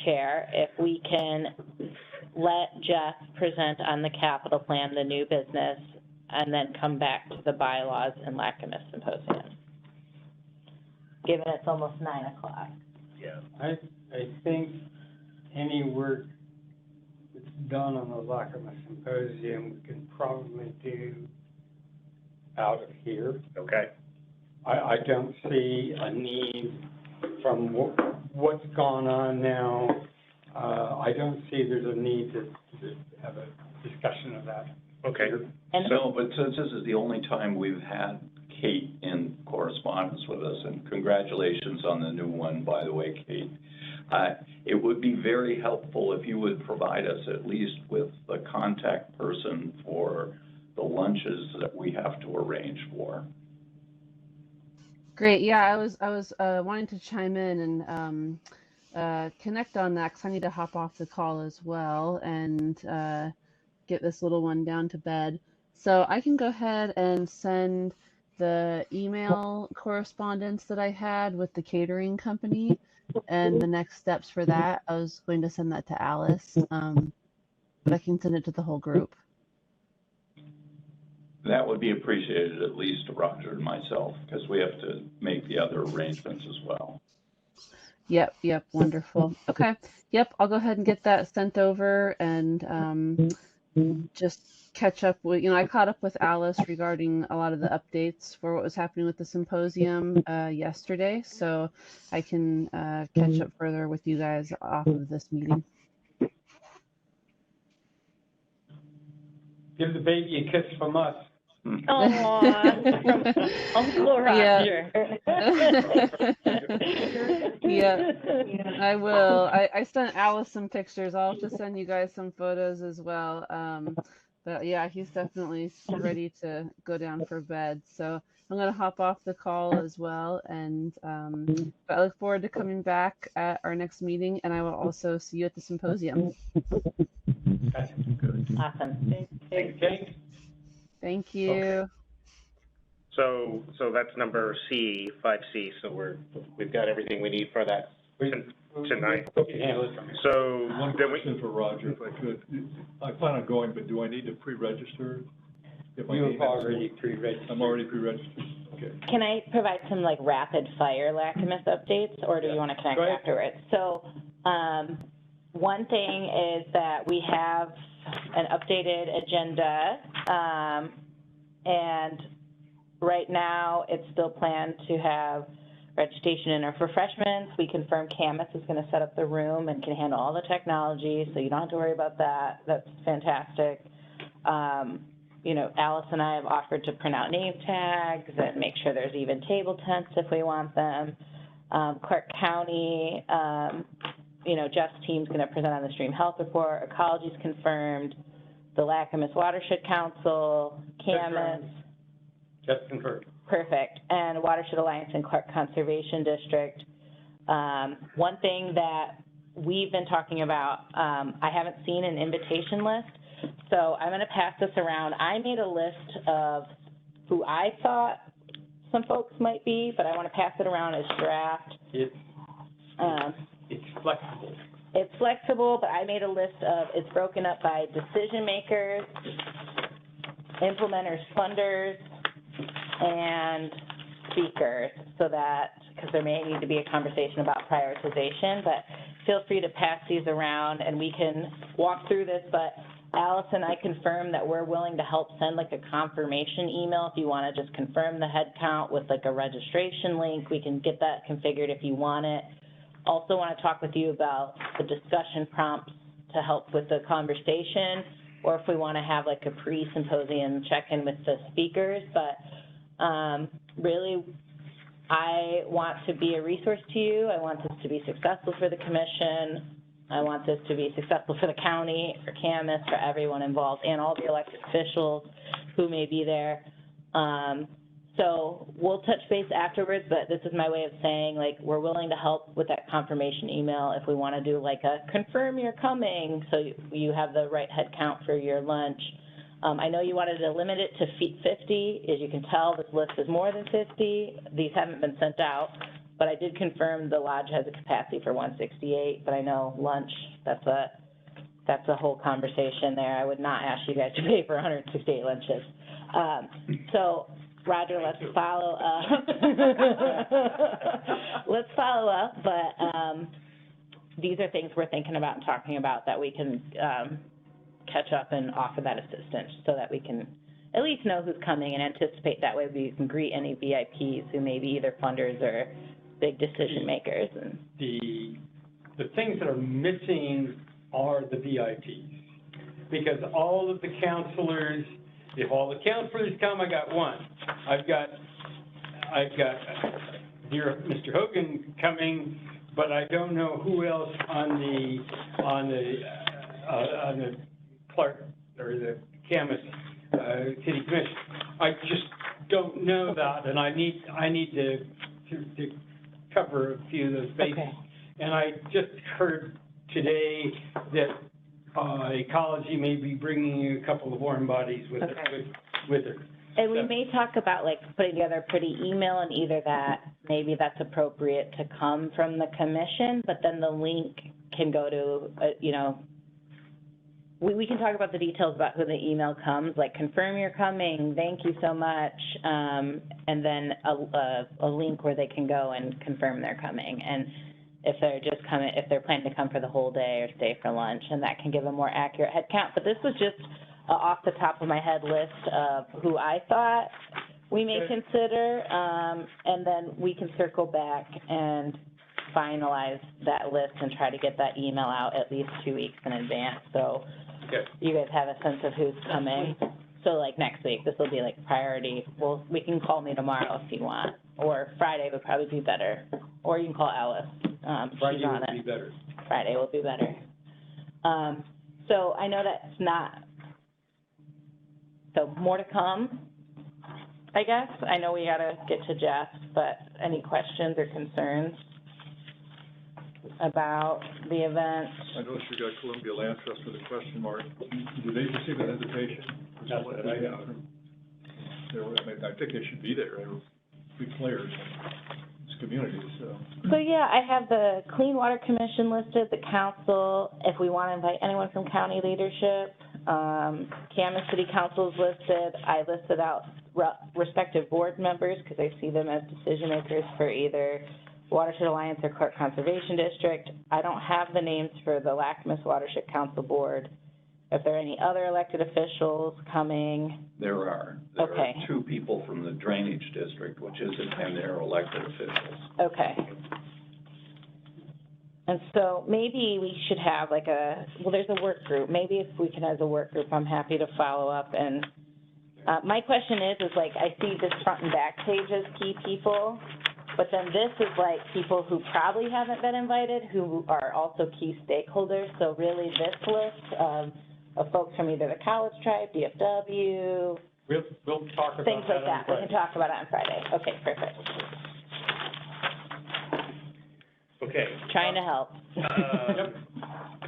Chair, if we can let Jeff present on the capital plan, the new business, and then come back to the bylaws and LACMIS symposium, given it's almost 9 o'clock. yeah. I think any work that's done on the LACMA symposium, we can probably do out of here. Okay. I don't see a need from what's gone on now. I don't see there's a need to have a discussion of that. Okay. And No, but since this is the only time we've had Kate in correspondence with us, and congratulations on the new one, by the way, Kate. It would be very helpful if you would provide us at least with the contact person for the lunches that we have to arrange for. Great. Yeah, I was wanting to chime in and connect on that because I need to hop off the call as well and get this little one down to bed. So I can go ahead and send the email correspondence that I had with the catering company and the next steps for that. I was going to send that to Alice, but I can send it to the whole group. That would be appreciated, at least to Roger and myself, because we have to make the other arrangements as well. Yep, wonderful. Okay, yep, I'll go ahead and get that sent over and just catch up with, I caught up with Alice regarding a lot of the updates for what was happening with the symposium yesterday, so I can catch up further with you guys off of this meeting. Give the baby a kiss from us. Uncle Roger. Yeah, I will. I sent Alice some pictures. I'll just send you guys some photos as well. But yeah, he's definitely ready to go down for bed. So I'm gonna hop off the call as well, and but I look forward to coming back at our next meeting, and I will also see you at the symposium. Awesome. Thanks, Kate. Thank you. So that's number C, 5C, so we've got everything we need for that tonight. We can handle it from here. So One then we, question for Roger, if I could. I plan on going, but do I need to pre-register? If my name You've is- already pre-registered. I'm already pre-registered, okay. Can I provide some like rapid fire LACMIS updates, or do you want to connect Go ahead. afterwards? So, one thing is that we have an updated agenda, and right now it's still planned to have registration and refreshments. We confirm Camus is going to set up the room and can handle all the technology, so you don't have to worry about that. That's fantastic. You know, Alice and I have offered to print out name tags and make sure there's even table tents if we want them. Clark County, you know, Jeff's team's going to present on the stream health report. Ecology's confirmed. The LACMIS Watershed Council, Camus. Just confirmed. Perfect. And Watershed Alliance and Clark Conservation District. One thing that we've been talking about, I haven't seen an invitation list, so I'm going to pass this around. I made a list of who I thought some folks might be, but I want to pass it around as draft. It's flexible. It's flexible, but I made a list of, it's broken up by decision makers, implementers, funders, and speakers, so that, because there may need to be a conversation about prioritization, but feel free to pass these around and we can walk through this. But Alice and I confirmed that we're willing to help send like a confirmation email if you want to just confirm the head count with like a registration link. We can get that configured if you want it. Also want to talk with you about the discussion prompts to help with the conversation, or if we want to have like a pre-symposium check-in with the speakers. But really, I want to be a resource to you. I want this to be successful for the commission. I want this to be successful for the county, for Camus, for everyone involved, and all the elected officials who may be there. So we'll touch base afterwards, but this is my way of saying, like, we're willing to help with that confirmation email if we want to do like a confirm you're coming, so you have the right head count for your lunch. I know you wanted to limit it to 50. As you can tell, this list is more than 50. These haven't been sent out, but I did confirm the lodge has a capacity for 168, but I know lunch, that's a whole conversation there. I would not ask you guys to pay for 168 lunches. So Roger, let's follow up. Let's follow up, but these are things we're thinking about and talking about that we can catch up and offer that assistance so that we can at least know who's coming and anticipate. That way we can greet any VIPs who may be either funders or big decision makers. And the things that are missing are the VIPs, because all of the counselors, if all the counselors come, I got one. I've got dear Mr. Hogan coming, but I don't know who else on the Clark or the Camas City Commission. I just don't know that, and I need to cover a few of those bases. Okay. And I just heard today that Ecology may be bringing you a couple of warm bodies with her. And we may talk about like putting together a pretty email, and either that, maybe that's appropriate to come from the commission, but then the link can go to, you know, we can talk about the details about who the email comes, like confirm you're coming, thank you so much, and then a link where they can go and confirm they're coming. And if they're just coming, if they're planning to come for the whole day or stay for lunch, and that can give a more accurate head count. But this was just off the top of my head list of who I thought we may consider, and then we can circle back and finalize that list and try to get that email out at least 2 weeks in advance, so you guys have a sense of who's coming. So like next week, this will be like priority. Well, we can call me tomorrow if you want, or Friday would probably be better. Or you can call Alice, Friday she's on would it. be better. Friday will be better. So I know that's not, so more to come, I guess. I know we gotta get to Jeff, but any questions or concerns about the event? I noticed you got Columbia Land Trust with a question mark. Did they receive an invitation? That's what I got. I mean, I think they should be there. They're big players in this community, so. So, yeah, I have the Clean Water Commission listed, the council, if we want to invite anyone from county leadership. Camas City Council is listed. I listed out respective board members because I see them as decision makers for either Watershed Alliance or Clark Conservation District. I don't have the names for the LACMAS Watershed Council Board. If there are any other elected officials coming. There are. Okay. There are 2 people from the Drainage District, which isn't, and they're elected officials. Okay. And so maybe we should have like there's a work group. Maybe if we can, as a work group, I'm happy to follow up. And my question is like, I see this front and back page as key people, but then this is like people who probably haven't been invited, who are also key stakeholders. So really this list of folks from either the College Tribe, DFW. We'll talk about things like that that. We can talk about it on Friday. Okay, perfect. Okay. Trying to help.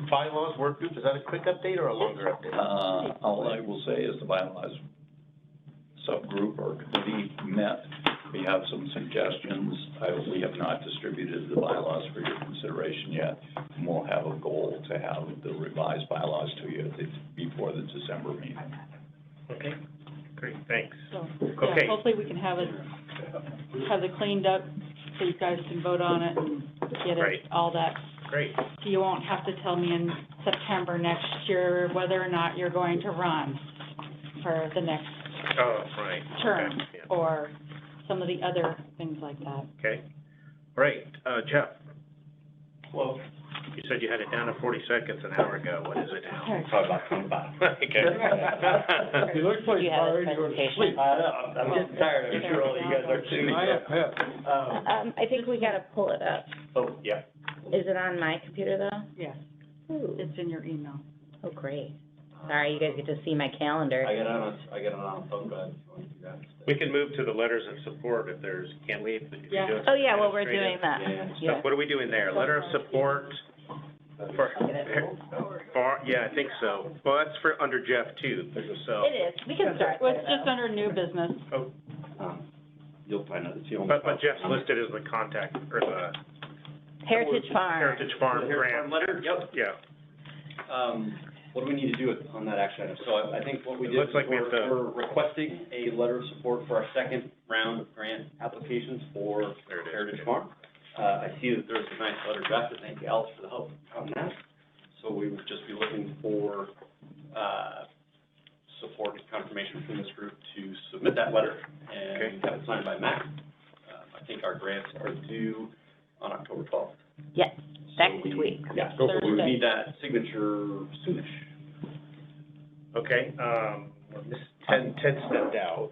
Bylaws work group, is that a quick update or a longer update? All I will say is the bylaws subgroup or committee met. We have some suggestions. We have not distributed the bylaws for your consideration yet. And we'll have a goal to have the revised bylaws to you before the December meeting. Okay, great, thanks. So, Okay. yeah, hopefully we can have it cleaned up so you guys can vote on it and get Great. it, all that. Great. So you won't have to tell me in September next year whether or not you're going to run for the next Oh, right. term Okay, yeah. or some of the other things like that. Okay, great. Jeff, Well, you said you had it down to 40 seconds an hour ago. What is it now? Okay. probably about 25. Okay. You look like You you're had a already going to presentation. sleep. I know, I'm getting tired, I'm sure all you guys are too. I think we gotta pull it up. Oh, yeah. Is it on my computer though? Yes, Ooh. it's in your email. Oh, great. Sorry, you guys get to see my calendar. I get it on a phone drive if you want to do that. We can move to the letters of support if there's, can't we? If you Yeah. do it Oh, yeah, well, we're doing that. Yeah. What are we doing there? Letter of support for, yeah, I think so. Well, that's for, under Jeff too, so. It is, we can start Well, there it's just though. under new business. Oh, You'll find out, it's the only. but Jeff's listed as the contact, or the Heritage Farm. Heritage Farm The Heritage grant. Farm letter? Yep. Yeah, What do we need to do on that action item? So I think what we It did, looks like we have to- we're requesting a letter of support for our second round of grant applications for There it is. Heritage Farm. I see that there's a nice letter drafted, thank you, Alice, for the help on that. So we would just be looking for, support and confirmation from this group to submit that letter and have it signed by Matt. I think our grants are due on October 12th. Yes, So next we- week. Yeah, we would Thursday. need that signature soonish. okay, Ted stepped out,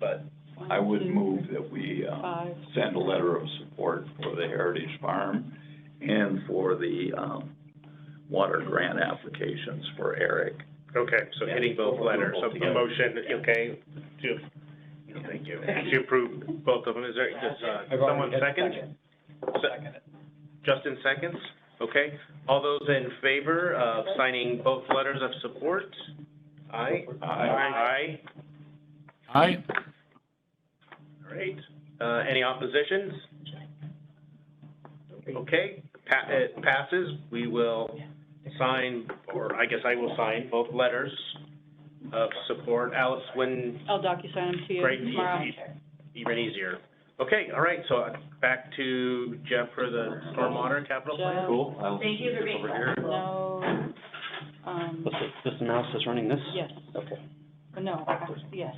but, I would move that we Five. send a letter of support for the Heritage Farm and for the water grant applications for Eric. okay, so Yeah, hitting both we'll do letters, both so the together. motion, okay, to, thank you, to approve both of them, is there, does, I've already someone hit second? Second it. Justin seconds, okay, all those in favor of signing both letters of support? Aye? Aye. Aye. Great, any oppositions? Okay, it passes, we will sign, or I guess I will sign both letters of support. Alice, when, I'll DocuSign them to you great, tomorrow. even easier. Okay, all right, so back to Jeff for the stormwater capital plan. Jeff. Cool. I'll Thank you for flip being over here. No, What's this mouse is running this? yes, Okay. no, yes.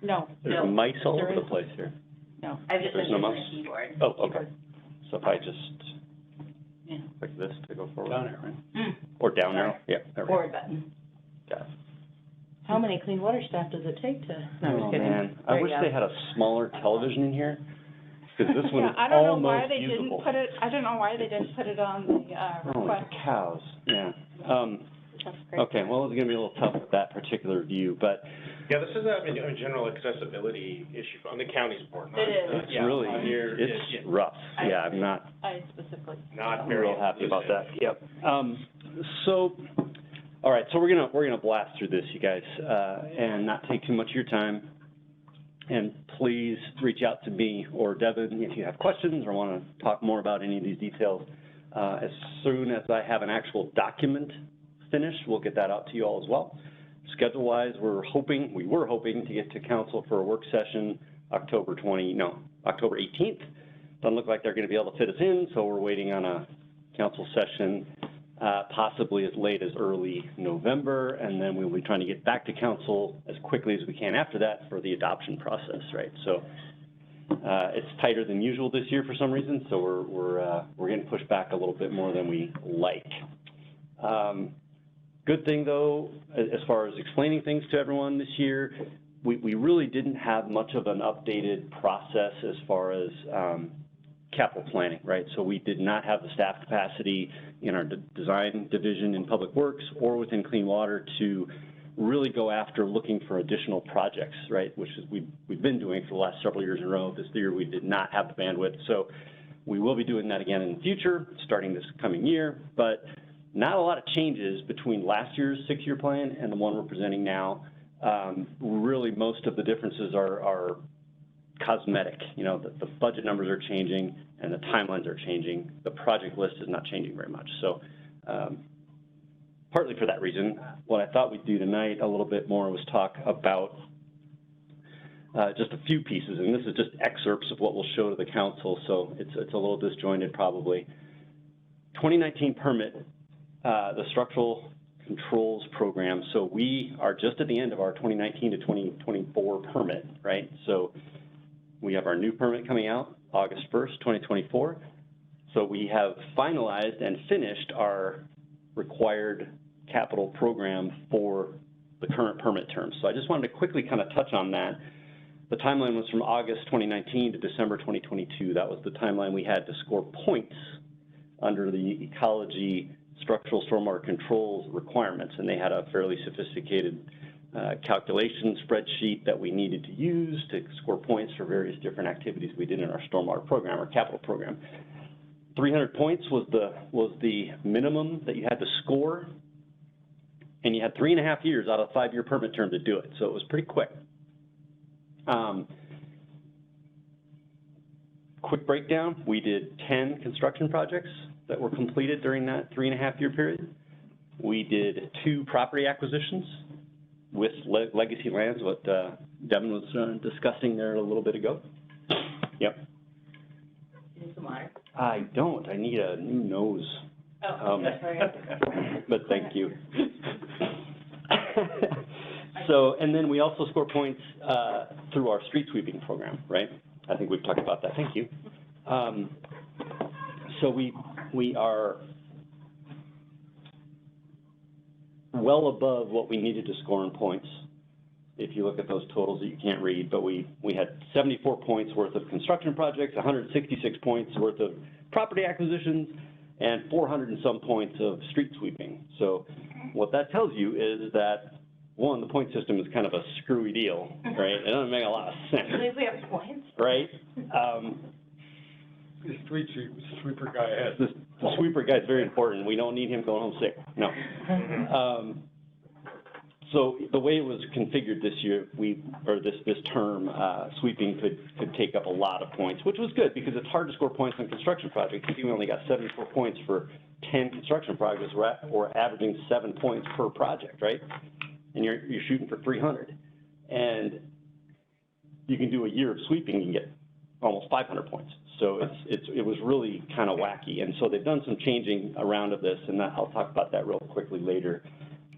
No, There's mice all There over the is. place here. no. I've just There's been no using mouse? the keyboard. Oh, okay. So if I just Yeah. click this to go forward? Down arrow. Or down arrow? Yeah, there we go. Forward button. Got it. How many clean water staff does it take to? No, I'm just Oh, kidding. man, I There wish you they go. had a smaller television in here, because this one Yeah, is I don't know why almost they usable. didn't put it, I don't know why they didn't put it on the, Holy request. cows, yeah. That's great. Okay, well, it's gonna be a little tough with that particular view, but Yeah, this is a general accessibility issue on the county's board. not, It is. it's yeah, really, on your- it's rough. Yeah, I'm not I specifically. Not very. real happy about that, yep. So, all right, so we're gonna blast through this, you guys, and not take too much of your time. And please reach out to me or Devin if you have questions or want to talk more about any of these details. As soon as I have an actual document finished, we'll get that out to you all as well. Schedule-wise, we were hoping to get to council for a work session October 18th. Doesn't look like they're going to be able to fit us in, so we're waiting on a council session possibly as late as early November, and then we'll be trying to get back to council as quickly as we can after that for the adoption process, right? So it's tighter than usual this year for some reason, so we're getting pushed back a little bit more than we like. Good thing though, as far as explaining things to everyone this year, we really didn't have much of an updated process as far as capital planning, right? So we did not have the staff capacity in our design division in Public Works or within Clean Water to really go after looking for additional projects, right? Which is we've been doing for the last several years in a row. This year we did not have the bandwidth, so we will be doing that again in the future, starting this coming year. But not a lot of changes between last year's 6-year plan and the one we're presenting now. Really, most of the differences are cosmetic. You know, the budget numbers are changing and the timelines are changing. The project list is not changing very much. So partly for that reason, what I thought we'd do tonight a little bit more was talk about just a few pieces, and this is just excerpts of what we'll show to the council, so it's a little disjointed probably. 2019 permit, the structural controls program. So we are just at the end of our 2019 to 2024 permit, right? So we have our new permit coming out August 1st, 2024. So we have finalized and finished our required capital program for the current permit terms. So I just wanted to quickly kind of touch on that. The timeline was from August 2019 to December 2022. That was the timeline we had to score points under the ecology structural stormwater controls requirements, and they had a fairly sophisticated calculation spreadsheet that we needed to use to score points for various different activities we did in our stormwater program or capital program. 300 points was the minimum that you had to score, and you had 3.5 years out of a 5-year permit term to do it, so it was pretty quick. Quick breakdown, we did 10 construction projects that were completed during that 3.5-year period. We did 2 property acquisitions with legacy lands, what Devin was discussing there a little bit ago. Yep. You need some water? I don't. I need a new nose. Oh, sorry. But thank you. So, and then we also score points through our street sweeping program, right? I think we've talked about that. Thank you. So we are well above what we needed to score in points. If you look at those totals that you can't read, but we had 74 points worth of construction projects, 166 points worth of property acquisitions, and 400 and some points of street sweeping. So what that tells you is that, one, the point system is kind of a screwy deal, right? It doesn't make a lot of sense. At least we have points. Right? The sweeper guy has. The sweeper guy is very important. We don't need him going home sick. No. So the way it was configured this year, this term, sweeping could take up a lot of points, which was good because it's hard to score points on construction projects. If you only got 74 points for 10 construction projects, we're averaging 7 points per project, right? And you're shooting for 300. And you can do a year of sweeping, you can get almost 500 points. So it was really kind of wacky. And so they've done some changing around of this, and I'll talk about that real quickly later.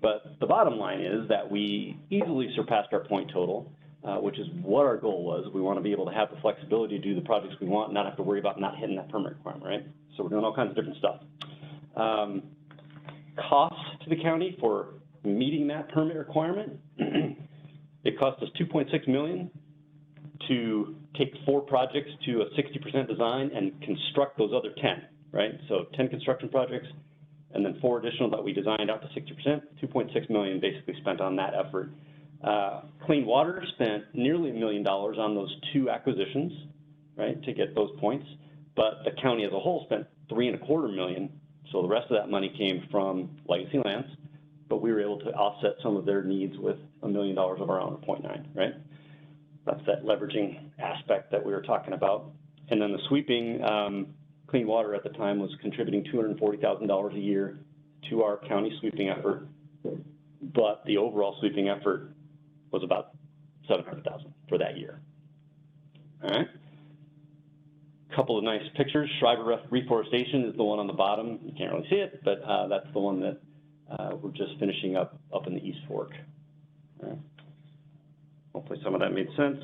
But the bottom line is that we easily surpassed our point total, which is what our goal was. We want to be able to have the flexibility to do the projects we want, not have to worry about not hitting that permit requirement, right? So we're doing all kinds of different stuff. Cost to the county for meeting that permit requirement, it cost us $2.6 million to take 4 projects to a 60% design and construct those other 10, right? So 10 construction projects, and then 4 additional that we designed out to 60%, $2.6 million basically spent on that effort. Clean Water spent nearly $1 million on those 2 acquisitions, right, to get those points, but the county as a whole spent $3.25 million, so the rest of that money came from Legacy Lands, but we were able to offset some of their needs with $1 million of our own, 0.9, right? That's that leveraging aspect that we were talking about. And then the sweeping, Clean Water at the time was contributing $240,000 a year to our county sweeping effort, but the overall sweeping effort was about $700,000 for that year. All right. Couple of nice pictures. Schreiber Reforestation is the one on the bottom. You can't really see it, but that's the one that we're just finishing up in the East Fork. All right. Hopefully some of that made sense.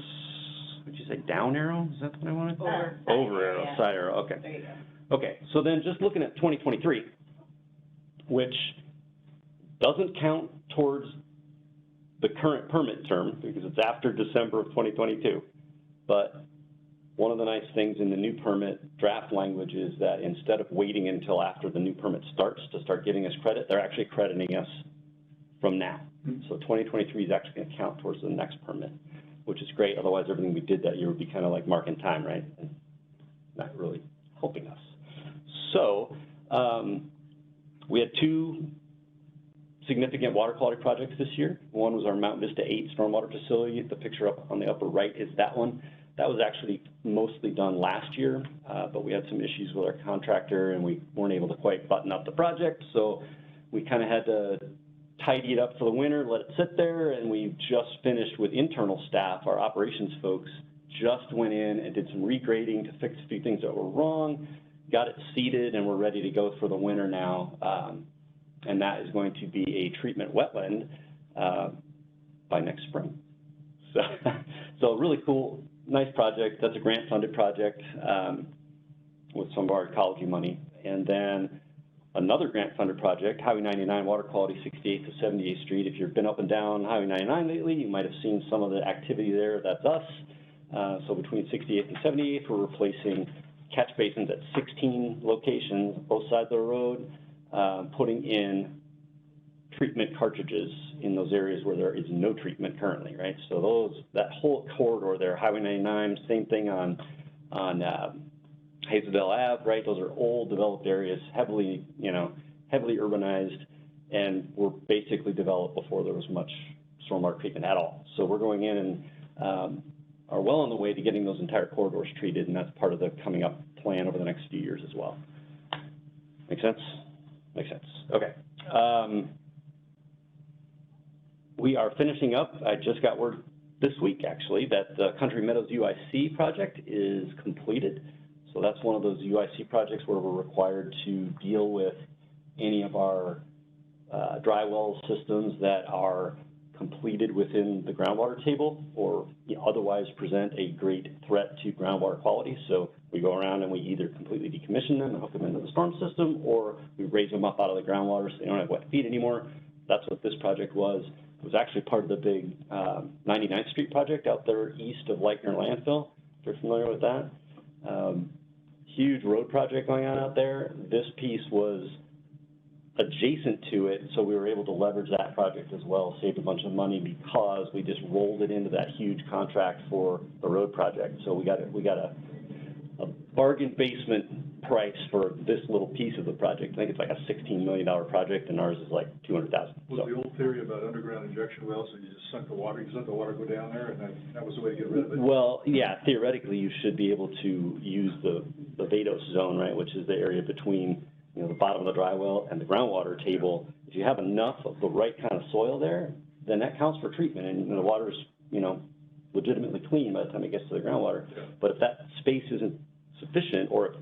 Would you say down arrow? Is that what I wanted? Over arrow, yeah. Side arrow, okay. There you go. Okay, so then just looking at 2023, which doesn't count towards the current permit term because it's after December of 2022, but one of the nice things in the new permit draft language is that instead of waiting until after the new permit starts to start giving us credit, they're actually crediting us from now. So 2023 is actually going to count towards the next permit, which is great. Otherwise, everything we did that year would be kind of like marking time, right? And not really helping us. So we had 2 significant water quality projects this year. One was our Mount Vista 8 stormwater facility. The picture up on the upper right is that one. That was actually mostly done last year, but we had some issues with our contractor and we weren't able to quite button up the project. So we kind of had to tidy it up for the winter, let it sit there, and we just finished with internal staff. Our operations folks just went in and did some regrading to fix a few things that were wrong, got it seeded, and we're ready to go for the winter now. And that is going to be a treatment wetland by next spring. So really cool, nice project. That's a grant-funded project with some of our ecology money. And then another grant-funded project, Highway 99 Water Quality 68th to 78th Street. If you've been up and down Highway 99 lately, you might have seen some of the activity there. That's us. So between 68th and 78th, we're replacing catch basins at 16 locations, both sides of the road, putting in treatment cartridges in those areas where there is no treatment currently, right? So that whole corridor there, Highway 99, same thing on Hazeldale Ave, right? Those are old developed areas, heavily urbanized, and were basically developed before there was much stormwater treatment at all. So we're going in and are well on the way to getting those entire corridors treated, and that's part of the coming up plan over the next few years as well. Make sense? Makes sense. Okay. We are finishing up. I just got word this week, actually, that the Country Meadows UIC project is completed. So that's one of those UIC projects where we're required to deal with any of our dry well systems that are completed within the groundwater table or otherwise present a great threat to groundwater quality. So we go around and we either completely decommission them and hook them into the storm system, or we raise them up out of the groundwater so they don't have wet feet anymore. That's what this project was. It was actually part of the big 99th Street project out there east of Leitner Landfill, if you're familiar with that. Huge road project going on out there. This piece was adjacent to it, so we were able to leverage that project as well, saved a bunch of money because we just rolled it into that huge contract for the road project. So we got a bargain basement price for this little piece of the project. I think it's like a $16 million project, and ours is like $200,000. Was the old theory about underground injection wells, so you just sunk the water, you just let the water go down there, and that was the way to get rid of it? Well, yeah, theoretically, you should be able to use the VADOS zone, right, which is the area between the bottom of the dry well and the groundwater table. If you have enough of the right kind of soil there, then that counts for treatment, and the water's, legitimately clean by the time it gets to the groundwater. Yeah. But if that space isn't sufficient, or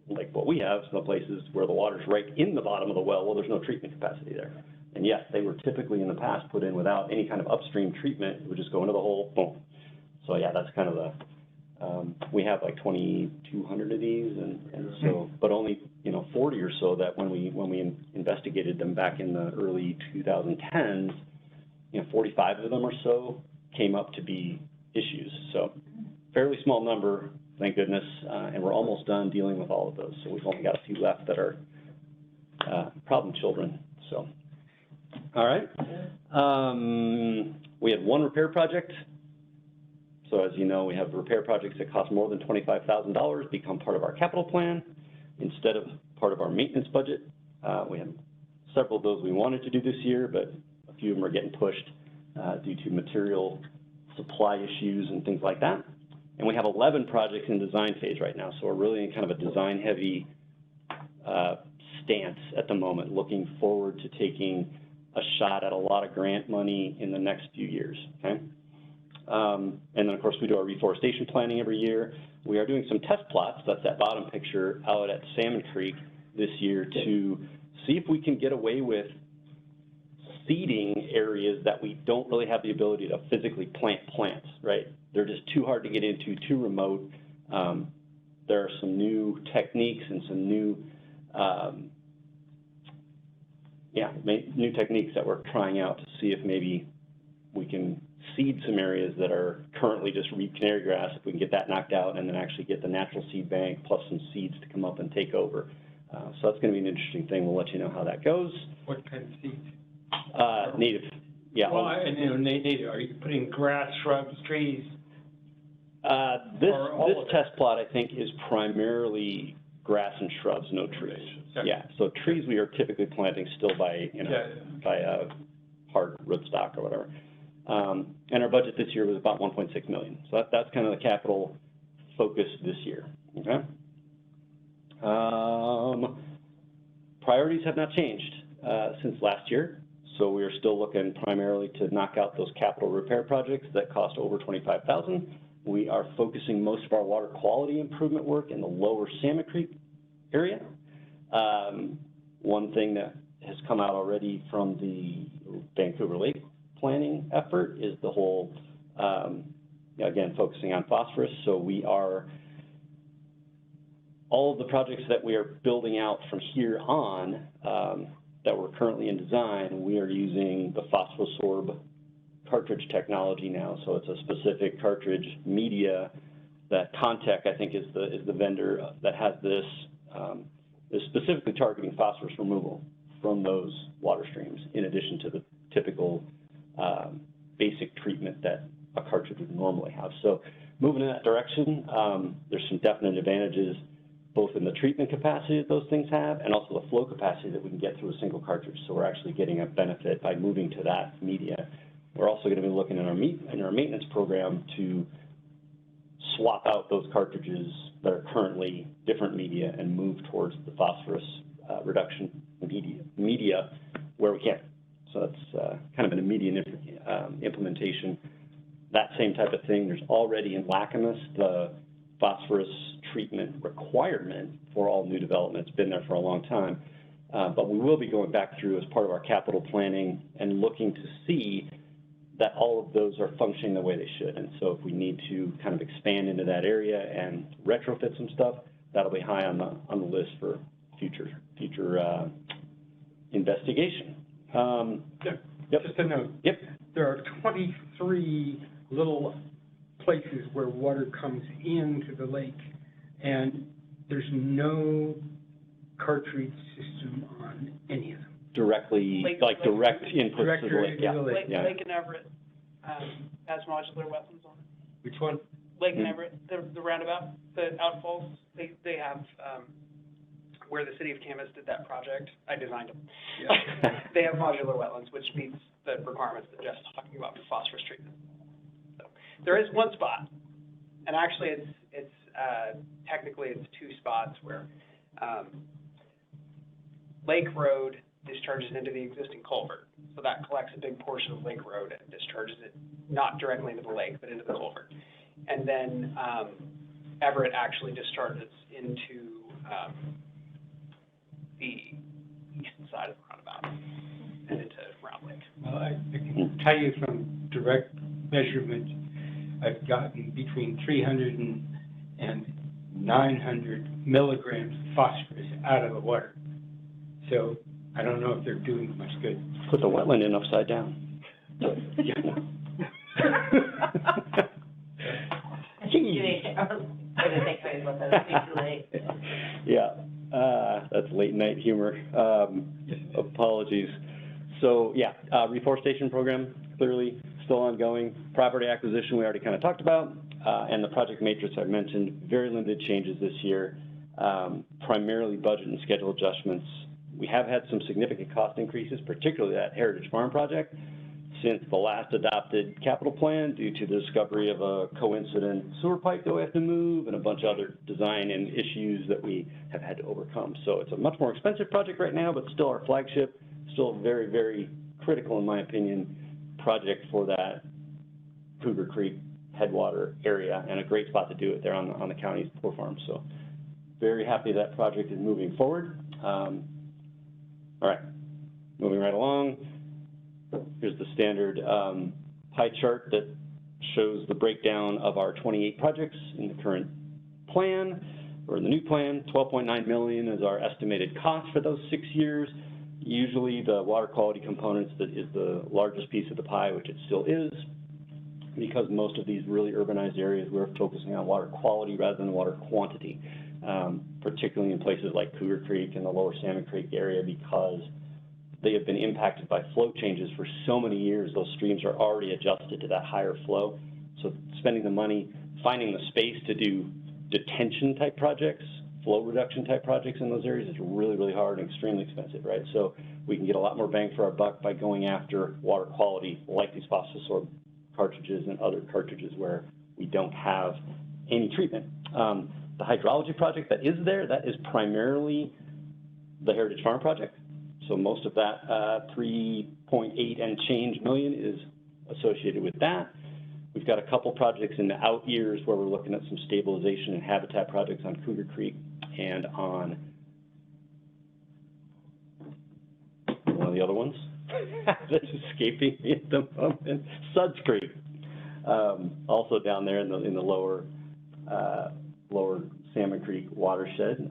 like what we have, some places where the water's right in the bottom of the well, there's no treatment capacity there. And yes, they were typically in the past put in without any kind of upstream treatment. It would just go into the hole, boom. So yeah, that's kind of the, we have like 2,200 of these, and so, but only, 4 40 or so that when we investigated them back in the early 2010s, 45 of them or so came up to be issues. So fairly small number, thank goodness, and we're almost done dealing with all of those. So we've only got a few left that are problem children. So, all right. We had one repair project. So as you know, we have repair projects that cost more than $25,000 become part of our capital plan instead of part of our maintenance budget. We have several of those we wanted to do this year, but a few of them are getting pushed due to material supply issues and things like that. And we have 11 projects in design phase right now, so we're really in kind of a design-heavy stance at the moment, looking forward to taking a shot at a lot of grant money in the next few years, okay? And then, of course, we do our reforestation planning every year. We are doing some test plots, that's that bottom picture, out at Salmon Creek this year to see if we can get away with seeding areas that we don't really have the ability to physically plant plants, right? They're just too hard to get into, too remote. There are some new techniques and some new, new techniques that we're trying out to see if maybe we can seed some areas that are currently just reed canary grass, if we can get that knocked out and then actually get the natural seed bank plus some seeds to come up and take over. So that's going to be an interesting thing. We'll let you know how that goes. What kind of seeds? Native, yeah. Well, native, are you putting grass, shrubs, trees? This test plot, I think, is primarily grass and shrubs, no trees. Okay. Yeah, so trees we are typically planting still by, by hard rootstock or whatever. And our budget this year was about $1.6 million. So that's kind of the capital focus this year, okay? Priorities have not changed since last year. So we are still looking primarily to knock out those capital repair projects that cost over $25,000. We are focusing most of our water quality improvement work in the lower Salmon Creek area. One thing that has come out already from the Vancouver Lake planning effort is the whole, again, focusing on phosphorus. So we are, all of the projects that we are building out from here on that we're currently in design, we are using the Phosphosorb cartridge technology now. So it's a specific cartridge media that Contech, I think, is the vendor that has this, is specifically targeting phosphorus removal from those water streams, in addition to the typical basic treatment that a cartridge would normally have. So moving in that direction, there's some definite advantages both in the treatment capacity that those things have and also the flow capacity that we can get through a single cartridge. So we're actually getting a benefit by moving to that media. We're also going to be looking in our maintenance program to swap out those cartridges that are currently different media and move towards the phosphorus reduction media where we can. So that's kind of an immediate implementation. That same type of thing, there's already in Lacamas the phosphorus treatment requirement for all new development. It's been there for a long time. But we will be going back through as part of our capital planning and looking to see that all of those are functioning the way they should. And so if we need to kind of expand into that area and retrofit some stuff, that'll be high on the list for future investigation. Just a note. Yep. There are 23 little places where water comes into the lake, and there's no cartridge system on any of them. Directly, direct input to the lake. Yeah. Lake and Everett has modular wetlands on it. Which one? Lake and Everett, the roundabout, the outfalls, they have, where the city of Camas did that project, I designed them. Yeah. They have modular wetlands, which meets the requirements that Jeff's talking about for phosphorus treatment. So there is one spot, and actually it's technically it's two spots where Lake Road discharges into the existing culvert. So that collects a big portion of Lake Road and discharges it not directly into the lake, but into the culvert. And then Everett actually discharges into the east side of the roundabout and into Round Lake. Well, I can tell you from direct measurement, I've gotten between 300 and 900 milligrams of phosphorus out of the water. So I don't know if they're doing much good. Put the wetland in upside down. Yeah, that's late night humor. Apologies. So, yeah, reforestation program, clearly still ongoing. Property acquisition, we already kind of talked about. And the project matrix I mentioned, very limited changes this year, primarily budget and schedule adjustments. We have had some significant cost increases, particularly that Heritage Farm project, since the last adopted capital plan due to the discovery of a coincident sewer pipe that we have to move and a bunch of other design and issues that we have had to overcome. So it's a much more expensive project right now, but still our flagship, still a very, very critical, in my opinion, project for that Cougar Creek headwater area, and a great spot to do it there on the county's poor farm. So very happy that project is moving forward. All right, moving right along. Here's the standard pie chart that shows the breakdown of our 28 projects in the current plan, or in the new plan. 12.9 million is our estimated cost for those 6 years. Usually the water quality components that is the largest piece of the pie, which it still is, because most of these really urbanized areas, we're focusing on water quality rather than water quantity, particularly in places like Cougar Creek and the lower Salmon Creek area, because they have been impacted by flow changes for so many years. Those streams are already adjusted to that higher flow. So spending the money, finding the space to do detention type projects, flow reduction type projects in those areas is really, really hard and extremely expensive, right? So we can get a lot more bang for our buck by going after water quality like these phosphosorb cartridges and other cartridges where we don't have any treatment. The hydrology project that is there, that is primarily the Heritage Farm project. So most of that 3.8 and change million is associated with that. We've got a couple projects in the out years where we're looking at some stabilization and habitat projects on Cougar Creek and on one of the other ones that's escaping me at the moment, Suds Creek. Also down there in the lower Salmon Creek watershed.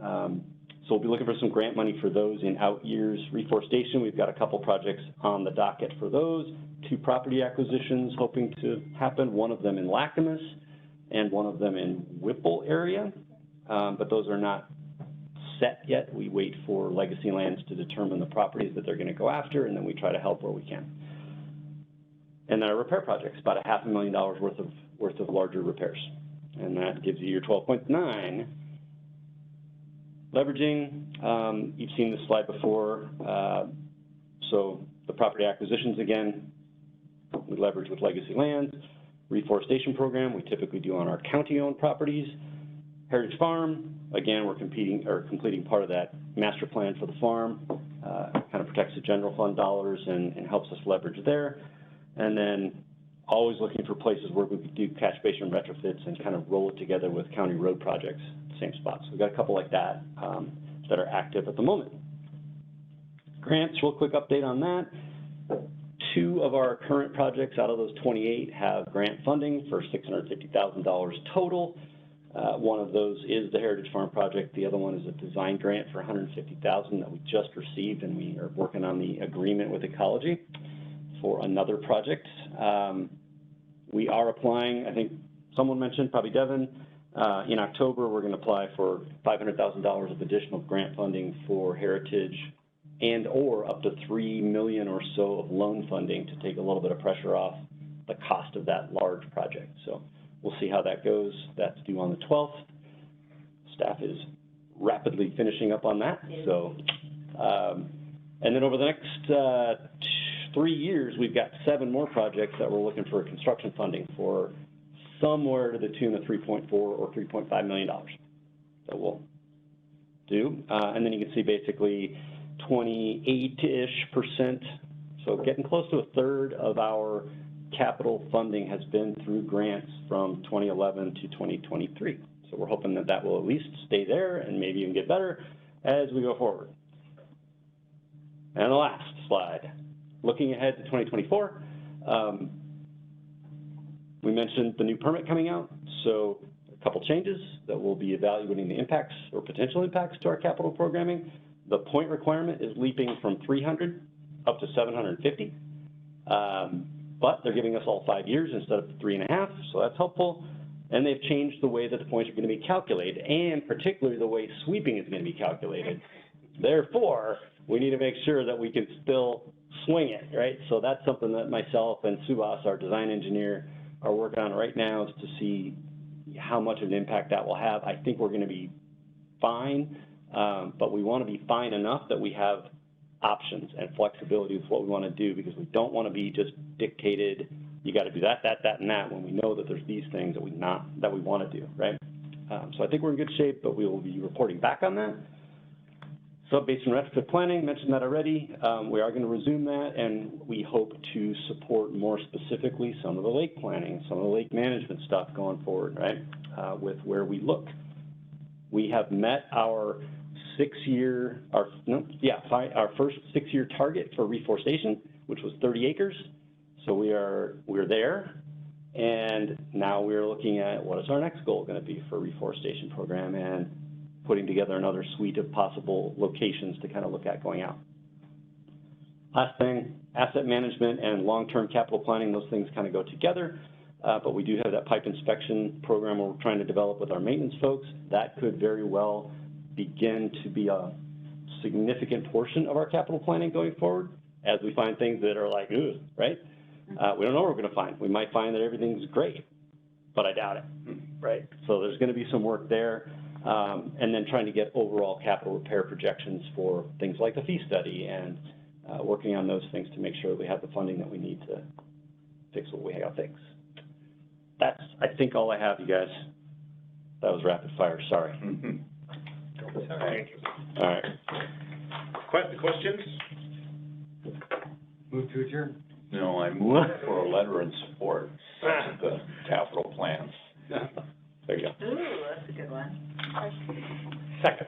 So we'll be looking for some grant money for those in out years. Reforestation, we've got a couple projects on the docket for those. 2 property acquisitions hoping to happen, one of them in Lacamas and one of them in Whipple area. But those are not set yet. We wait for Legacy Lands to determine the properties that they're going to go after, and then we try to help where we can. And then our repair projects, about $500,000 worth of larger repairs. And that gives you your 12.9. Leveraging, you've seen this slide before. So the property acquisitions again, we leverage with Legacy Lands. Reforestation program, we typically do on our county-owned properties. Heritage Farm, again, we're completing part of that master plan for the farm. Kind of protects the general fund dollars and helps us leverage there. And then always looking for places where we could do catch basin retrofits and kind of roll it together with county road projects, same spots. So we've got a couple like that that are active at the moment. Grants, real quick update on that. 2 of our current projects out of those 28 have grant funding for $650,000 total. One of those is the Heritage Farm project. The other one is a design grant for $150,000 that we just received, and we are working on the agreement with Ecology for another project. We are applying, I think someone mentioned, probably Devin, in October we're going to apply for $500,000 of additional grant funding for Heritage and or up to $3 million or so of loan funding to take a little bit of pressure off the cost of that large project. So we'll see how that goes. That's due on the 12th. Staff is rapidly finishing up on that. So, and then over the next 3 years, we've got 7 more projects that we're looking for construction funding for, somewhere to the tune of $3.4 or $3.5 million that we'll do. And then you can see basically 28-ish%, so getting close to a third of our capital funding has been through grants from 2011 to 2023. So we're hoping that that will at least stay there and maybe even get better as we go forward. And the last slide, looking ahead to 2024, we mentioned the new permit coming out. So couple changes that we'll be evaluating the impacts or potential impacts to our capital programming. The point requirement is leaping from 300 up to 750. But they're giving us all 5 years instead of 3.5, so that's helpful. And they've changed the way that the points are going to be calculated, and particularly the way sweeping is going to be calculated. Therefore, we need to make sure that we can still swing it, right? So that's something that myself and Subhas, our design engineer, are working on right now, is to see how much of an impact that will have. I think we're going to be fine, but we want to be fine enough that we have options and flexibility with what we want to do, because we don't want to be just dictated, you got to do that, and that, when we know that there's these things that we want to do, right? So I think we're in good shape, but we will be reporting back on that. Sub-basin retrofit planning, mentioned that already. We are going to resume that, and we hope to support more specifically some of the lake planning, some of the lake management stuff going forward, right, with where we look. We have met our our first 6-year target for reforestation, which was 30 acres. So we're there, and now we're looking at what is our next goal going to be for reforestation program, and putting together another suite of possible locations to kind of look at going out. Last thing, asset management and long-term capital planning, those things kind of go together, but we do have that pipe inspection program we're trying to develop with our maintenance folks. That could very well begin to be a significant portion of our capital planning going forward, as we find things that are like, ooh, right? We don't know what we're going to find. We might find that everything's great, but I doubt it, right? So there's going to be some work there, and then trying to get overall capital repair projections for things like the fee study, and working on those things to make sure that we have the funding that we need to fix what we have to fix. That's, I think, all I have, you guys. That was rapid fire, sorry. Thank you. All right. Questions? Move to adjourn. No, I move for a letter in support of the capital plan. There you go. Ooh, that's a good one. Second.